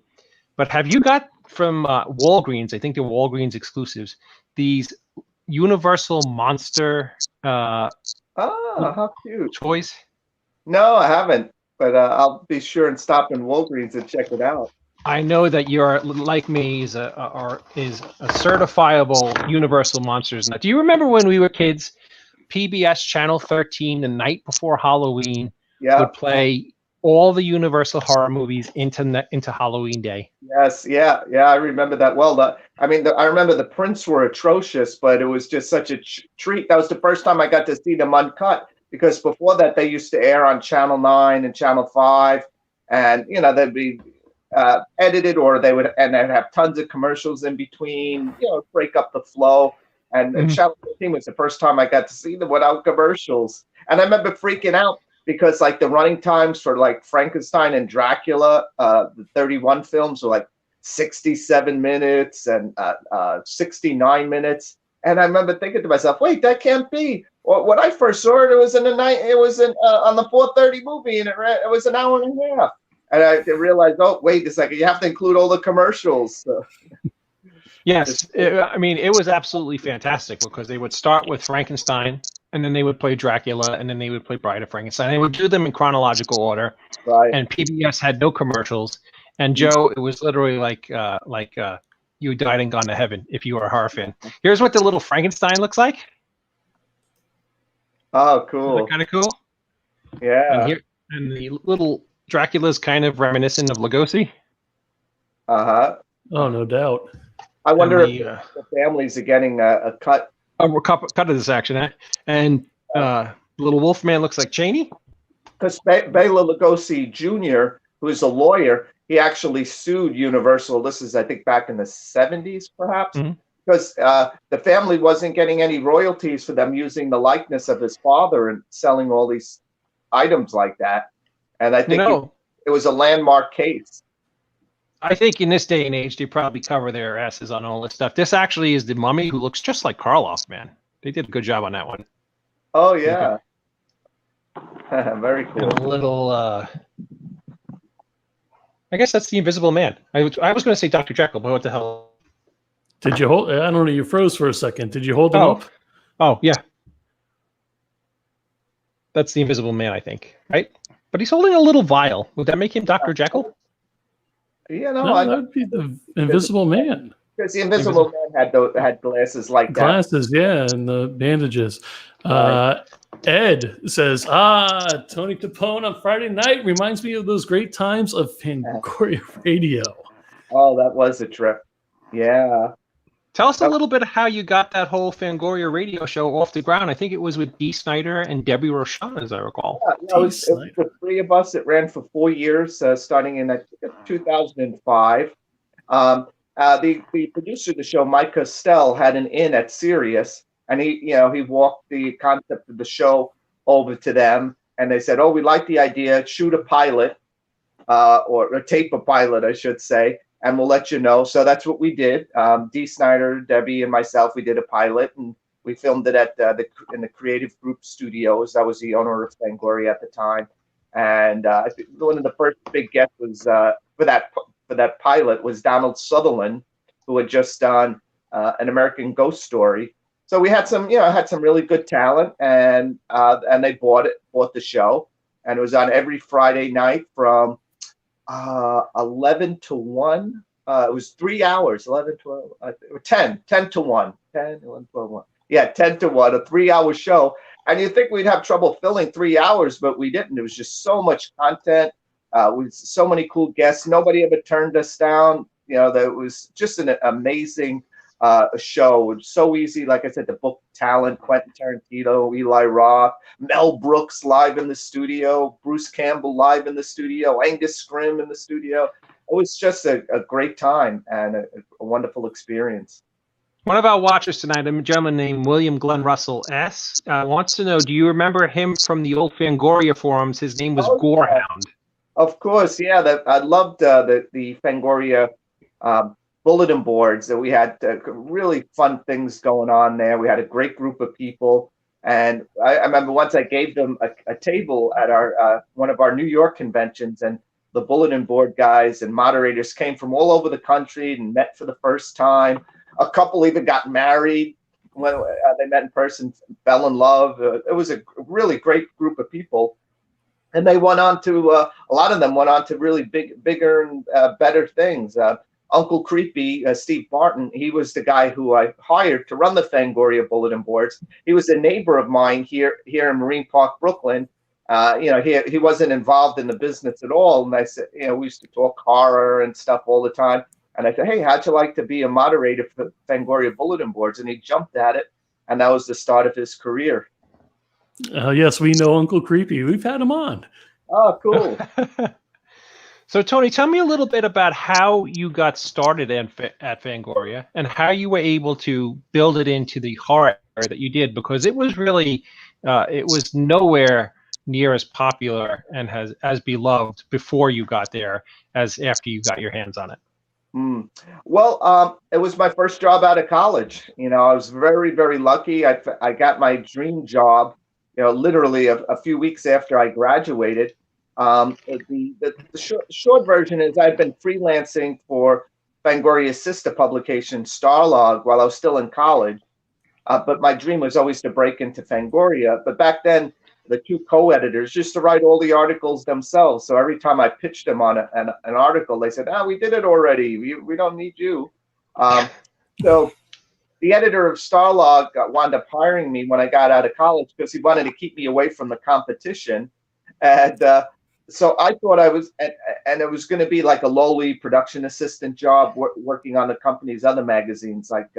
But have you got from Walgreens, I think they're Walgreens exclusives, these Universal Monster how cute. toys? No, I haven't, but I'll be sure and stop in Walgreens and check it out. I know that you're like me, is a certifiable Universal Monsters nut. Do you remember when we were kids? PBS Channel 13, the night before Halloween, would play all the Universal horror movies into Halloween Day. Yes, yeah, I remember that well. I remember the prints were atrocious, but it was just such a treat. That was the first time I got to see them uncut, because before that they used to air on Channel 9 and Channel 5, and they'd be edited, or they'd have tons of commercials in between, break up the flow. And Channel 13 was the first time I got to see them without commercials. And I remember freaking out because like the running times for like Frankenstein and Dracula, the 31 films were like 67 minutes and 69 minutes. And I remember thinking to myself, wait, that can't be. Well, when I first saw it, it was on the 4:30 movie, and it was an hour and a half. And I realized, oh, wait a second, you have to include all the commercials. So. Yes, it was absolutely fantastic because they would start with Frankenstein, and then they would play Dracula, and then they would play Bride of Frankenstein. They would do them in chronological order, right? And PBS had no commercials. And Joe, it was literally like you died and gone to heaven if you were a horror fan. Here's what the little Frankenstein looks like. Oh, cool! Kind of cool. Yeah. And the little Dracula's kind of reminiscent of Lugosi. Oh, no doubt. I wonder if the families are getting a cut. We're cut of this action, and little Wolfman looks like Cheney. Because Bela Lugosi Jr., who is a lawyer, he actually sued Universal. This is, I think, back in the 70s, perhaps, because the family wasn't getting any royalties for them using the likeness of his father and selling all these items like that. And I think it was a landmark case. I think in this day and age, they probably cover their asses on all this stuff. This actually is the mummy who looks just like Karloff, man. They did a good job on that one. Oh, yeah. Very cool. And a little, I guess that's the Invisible Man. I was going to say Dr. Jekyll, but what the hell? Did you hold? I don't know. You froze for a second. Did you hold him up? Oh, yeah. That's the Invisible Man, I think, right? But he's holding a little vial. Would that make him Dr. Jekyll? No, that would be the Invisible Man. Because the Invisible Man had glasses like that. Glasses, yeah, and the bandages. Right. Ed says, Tony Timpone on Friday night reminds me of those great times of Fangoria Radio. Oh, that was a trip. Yeah. Tell us a little bit of how you got that whole Fangoria Radio show off the ground. I think it was with Dee Snider and Debbie Rochon, as I recall. Yeah, it was the three of us. It ran for 4 years, starting in 2005. The producer of the show, Mike Costell, had an in at Sirius, and he walked the concept of the show over to them, and they said, "Oh, we like the idea. Shoot a pilot, or tape a pilot, I should say, and we'll let you know." So that's what we did. Dee Snider, Debbie, and myself, we did a pilot, and we filmed it at in the Creative Group Studios. That was the owner of Fangoria at the time, and I think one of the first big guests was for that pilot was Donald Sutherland, who had just done An American Ghost Story. So we had some really good talent, and they bought the show, and it was on every Friday night from 11 to 1. It was 3 hours, 11, 12, 10 to 1, 10, 11, 12, 1. Yeah, 10 to 1, a 3-hour show. And you'd think we'd have trouble filling 3 hours, but we didn't. There was just so much content. With so many cool guests. Nobody ever turned us down. That was just an amazing show. It's so easy, like I said, to book talent: Quentin Tarantino, Eli Roth, Mel Brooks live in the studio, Bruce Campbell live in the studio, Angus Scrimm in the studio. It was just a great time and a wonderful experience. One of our watchers tonight, a gentleman named William Glenn Russell S., wants to know, do you remember him from the old Fangoria forums? His name was Gorehound. Of course, yeah. I loved the Fangoria bulletin boards. That we had really fun things going on there. We had a great group of people. And I remember once I gave them a table at our one of our New York conventions, and the bulletin board guys and moderators came from all over the country and met for the first time. A couple even got married when they met in person, fell in love. It was a really great group of people. And they went on to, a lot of them went on to really bigger and better things. Uncle Creepy, Steve Barton, he was the guy who I hired to run the Fangoria bulletin boards. He was a neighbor of mine here in Marine Park, Brooklyn. He wasn't involved in the business at all. And I said, we used to talk horror and stuff all the time. And I said, hey, how'd you like to be a moderator for Fangoria bulletin boards? And he jumped at it. And that was the start of his career. Yes, we know Uncle Creepy. We've had him on. Oh, cool. So, Tony, tell me a little bit about how you got started at Fangoria and how you were able to build it into the horror that you did, because it was really, it was nowhere near as popular and as beloved before you got there as after you got your hands on it. Well, it was my first job out of college. I was very, very lucky. I got my dream job, literally a few weeks after I graduated. The short version is I'd been freelancing for Fangoria's sister publication, Starlog, while I was still in college. But my dream was always to break into Fangoria. But back then, the two co-editors used to write all the articles themselves. So every time I pitched them on an article, they said, we did it already. We don't need you. So the editor of Starlog wound up hiring me when I got out of college because he wanted to keep me away from the competition. And so I thought I was, and it was going to be like a lowly production assistant job working on the company's other magazines, like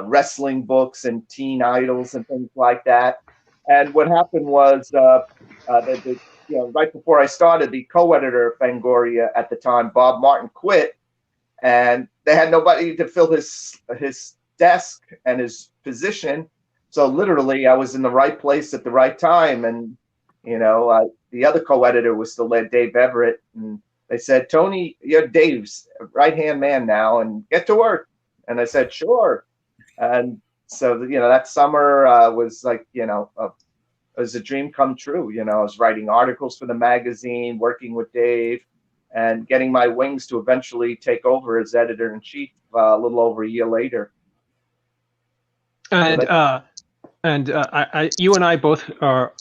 wrestling books and teen idols and things like that. And what happened was, right before I started, the co-editor of Fangoria at the time, Bob Martin, quit, and they had nobody to fill his desk and his position. So literally, I was in the right place at the right time. And the other co-editor was still there, Dave Everett, and they said, "Tony, you're Dave's right-hand man now, and get to work." And I said, "Sure." And so, that summer was like, it was a dream come true. I was writing articles for the magazine, working with Dave, and getting my wings to eventually take over as editor-in-chief a little over a year later. And you and I both are,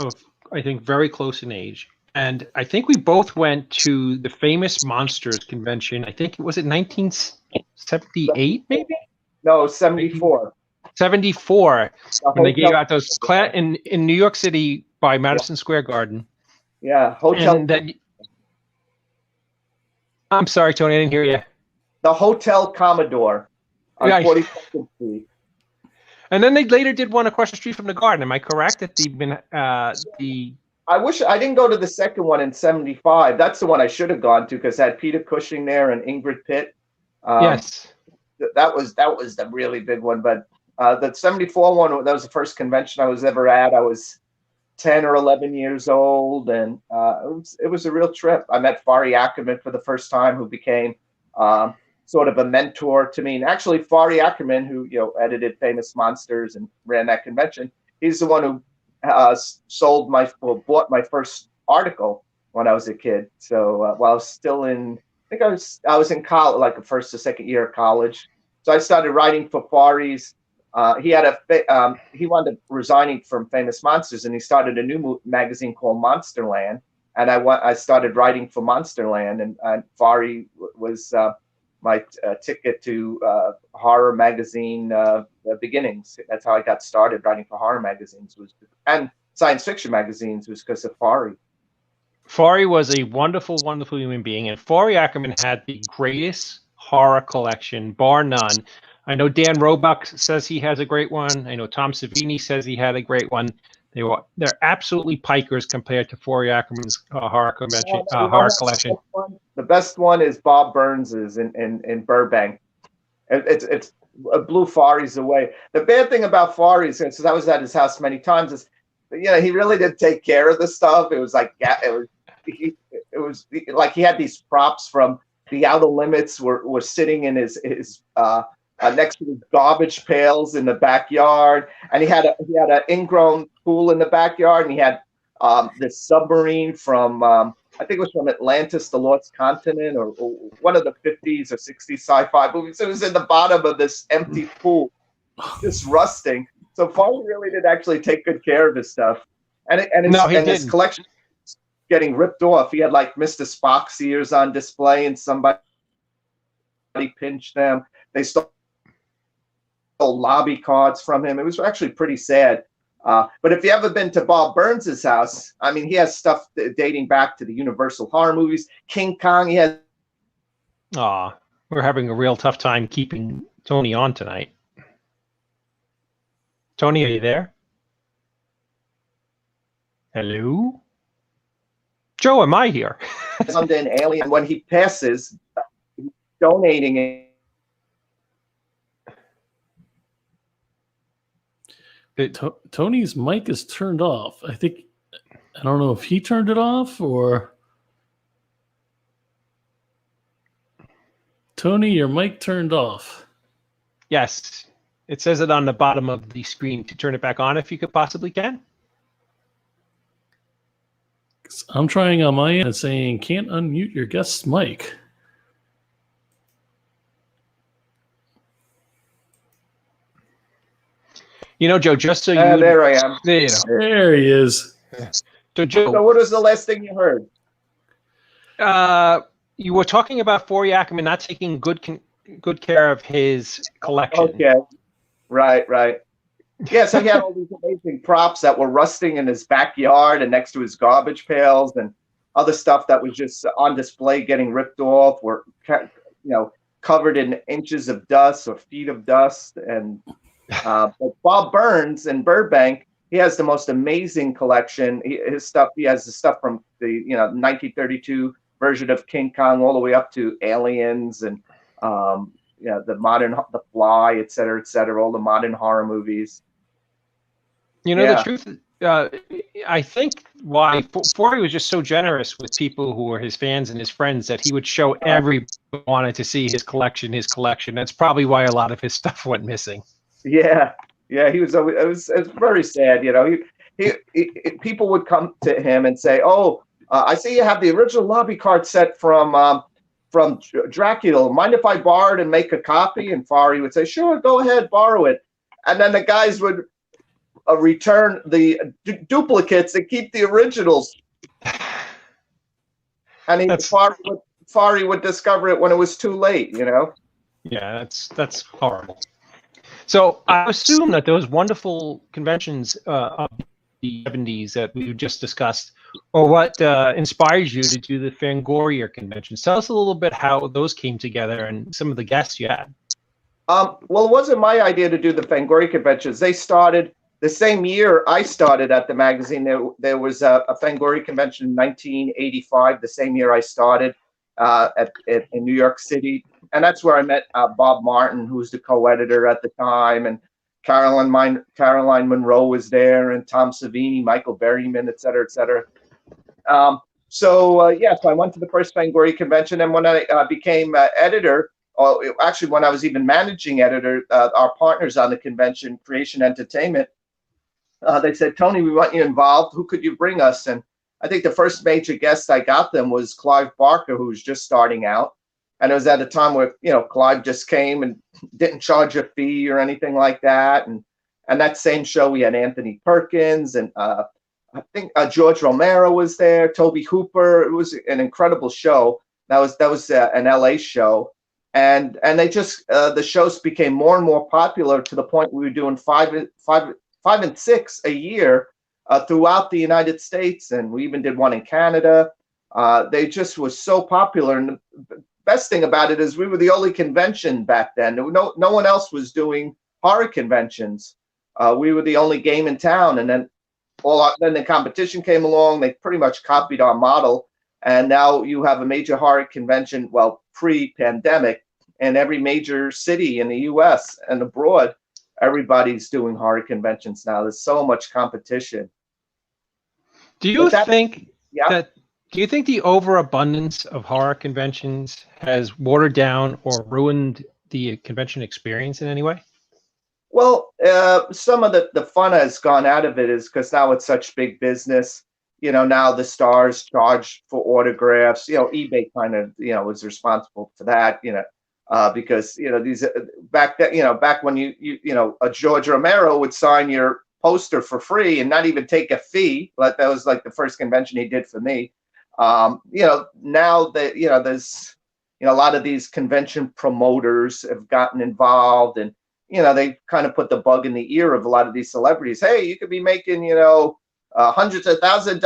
I think, very close in age. And I think we both went to the famous Monsters convention. I think, was it 1978, maybe? No, 74. 74, when they gave out those in New York City by Madison Square Garden. Yeah, hotel. And then, I'm sorry, Tony, I didn't hear you. The Hotel Commodore on 42nd Street. And then they later did one across the street from the Garden. Am I correct? That I wish I didn't go to the second one in 75. That's the one I should have gone to because it had Peter Cushing there and Ingrid Pitt. Yes. That was the really big one, but the 74 one, that was the first convention I was ever at. I was 10 or 11 years old, and it was a real trip. I met Fari Ackerman for the first time, who became sort of a mentor to me. And actually, Fari Ackerman, who edited Famous Monsters and ran that convention, he's the one who bought my first article when I was a kid. So while I was still in, I think I was in college, like the first or second year of college. So I started writing for Fari's. He wound up resigning from Famous Monsters, and he started a new magazine called Monsterland. And I started writing for Monsterland, and Fari was my ticket to horror magazine beginnings. That's how I got started writing for horror magazines, and science fiction magazines, was because of Fari. Fari was a wonderful, wonderful human being, and Fari Ackerman had the greatest horror collection, bar none. I know Dan Roebuck says he has a great one. I know Tom Savini says he had a great one. They're absolutely pikers compared to Forey Ackerman's horror convention, horror collection. The best one is Bob Burns's in Burbank. It's blew Fares away. The bad thing about Fares, since I was at his house many times, is he really didn't take care of the stuff. It was like it was like he had these props from The Outer Limits were sitting in his next to his garbage pails in the backyard, and he had an ingrown pool in the backyard, and he had this submarine from I think it was from Atlantis, the Lost Continent, or one of the 50s or 60s sci-fi movies. It was in the bottom of this empty pool, just rusting. So Farley really did actually take good care of his stuff, and his collection was getting ripped off. He had like Mr. Spock's ears on display, and somebody pinched them. They stole lobby cards from him. It was actually pretty sad. But if you ever been to Bob Burns' house, I mean, he has stuff dating back to the Universal horror movies. King Kong, he has. We're having a real tough time keeping Tony on tonight. Tony, are you there? Hello? Joe, am I here? Someday an alien, when he passes, he's donating it. Tony's mic is turned off. I don't know if he turned it off or. Tony, your mic turned off. Yes. It says it on the bottom of the screen to turn it back on if you could possibly can. I'm trying on my end and saying can't unmute your guest's mic. Joe, just so you there I am. There he is. So, Joe. So what was the last thing you heard? You were talking about Forey Ackerman not taking good care of his collection. Okay. Right. Yeah, so he had all these amazing props that were rusting in his backyard and next to his garbage pails, and other stuff that was just on display getting ripped off, or covered in inches of dust or feet of dust. And but Bob Burns in Burbank, he has the most amazing collection. He has the stuff from the 1932 version of King Kong all the way up to Aliens and the Fly, et cetera, all the modern horror movies. The truth, I think why Forey was just so generous with people who were his fans and his friends that he would show everyone who wanted to see his collection. That's probably why a lot of his stuff went missing. Yeah, he was always. It was very sad. He people would come to him and say, "Oh, I see you have the original lobby card set from Dracula. Mind if I borrow it and make a copy?" And Forey would say, "Sure, go ahead, borrow it." And then the guys would return the duplicates and keep the originals. And Forey would discover it when it was too late. Yeah, that's horrible. So I assume that those wonderful conventions of the 70s that we just discussed are what inspired you to do the Fangoria conventions. Tell us a little bit how those came together and some of the guests you had. Well, it wasn't my idea to do the Fangoria conventions. They started the same year I started at the magazine. There was a Fangoria convention in 1985, the same year I started in New York City. And that's where I met Bob Martin, who was the co-editor at the time, and Caroline Monroe was there, and Tom Savini, Michael Berryman, et cetera, et cetera. So I went to the first Fangoria convention, and when I became editor, or actually when I was even managing editor, our partners on the convention, Creation Entertainment, they said, "Tony, we want you involved. Who could you bring us?" And I think the first major guest I got them was Clive Barker, who was just starting out. And it was at a time where, Clive just came and didn't charge a fee or anything like that. And that same show, we had Anthony Perkins and I think George Romero was there, Toby Hooper. It was an incredible show. That was an LA show. And they just, the shows became more and more popular to the point we were doing five and six a year throughout the United States. And we even did one in Canada. They just was so popular. And best thing about it is we were the only convention back then. No one else was doing horror conventions. We were the only game in town, and then the competition came along. They pretty much copied our model, and now you have a major horror convention. Well, pre-pandemic, in every major city in the U.S. and abroad, everybody's doing horror conventions now. There's so much competition. Do you think the overabundance of horror conventions has watered down or ruined the convention experience in any way? Well, some of the fun has gone out of it is because now it's such big business. Now the stars charge for autographs. eBay kind of, was responsible for that, because, these back when a George Romero would sign your poster for free and not even take a fee. But that was like the first convention he did for me. Now that, there's, a lot of these convention promoters have gotten involved, and, they kind of put the bug in the ear of a lot of these celebrities. Hey, you could be making, hundreds of thousands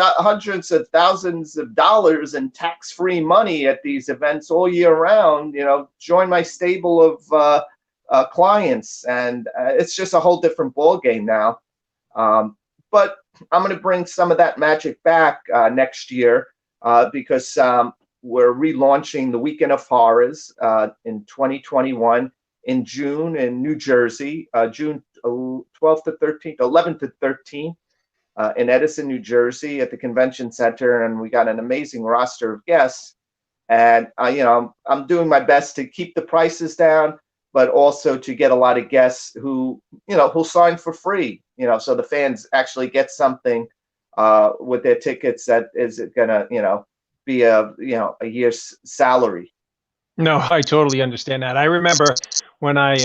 of dollars in tax-free money at these events all year round. Join my stable of clients, and it's just a whole different ball game now. But I'm going to bring some of that magic back next year because we're relaunching the Weekend of Horrors in 2021 in June in New Jersey, June 12th to 13th, 11th to 13th. In Edison, New Jersey, at the convention center, and we got an amazing roster of guests. And I'm doing my best to keep the prices down, but also to get a lot of guests who'll sign for free. So the fans actually get something with their tickets that is gonna be a year's salary. No, I totally understand that. I remember when I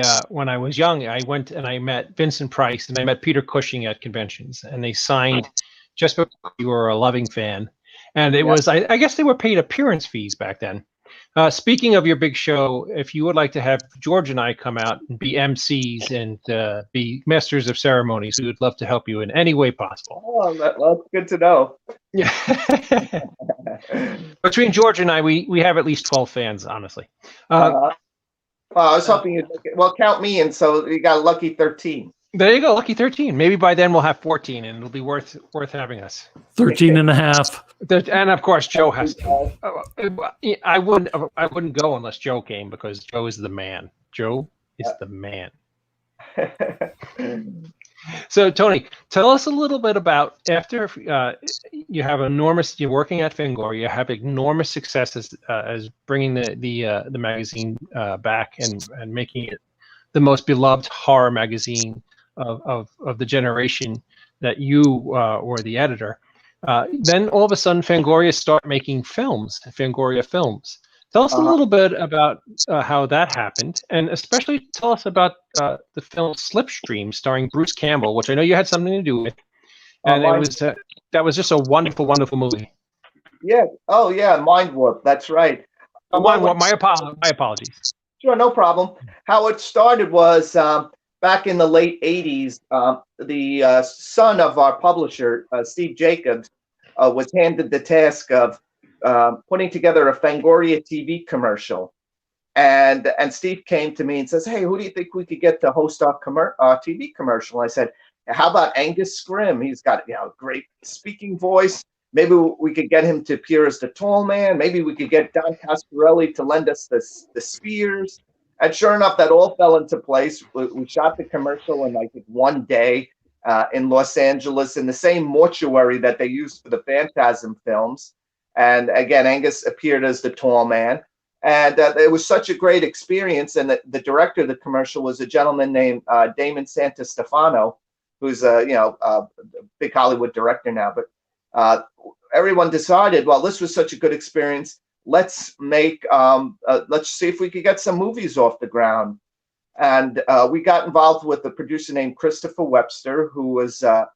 was young, I went and I met Vincent Price and I met Peter Cushing at conventions, and they signed just because you were a loving fan. And it was, I guess they were paid appearance fees back then. Speaking of your big show, if you would like to have George and I come out and be MCs and be masters of ceremonies, we would love to help you in any way possible. Oh, that's good to know. Yeah. Between George and I, we have at least 12 fans, honestly. Well, I was hoping you'd count me in, so you got a lucky 13. There you go, lucky 13. Maybe by then we'll have 14, and it'll be worth having us. 13 and a half. And of course, Joe has to. I wouldn't go unless Joe came, because Joe is the man. Joe is the man. So, Tony, tell us a little bit about, after you're working at Fangoria, you have enormous successes as bringing the magazine back and making it the most beloved horror magazine of the generation that you were the editor. Then all of a sudden, Fangoria start making films, Fangoria Films. Tell us a little bit about how that happened, and especially tell us about the film Slipstream, starring Bruce Campbell, which I know you had something to do with, and that was just a wonderful, wonderful movie. Yeah. Oh, yeah. Mind Warp. That's right. My apologies. Sure, no problem. How it started was back in the late '80s. The son of our publisher, Steve Jacobs, was handed the task of putting together a Fangoria TV commercial, and Steve came to me and says, "Hey, who do you think we could get to host our TV commercial?" I said, "How about Angus Scrimm? He's got a great speaking voice. Maybe we could get him to appear as the tall man. Maybe we could get Don Coscarelli to lend us the spears." And sure enough, that all fell into place. We shot the commercial in, I think, one day in Los Angeles, in the same mortuary that they used for the Phantasm films. And again, Angus appeared as the tall man. And it was such a great experience. And the director of the commercial was a gentleman named Damon Santostefano, who's a big Hollywood director now. But everyone decided, well, this was such a good experience. Let's see if we could get some movies off the ground. And we got involved with a producer named Christopher Webster, who was a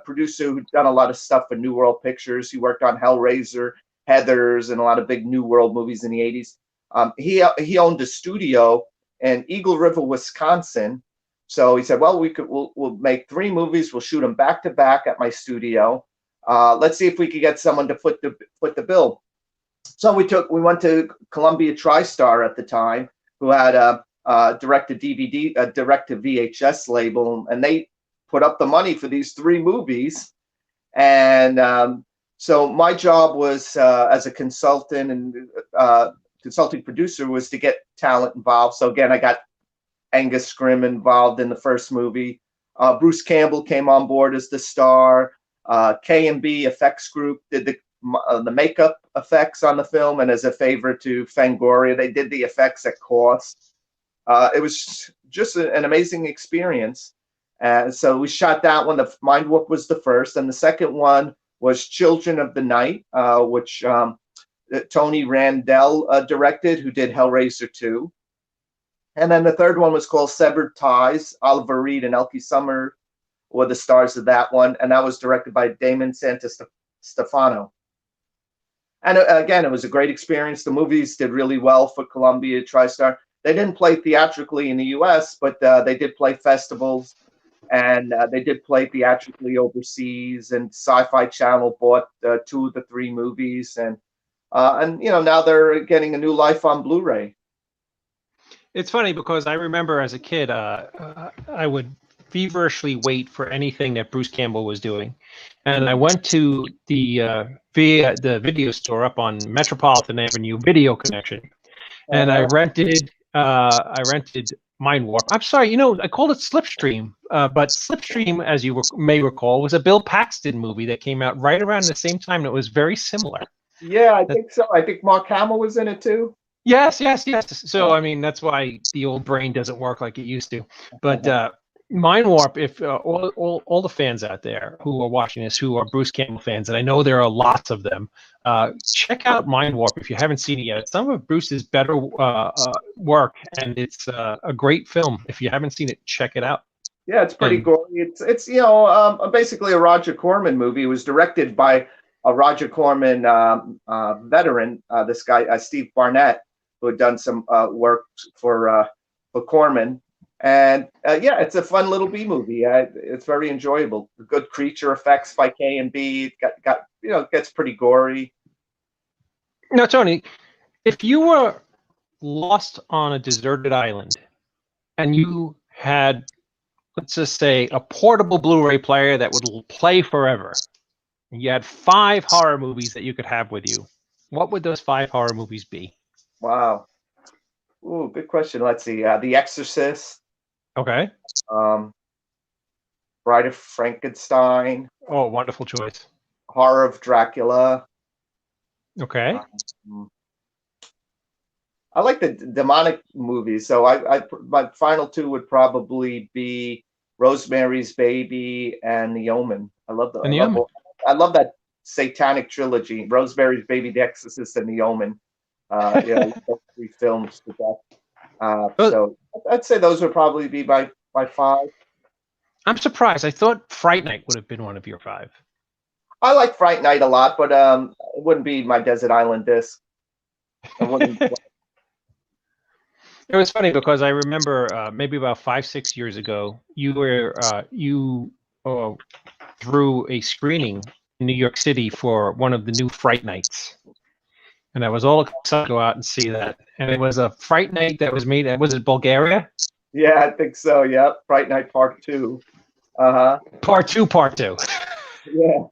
producer who'd done a lot of stuff for New World Pictures. He worked on Hellraiser, Heathers, and a lot of big New World movies in the 80s. He owned a studio in Eagle River, Wisconsin. So he said, well, we'll make 3 movies. We'll shoot them back to back at my studio. Let's see if we could get someone to foot the bill. So we went to Columbia TriStar at the time, who had a direct-to-DVD, a direct-to-VHS label, and they put up the money for these 3 movies. And so my job was, as a consultant and consulting producer, was to get talent involved. So again, I got Angus Scrimm involved in the first movie. Bruce Campbell came on board as the star. K&B Effects Group did the makeup effects on the film, and as a favor to Fangoria, they did the effects at cost. It was just an amazing experience. So we shot that one. The Mind Warp was the first, and the second one was Children of the Night, which Tony Randell directed, who did Hellraiser 2. And then the third one was called Severed Ties. Oliver Reed and Elke Summer were the stars of that one, and that was directed by Damon Santostefano. And again, it was a great experience. The movies did really well for Columbia TriStar. They didn't play theatrically in the U.S., but they did play festivals, and they did play theatrically overseas. And Sci-Fi Channel bought 2 of the 3 movies, and now they're getting a new life on Blu-ray. It's funny because I remember as a kid, I would feverishly wait for anything that Bruce Campbell was doing, and I went to the video store up on Metropolitan Avenue, Video Connection, and I rented Mind Warp. I'm sorry, I called it Slipstream, but Slipstream, as you may recall, was a Bill Paxton movie that came out right around the same time. That was very similar. Yeah, I think so. I think Mark Hamill was in it too. Yes. So, I mean, that's why the old brain doesn't work like it used to. But Mind Warp, if all the fans out there who are watching this, who are Bruce Campbell fans, and I know there are lots of them, check out Mind Warp if you haven't seen it yet. It's some of Bruce's better work, and it's a great film. If you haven't seen it, check it out. Yeah, it's pretty gory. It's basically a Roger Corman movie. It was directed by a Roger Corman veteran, this guy Steve Barnett, who had done some work for Corman. And it's a fun little B movie. It's very enjoyable. Good creature effects by K&B. It gets pretty gory. Now, Tony, if you were lost on a deserted island and you had, let's just say, a portable Blu-ray player that would play forever, and you had 5 horror movies that you could have with you, what would those 5 horror movies be? Wow. Ooh, good question. Let's see. The Exorcist. Okay. Bride of Frankenstein. Oh, wonderful choice. Horror of Dracula. Okay. I like the demonic movies, so my final 2 would probably be Rosemary's Baby and The Omen. I love that satanic trilogy: Rosemary's Baby, The Exorcist, and The Omen. 3 films to death. So I'd say those would probably be my 5. I'm surprised. I thought Fright Night would have been one of your 5. I like Fright Night a lot, but it wouldn't be my Desert Island disc. It was funny because I remember maybe about 5-6 years ago, you threw a screening in New York City for one of the new Fright Nights. And I was all excited to go out and see that. And it was a Fright Night that was made. Was it Bulgaria? Yeah, I think so. Yeah, Fright Night Part 2. Part 2. Yeah.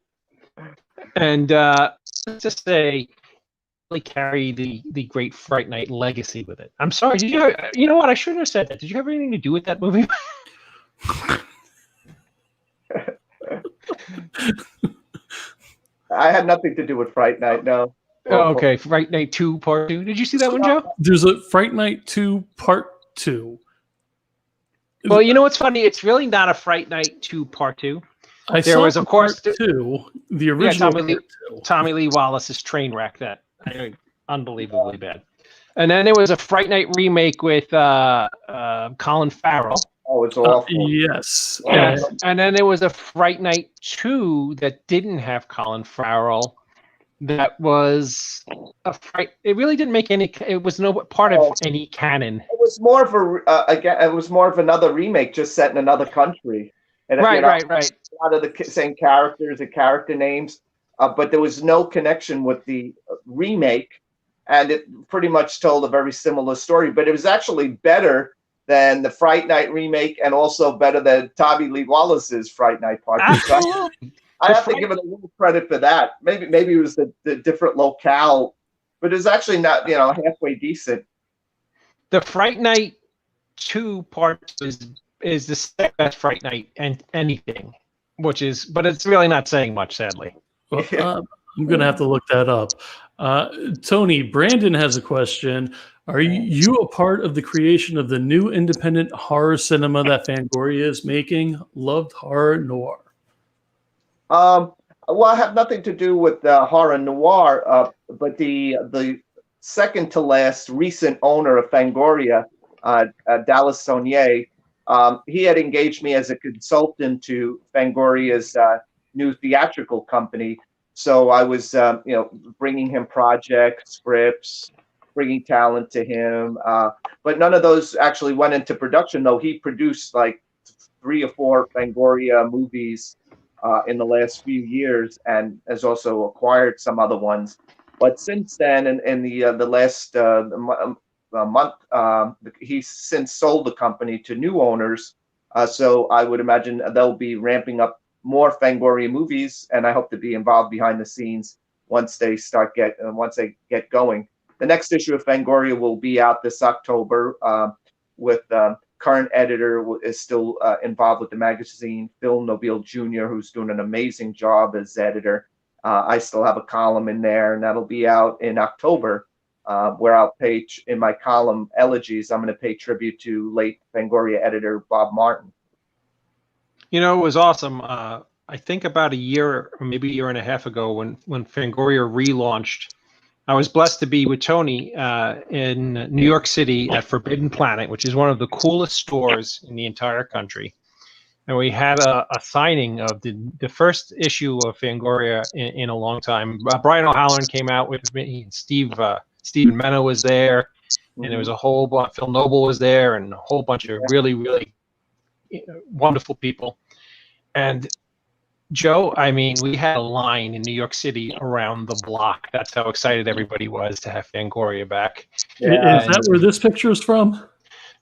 And let's just say, really carry the great Fright Night legacy with it. I'm sorry. Did you? You know what? I shouldn't have said that. Did you have anything to do with that movie? I had nothing to do with Fright Night. No. Oh, okay, Fright Night 2 Part 2. Did you see that one, Joe? There's a Fright Night 2 Part 2. Well, you know what's funny? It's really not a Fright Night 2 Part 2. There was, of course, Part 2, the original. Yeah, Tommy Lee Wallace's train wreck that unbelievably bad. And then there was a Fright Night remake with Colin Farrell. Oh, it's awful. Yes. And then there was a Fright Night 2 that didn't have Colin Farrell. That was it really didn't make any. It was no part of any canon. It was more of it was more of another remake, just set in another country. And, right. A lot of the same characters and character names. but there was no connection with the remake, and it pretty much told a very similar story. But it was actually better than the Fright Night remake, and also better than Tommy Lee Wallace's Fright Night Part 2. So I have to give it a little credit for that. Maybe it was the different locale, but it's actually not, halfway decent. The Fright Night 2 part is the second best Fright Night and anything, but it's really not saying much, sadly. Well, I'm going to have to look that up. Tony, Brandon has a question. Are you a part of the creation of the new independent horror cinema that Fangoria is making? Loved horror noir. Well, I have nothing to do with horror noir, but the second to last recent owner of Fangoria, Dallas Saunier, he had engaged me as a consultant to Fangoria's new theatrical company. So I was, bringing him projects, scripts, bringing talent to him. But none of those actually went into production, though. He produced like 3 or 4 Fangoria movies in the last few years, and has also acquired some other ones. But since then, in the last month, he's since sold the company to new owners. So I would imagine they'll be ramping up more Fangoria movies, and I hope to be involved behind the scenes once they get going. The next issue of Fangoria will be out this October. With current editor is still involved with the magazine, Phil Nobile Jr., who's doing an amazing job as editor. I still have a column in there, and that'll be out in October, where I'll pay, in my column Elegies, I'm going to pay tribute to late Fangoria editor Bob Martin. It was awesome. I think about a year or maybe a year and a half ago when Fangoria relaunched, I was blessed to be with Tony in New York City at Forbidden Planet, which is one of the coolest stores in the entire country. And we had a signing of the first issue of Fangoria in a long time. Brian O'Halloran came out with me, and Stephen Mena was there, and there was a whole bunch, Phil Noble was there, and a whole bunch of really, really wonderful people. And Joe, we had a line in New York City around the block. That's how excited everybody was to have Fangoria back. Yeah. Is that where this picture is from?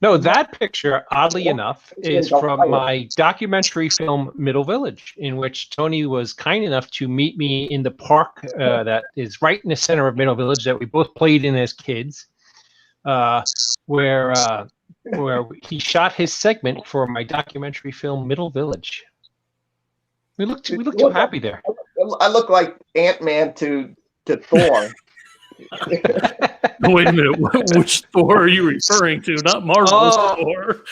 No, that picture, oddly enough, is from my documentary film Middle Village, in which Tony was kind enough to meet me in the park that is right in the center of Middle Village that we both played in as kids, where he shot his segment for my documentary film Middle Village. We look too happy there. I look like Ant-Man to Thor. Wait a minute. Which Thor are you referring to? Not Marvel's Thor.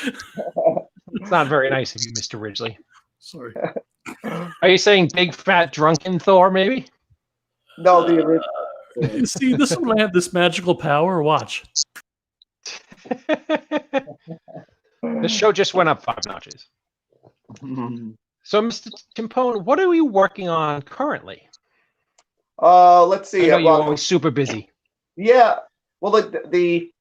It's not very nice of you, Mr. Ridgely. Sorry. Are you saying big, fat, drunken Thor, maybe? No, the original. See, this one have this magical power. Watch. The show just went up 5 notches. So, Mr. Timpone, what are you working on currently? Let's see. I know you're always super busy. Yeah. Well, the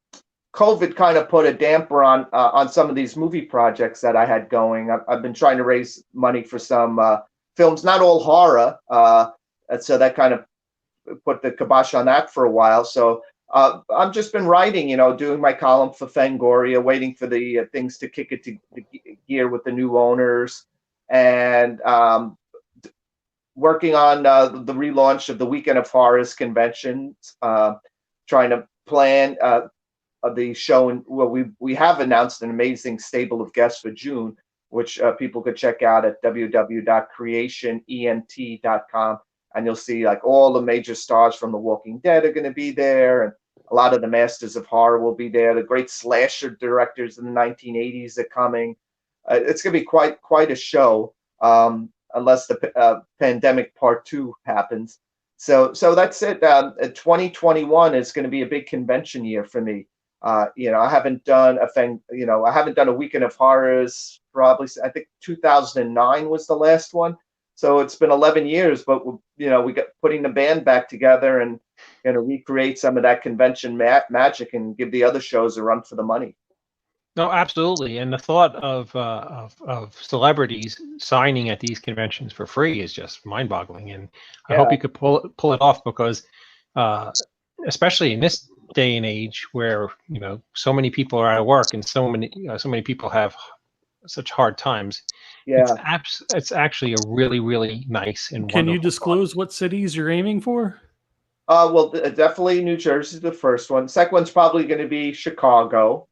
COVID kind of put a damper on some of these movie projects that I had going. I've been trying to raise money for some films, not all horror. So that kind of put the kibosh on that for a while. So I've just been writing, doing my column for Fangoria, waiting for the things to kick it to gear with the new owners, and working on the relaunch of the Weekend of Horrors conventions, trying to plan the show. And we have announced an amazing stable of guests for June, which people could check out at www.creationent.com. And you'll see like all the major stars from The Walking Dead are going to be there, and a lot of the masters of horror will be there. The great slasher directors in the 1980s are coming. It's going to be quite a show, unless the pandemic part 2 happens. So that's it. 2021 is going to be a big convention year for me. I haven't done I haven't done a Weekend of Horrors probably. I think 2009 was the last one. So it's been 11 years, but we got putting the band back together and going to recreate some of that convention magic and give the other shows a run for the money. No, absolutely. And the thought of celebrities signing at these conventions for free is just mind-boggling. And I hope you could pull it off, because especially in this day and age where so many people are out of work and so many people have such hard times. Yeah. It's actually a really, really nice and Can you wonderful disclose what cities you're aiming for? Well, definitely New Jersey is the first one. Second one's probably going to be Chicago.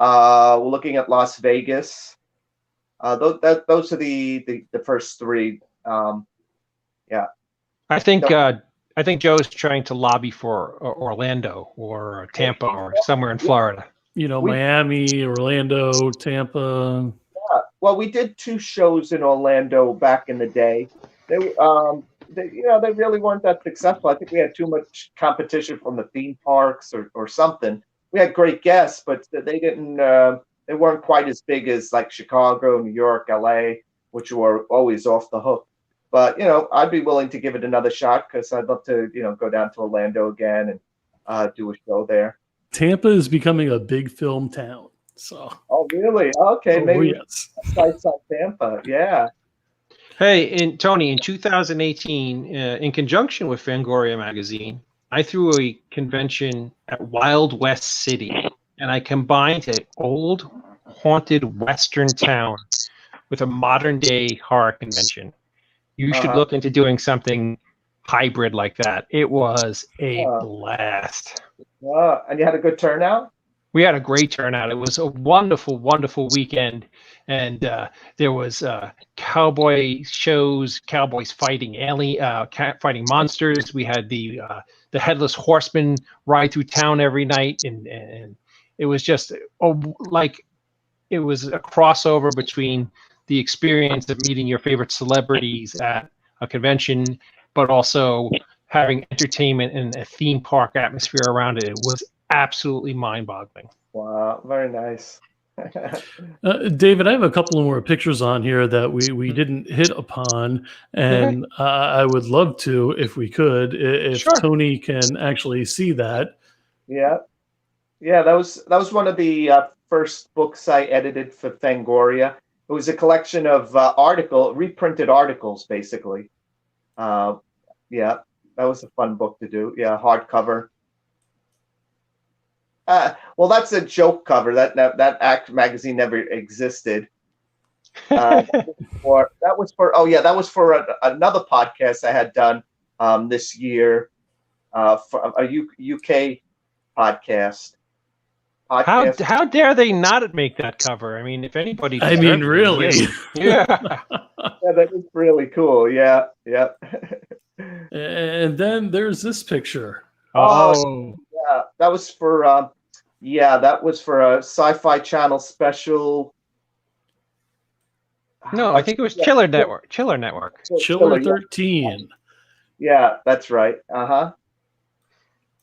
We're looking at Las Vegas. Those are the first three. Yeah. I think Joe's trying to lobby for Orlando or Tampa or somewhere in Florida. Miami, Orlando, Tampa. Yeah. Well, we did 2 shows in Orlando back in the day. They really weren't that successful. I think we had too much competition from the theme parks or something. We had great guests, but they didn't. They weren't quite as big as like Chicago, New York, LA, which were always off the hook. But I'd be willing to give it another shot, because I'd love to go down to Orlando again and do a show there. Tampa is becoming a big film town. So. Oh really? Okay, maybe yes. Tampa. Yeah. Hey, Tony, in 2018, in conjunction with Fangoria magazine, I threw a convention at Wild West City, and I combined an old haunted Western town with a modern day horror convention. You should look into doing something hybrid like that. It was a blast. And you had a good turnout? We had a great turnout. It was a wonderful, wonderful weekend. And there was cowboy shows, cowboys fighting fighting monsters. We had the headless horseman ride through town every night, and it was just it was a crossover between the experience of meeting your favorite celebrities at a convention, but also having entertainment and a theme park atmosphere around it. It was absolutely mind-boggling. Wow, very nice. David, I have a couple of more pictures on here that we didn't hit upon, and I would love to, if we could, if Sure. Tony can actually see that. Yeah, that was one of the first books I edited for Fangoria. It was a collection of reprinted articles, basically. Yeah, that was a fun book to do. Yeah, hardcover. Well, that's a joke cover. That ACT magazine never existed. That was for another podcast I had done this year, for a UK podcast. How dare they not make that cover? I mean, if anybody, really, yeah, that is really cool. Yeah. And then there's this picture. Oh, yeah, that was for a Sci-Fi Channel special. No, I think it was Chiller Network. Chiller 13. Yeah, that's right.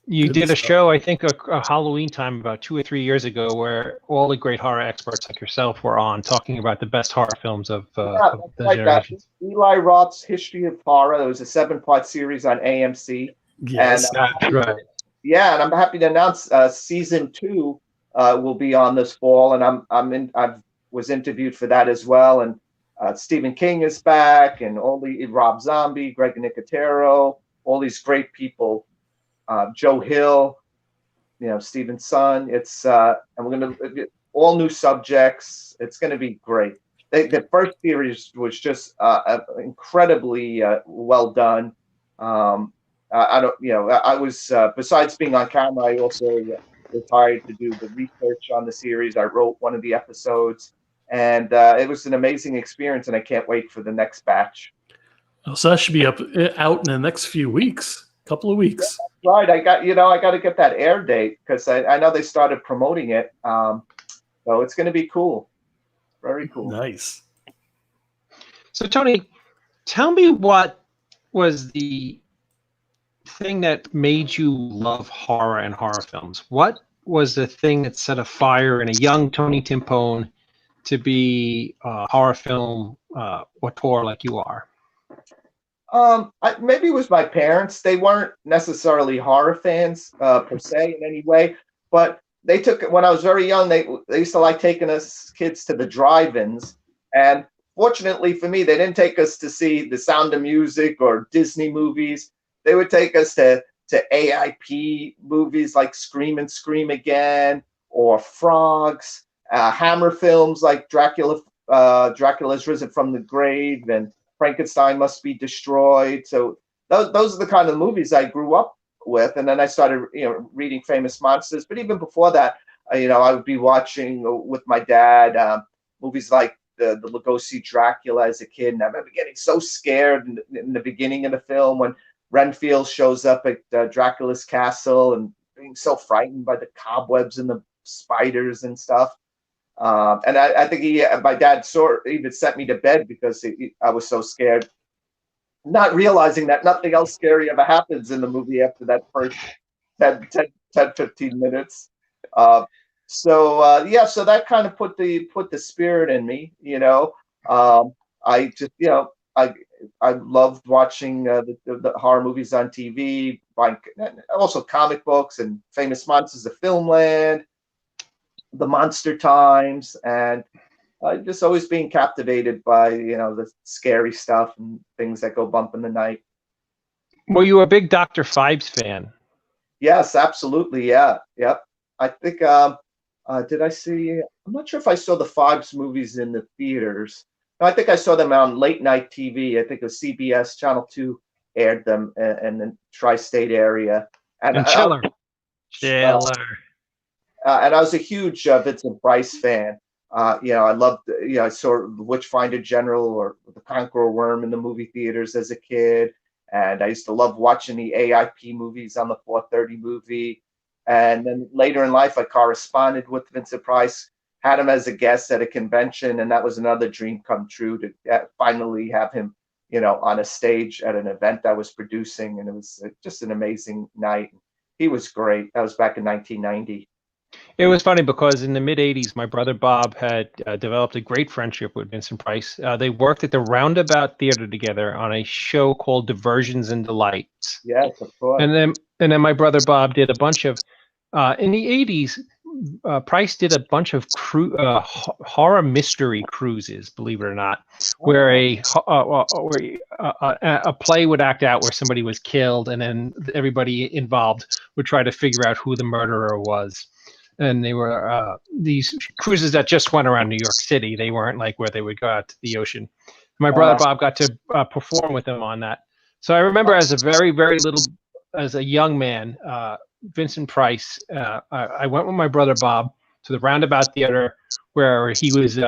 You Good did a stuff. show, I think, a Halloween time about 2 or 3 years ago, where all the great horror experts like yourself were on talking about the best horror films of the generation. Eli Roth's History of Horror. It was a 7-part series on AMC. Yes, That's right. Yeah, and I'm happy to announce season 2 will be on this fall, and I was interviewed for that as well. And Stephen King is back, and Rob Zombie, Greg Nicotero, all these great people. Joe Hill, Stephen Sun. It's and we're gonna all new subjects. It's gonna be great. The first series was just incredibly well done. I was besides being on camera, I also was hired to do the research on the series. I wrote one of the episodes, and it was an amazing experience. And I can't wait for the next batch. So that should be out in the next few weeks, couple of weeks. Yeah, right. I got to get that air date, because I know they started promoting it. So it's going to be cool. Very cool. Nice. So, Tony, tell me what was the thing that made you love horror and horror films? What was the thing that set a fire in a young Tony Timpone to be a horror film auteur like you are? Maybe it was my parents. They weren't necessarily horror fans per se in any way, but they took, when I was very young, they used to like taking us kids to the drive-ins, and fortunately for me, they didn't take us to see The Sound of Music or Disney movies. They would take us to AIP movies like Scream and Scream Again, or Frogs, Hammer films like Dracula's Risen from the Grave, and Frankenstein Must Be Destroyed. So those are the kind of movies I grew up with. And then I started, reading Famous Monsters. But even before that, I would be watching with my dad movies like the Lugosi Dracula as a kid. And I remember getting so scared in the beginning of the film when Renfield shows up at Dracula's castle and being so frightened by the cobwebs and the spiders and stuff. And I think my dad even sent me to bed because I was so scared, not realizing that nothing else scary ever happens in the movie after that first 10, 15 minutes. So that kind of put the spirit in me, I just, I loved watching the horror movies on TV, buying also comic books and Famous Monsters of Filmland, the Monster Times, and just always being captivated by the scary stuff and things that go bump in the night. Were you a big Dr. Phibes fan? Yes, absolutely. Yeah, yep. I think did I see? I'm not sure if I saw the Phibes movies in the theaters. No, I think I saw them on late night TV. I think it was CBS Channel 2 aired them in the tri-state area. And Chiller. And I was a huge Vincent Price fan. I loved, I saw The Witchfinder General or The Conqueror Worm in the movie theaters as a kid. And I used to love watching the AIP movies on the 4:30 movie. And then later in life, I corresponded with Vincent Price, had him as a guest at a convention, and that was another dream come true to finally have him, on a stage at an event I was producing, and it was just an amazing night. He was great. That was back in 1990. It was funny because in the mid-'80s, my brother Bob had developed a great friendship with Vincent Price. They worked at the Roundabout Theater together on a show called Diversions and Delights. Yes, of course. And then my brother Bob did a bunch of in the 80s. Price did a bunch of horror mystery cruises, believe it or not, where a play would act out where somebody was killed, and then everybody involved would try to figure out who the murderer was. And they were these cruises that just went around New York City. They weren't like where they would go out to the ocean. My brother Bob got to perform with them on that. So I remember as a young man, Vincent Price, I went with my brother Bob to the Roundabout Theater where he was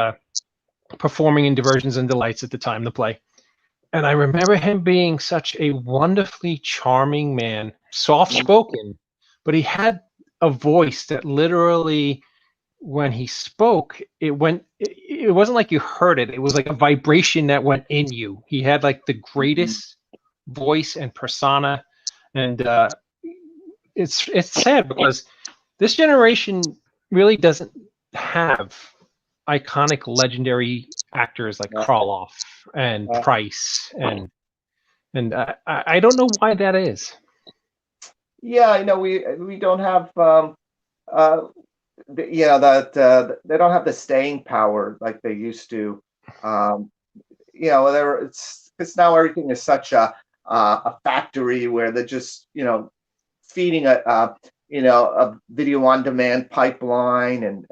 performing in Diversions and Delights at the time, the play. And I remember him being such a wonderfully charming man, soft-spoken, but he had a voice that literally, when he spoke, it wasn't like you heard it. It was like a vibration that went in you. He had like the greatest voice and persona. And it's sad because this generation really doesn't have iconic, legendary actors like Karloff and Price, and I don't know why that is. Yeah, we don't have they don't have the staying power like they used to. It's now everything is such a factory where they're just feeding a video on demand pipeline, and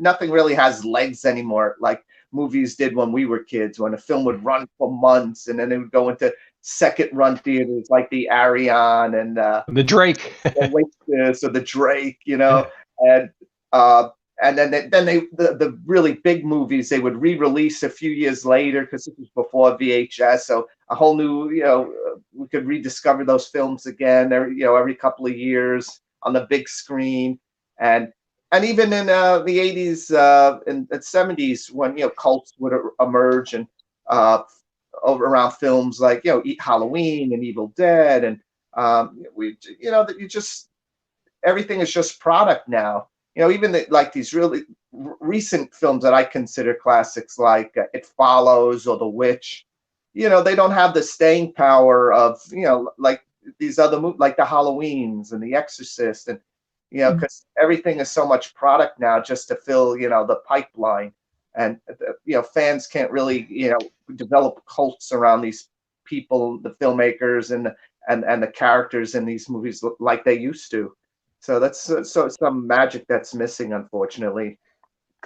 nothing really has legs anymore like movies did when we were kids, when a film would run for months and then it would go into second run theaters like the Arion and the Drake the Drake, and then the really big movies they would re-release a few years later because it was before VHS, so a whole new we could rediscover those films again every couple of years on the big screen, and even in the 80s and 70s when cults would emerge and around films like Eat Halloween and Evil Dead, and everything is just product now. Even these really recent films that I consider classics like It Follows or The Witch, they don't have the staying power of like these other movies like The Halloweens and The Exorcist, and you know, because everything is so much product now just to fill, you know, the pipeline. And, you know, fans can't really, you know, develop cults around these people, the filmmakers and the characters in these movies like they used to. So that's so some magic that's missing, unfortunately.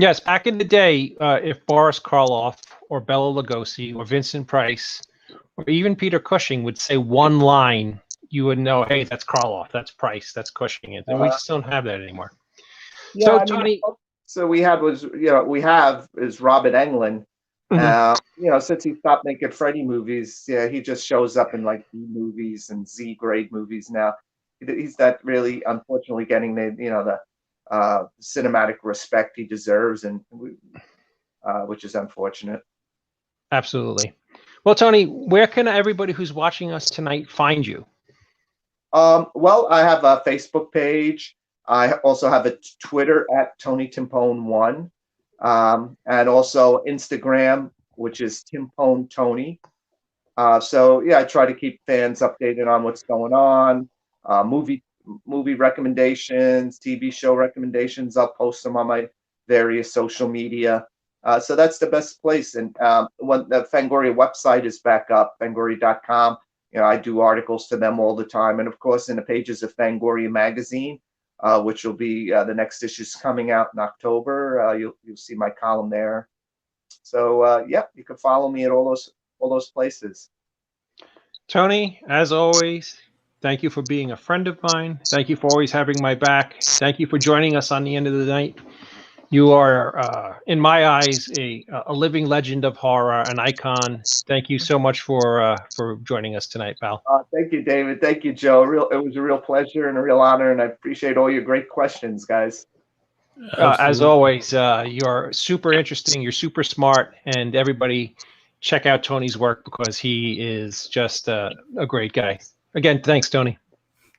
Yes, back in the day, if Boris Karloff or Bela Lugosi or Vincent Price or even Peter Cushing would say one line, you would know, hey, that's Karloff, that's Price, that's Cushing. And we just don't have that anymore. Yeah, so, I Tony. mean, so we have is Robert Englund. You know, since he stopped making Freddy movies, yeah, he just shows up in like B movies and Z grade movies now. He's not really, unfortunately, getting the cinematic respect he deserves, and which is unfortunate. Absolutely. Well, Tony, where can everybody who's watching us tonight find you? Well, I have a Facebook page. I also have a Twitter at Tony Timpone 1, and also Instagram, which is Timpone Tony. So yeah, I try to keep fans updated on what's going on, movie recommendations, TV show recommendations. I'll post them on my various social media. So that's the best place. And when the Fangoria website is back up, fangoria.com, you know, I do articles to them all the time. And of course, in the pages of Fangoria magazine, which will be the next issue's coming out in October. You'll see my column there. So yeah, you can follow me at all those places. Tony, as always, thank you for being a friend of mine. Thank you for always having my back. Thank you for joining us on the end of the night. You are, in my eyes, a living legend of horror, an icon. Thank you so much for joining us tonight, pal. Thank you, David. Thank you, Joe. It was a real pleasure and a real honor, and I appreciate all your great questions, guys. As always, you're super interesting. You're super smart, and everybody check out Tony's work because he is just a great guy. Again, thanks, Tony.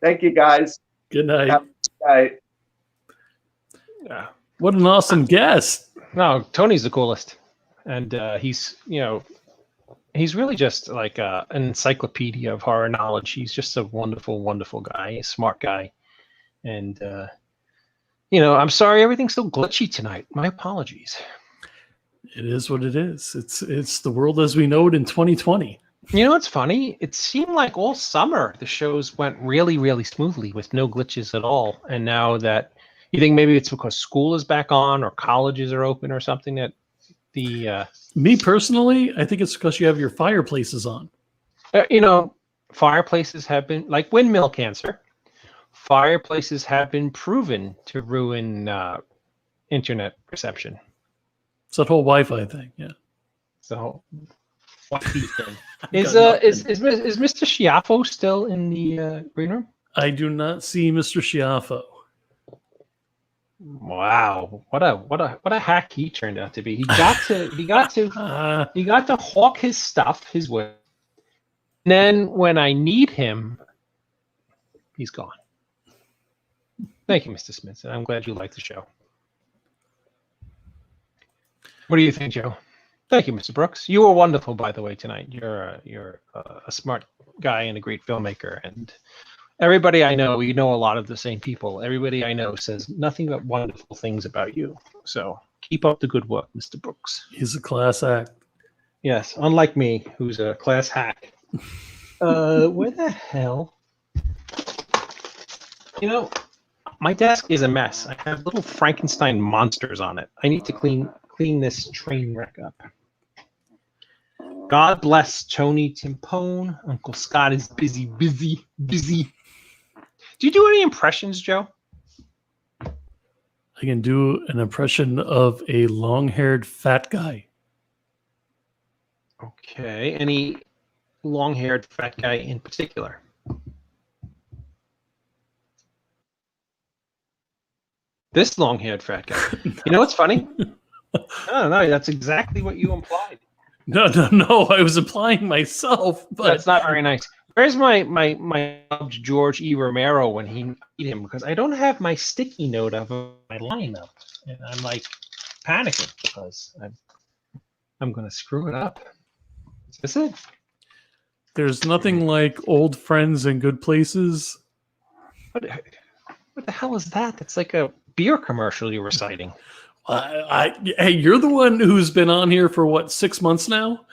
Thank you, guys. Good night. Have a good night. What an awesome guest. No, Tony's the coolest. And he's really just like an encyclopedia of horror knowledge. He's just a wonderful, wonderful guy, a smart guy. And, I'm sorry everything's so glitchy tonight. My apologies. It is what it is. It's the world as we know it in 2020. You know what's funny? It seemed like all summer the shows went really, really smoothly with no glitches at all. And now that you think maybe it's because school is back on or colleges are open or something that the... Me personally, I think it's because you have your fireplaces on. Fireplaces have been, like windmill cancer, fireplaces have been proven to ruin internet reception. It's that whole Wi-Fi thing, yeah. So, is Mr. Schiaffo still in the green room? I do not see Mr. Schiaffo. Wow, what a hack he turned out to be. He got to hawk his stuff his way. And then when I need him, he's gone. Thank you, Mr. Smith. I'm glad you liked the show. What do you think, Joe? Thank you, Mr. Brooks. You were wonderful, by the way, tonight. You're a smart guy and a great filmmaker. And everybody I know, you know a lot of the same people. Everybody I know says nothing but wonderful things about you. So keep up the good work, Mr. Brooks. He's a class act. Yes, unlike me, who's a class hack. Where the hell? My desk is a mess. I have little Frankenstein monsters on it. I need to clean this train wreck up. God bless Tony Timpone. Uncle Scott is busy. Do you do any impressions, Joe? I can do an impression of a long-haired fat guy. Okay. Any long-haired fat guy in particular? This long-haired fat guy. You know what's funny? No, that's exactly what you implied. No. I was implying myself, but that's not very nice. Where's my George E. Romero when he need him? Because I don't have my sticky note of my lineup, and I'm like panicking because I'm going to screw it up. Is this it? There's nothing like old friends and good places. What What the hell is that? That's like a beer commercial you're reciting. Hey, you're the one who's been on here for what, 6 months now?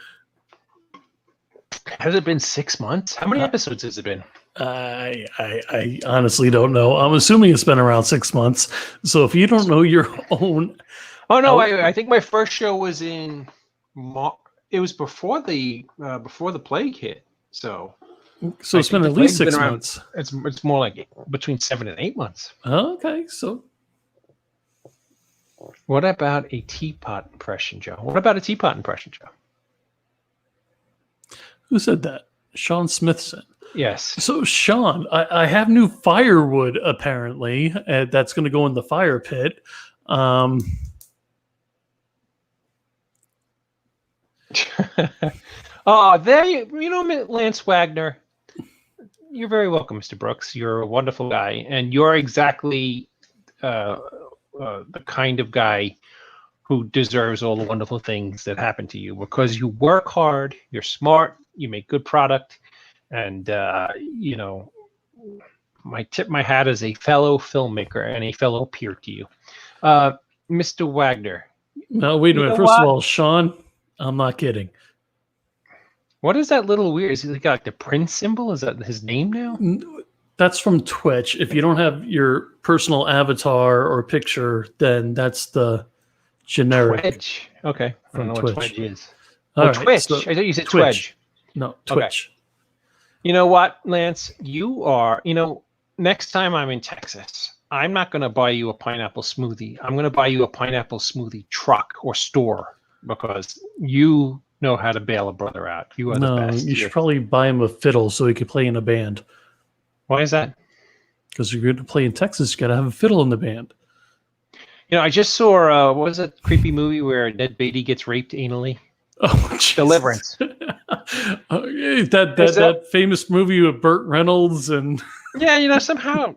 Has it been 6 months? How many episodes has it been? I honestly don't know. I'm assuming it's been around 6 months. So if you don't know your own, oh no, I think my first show was in. It was before the plague hit. So it's been at least 6 months. It's more like between 7 and 8 months. Okay, so what about a teapot impression, Joe? Who said that? Sean Smithson. Yes. So Sean, I have new firewood apparently. That's going to go in the fire pit. Oh, there you know, Lance Wagner. You're very welcome, Mr. Brooks. You're a wonderful guy, and you're exactly the kind of guy who deserves all the wonderful things that happen to you because you work hard, you're smart, you make good product, and you know, I tip my hat as a fellow filmmaker and a fellow peer to you, Mr. Wagner. No, wait a minute. First of all, Sean, I'm not kidding. What is that little weird? Is he got like the Prince symbol? Is that his name now? That's from Twitch. If you don't have your personal avatar or picture, then that's the generic. Twitch. Okay. I don't know what Twitch is. All right, Twitch. So I thought you said Twitch. No, Twitch. Okay. You know what, Lance? Next time I'm in Texas, I'm not going to buy you a pineapple smoothie. I'm going to buy you a pineapple smoothie truck or store because you know how to bail a brother out. You are the best. You should probably buy him a fiddle so he could play in a band. Why is that? Because you're going to play in Texas, you got to have a fiddle in the band. You know, I just saw what was that creepy movie where Ned Beatty gets raped anally? Oh, Jesus. Deliverance. that famous movie with Burt Reynolds and yeah, somehow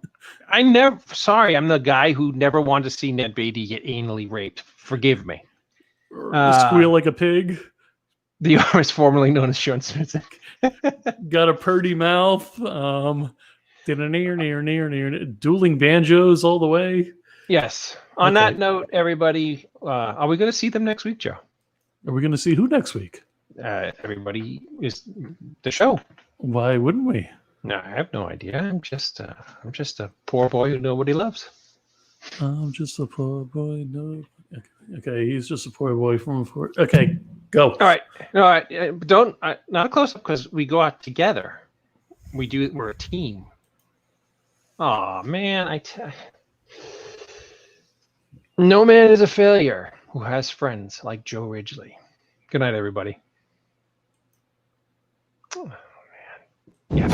I'm the guy who never wanted to see Ned Beatty get anally raped. Forgive me. Squeal like a pig. The artist formerly known as Sean Smith. Got a purty mouth. Dueling banjos all the way. Yes. On that note, everybody, are we going to see them next week, Joe? Are we going to see who next week? Everybody is the show. Why wouldn't we? No, I have no idea. I'm just a poor boy who nobody loves. I'm just a poor boy. No. Okay, he's just a poor boy from. Okay, go. All right. Don't not a close up because we go out together. We're a team. Oh man, no man is a failure who has friends like Joe Ridgely. Good night, everybody. Oh man. Yeah.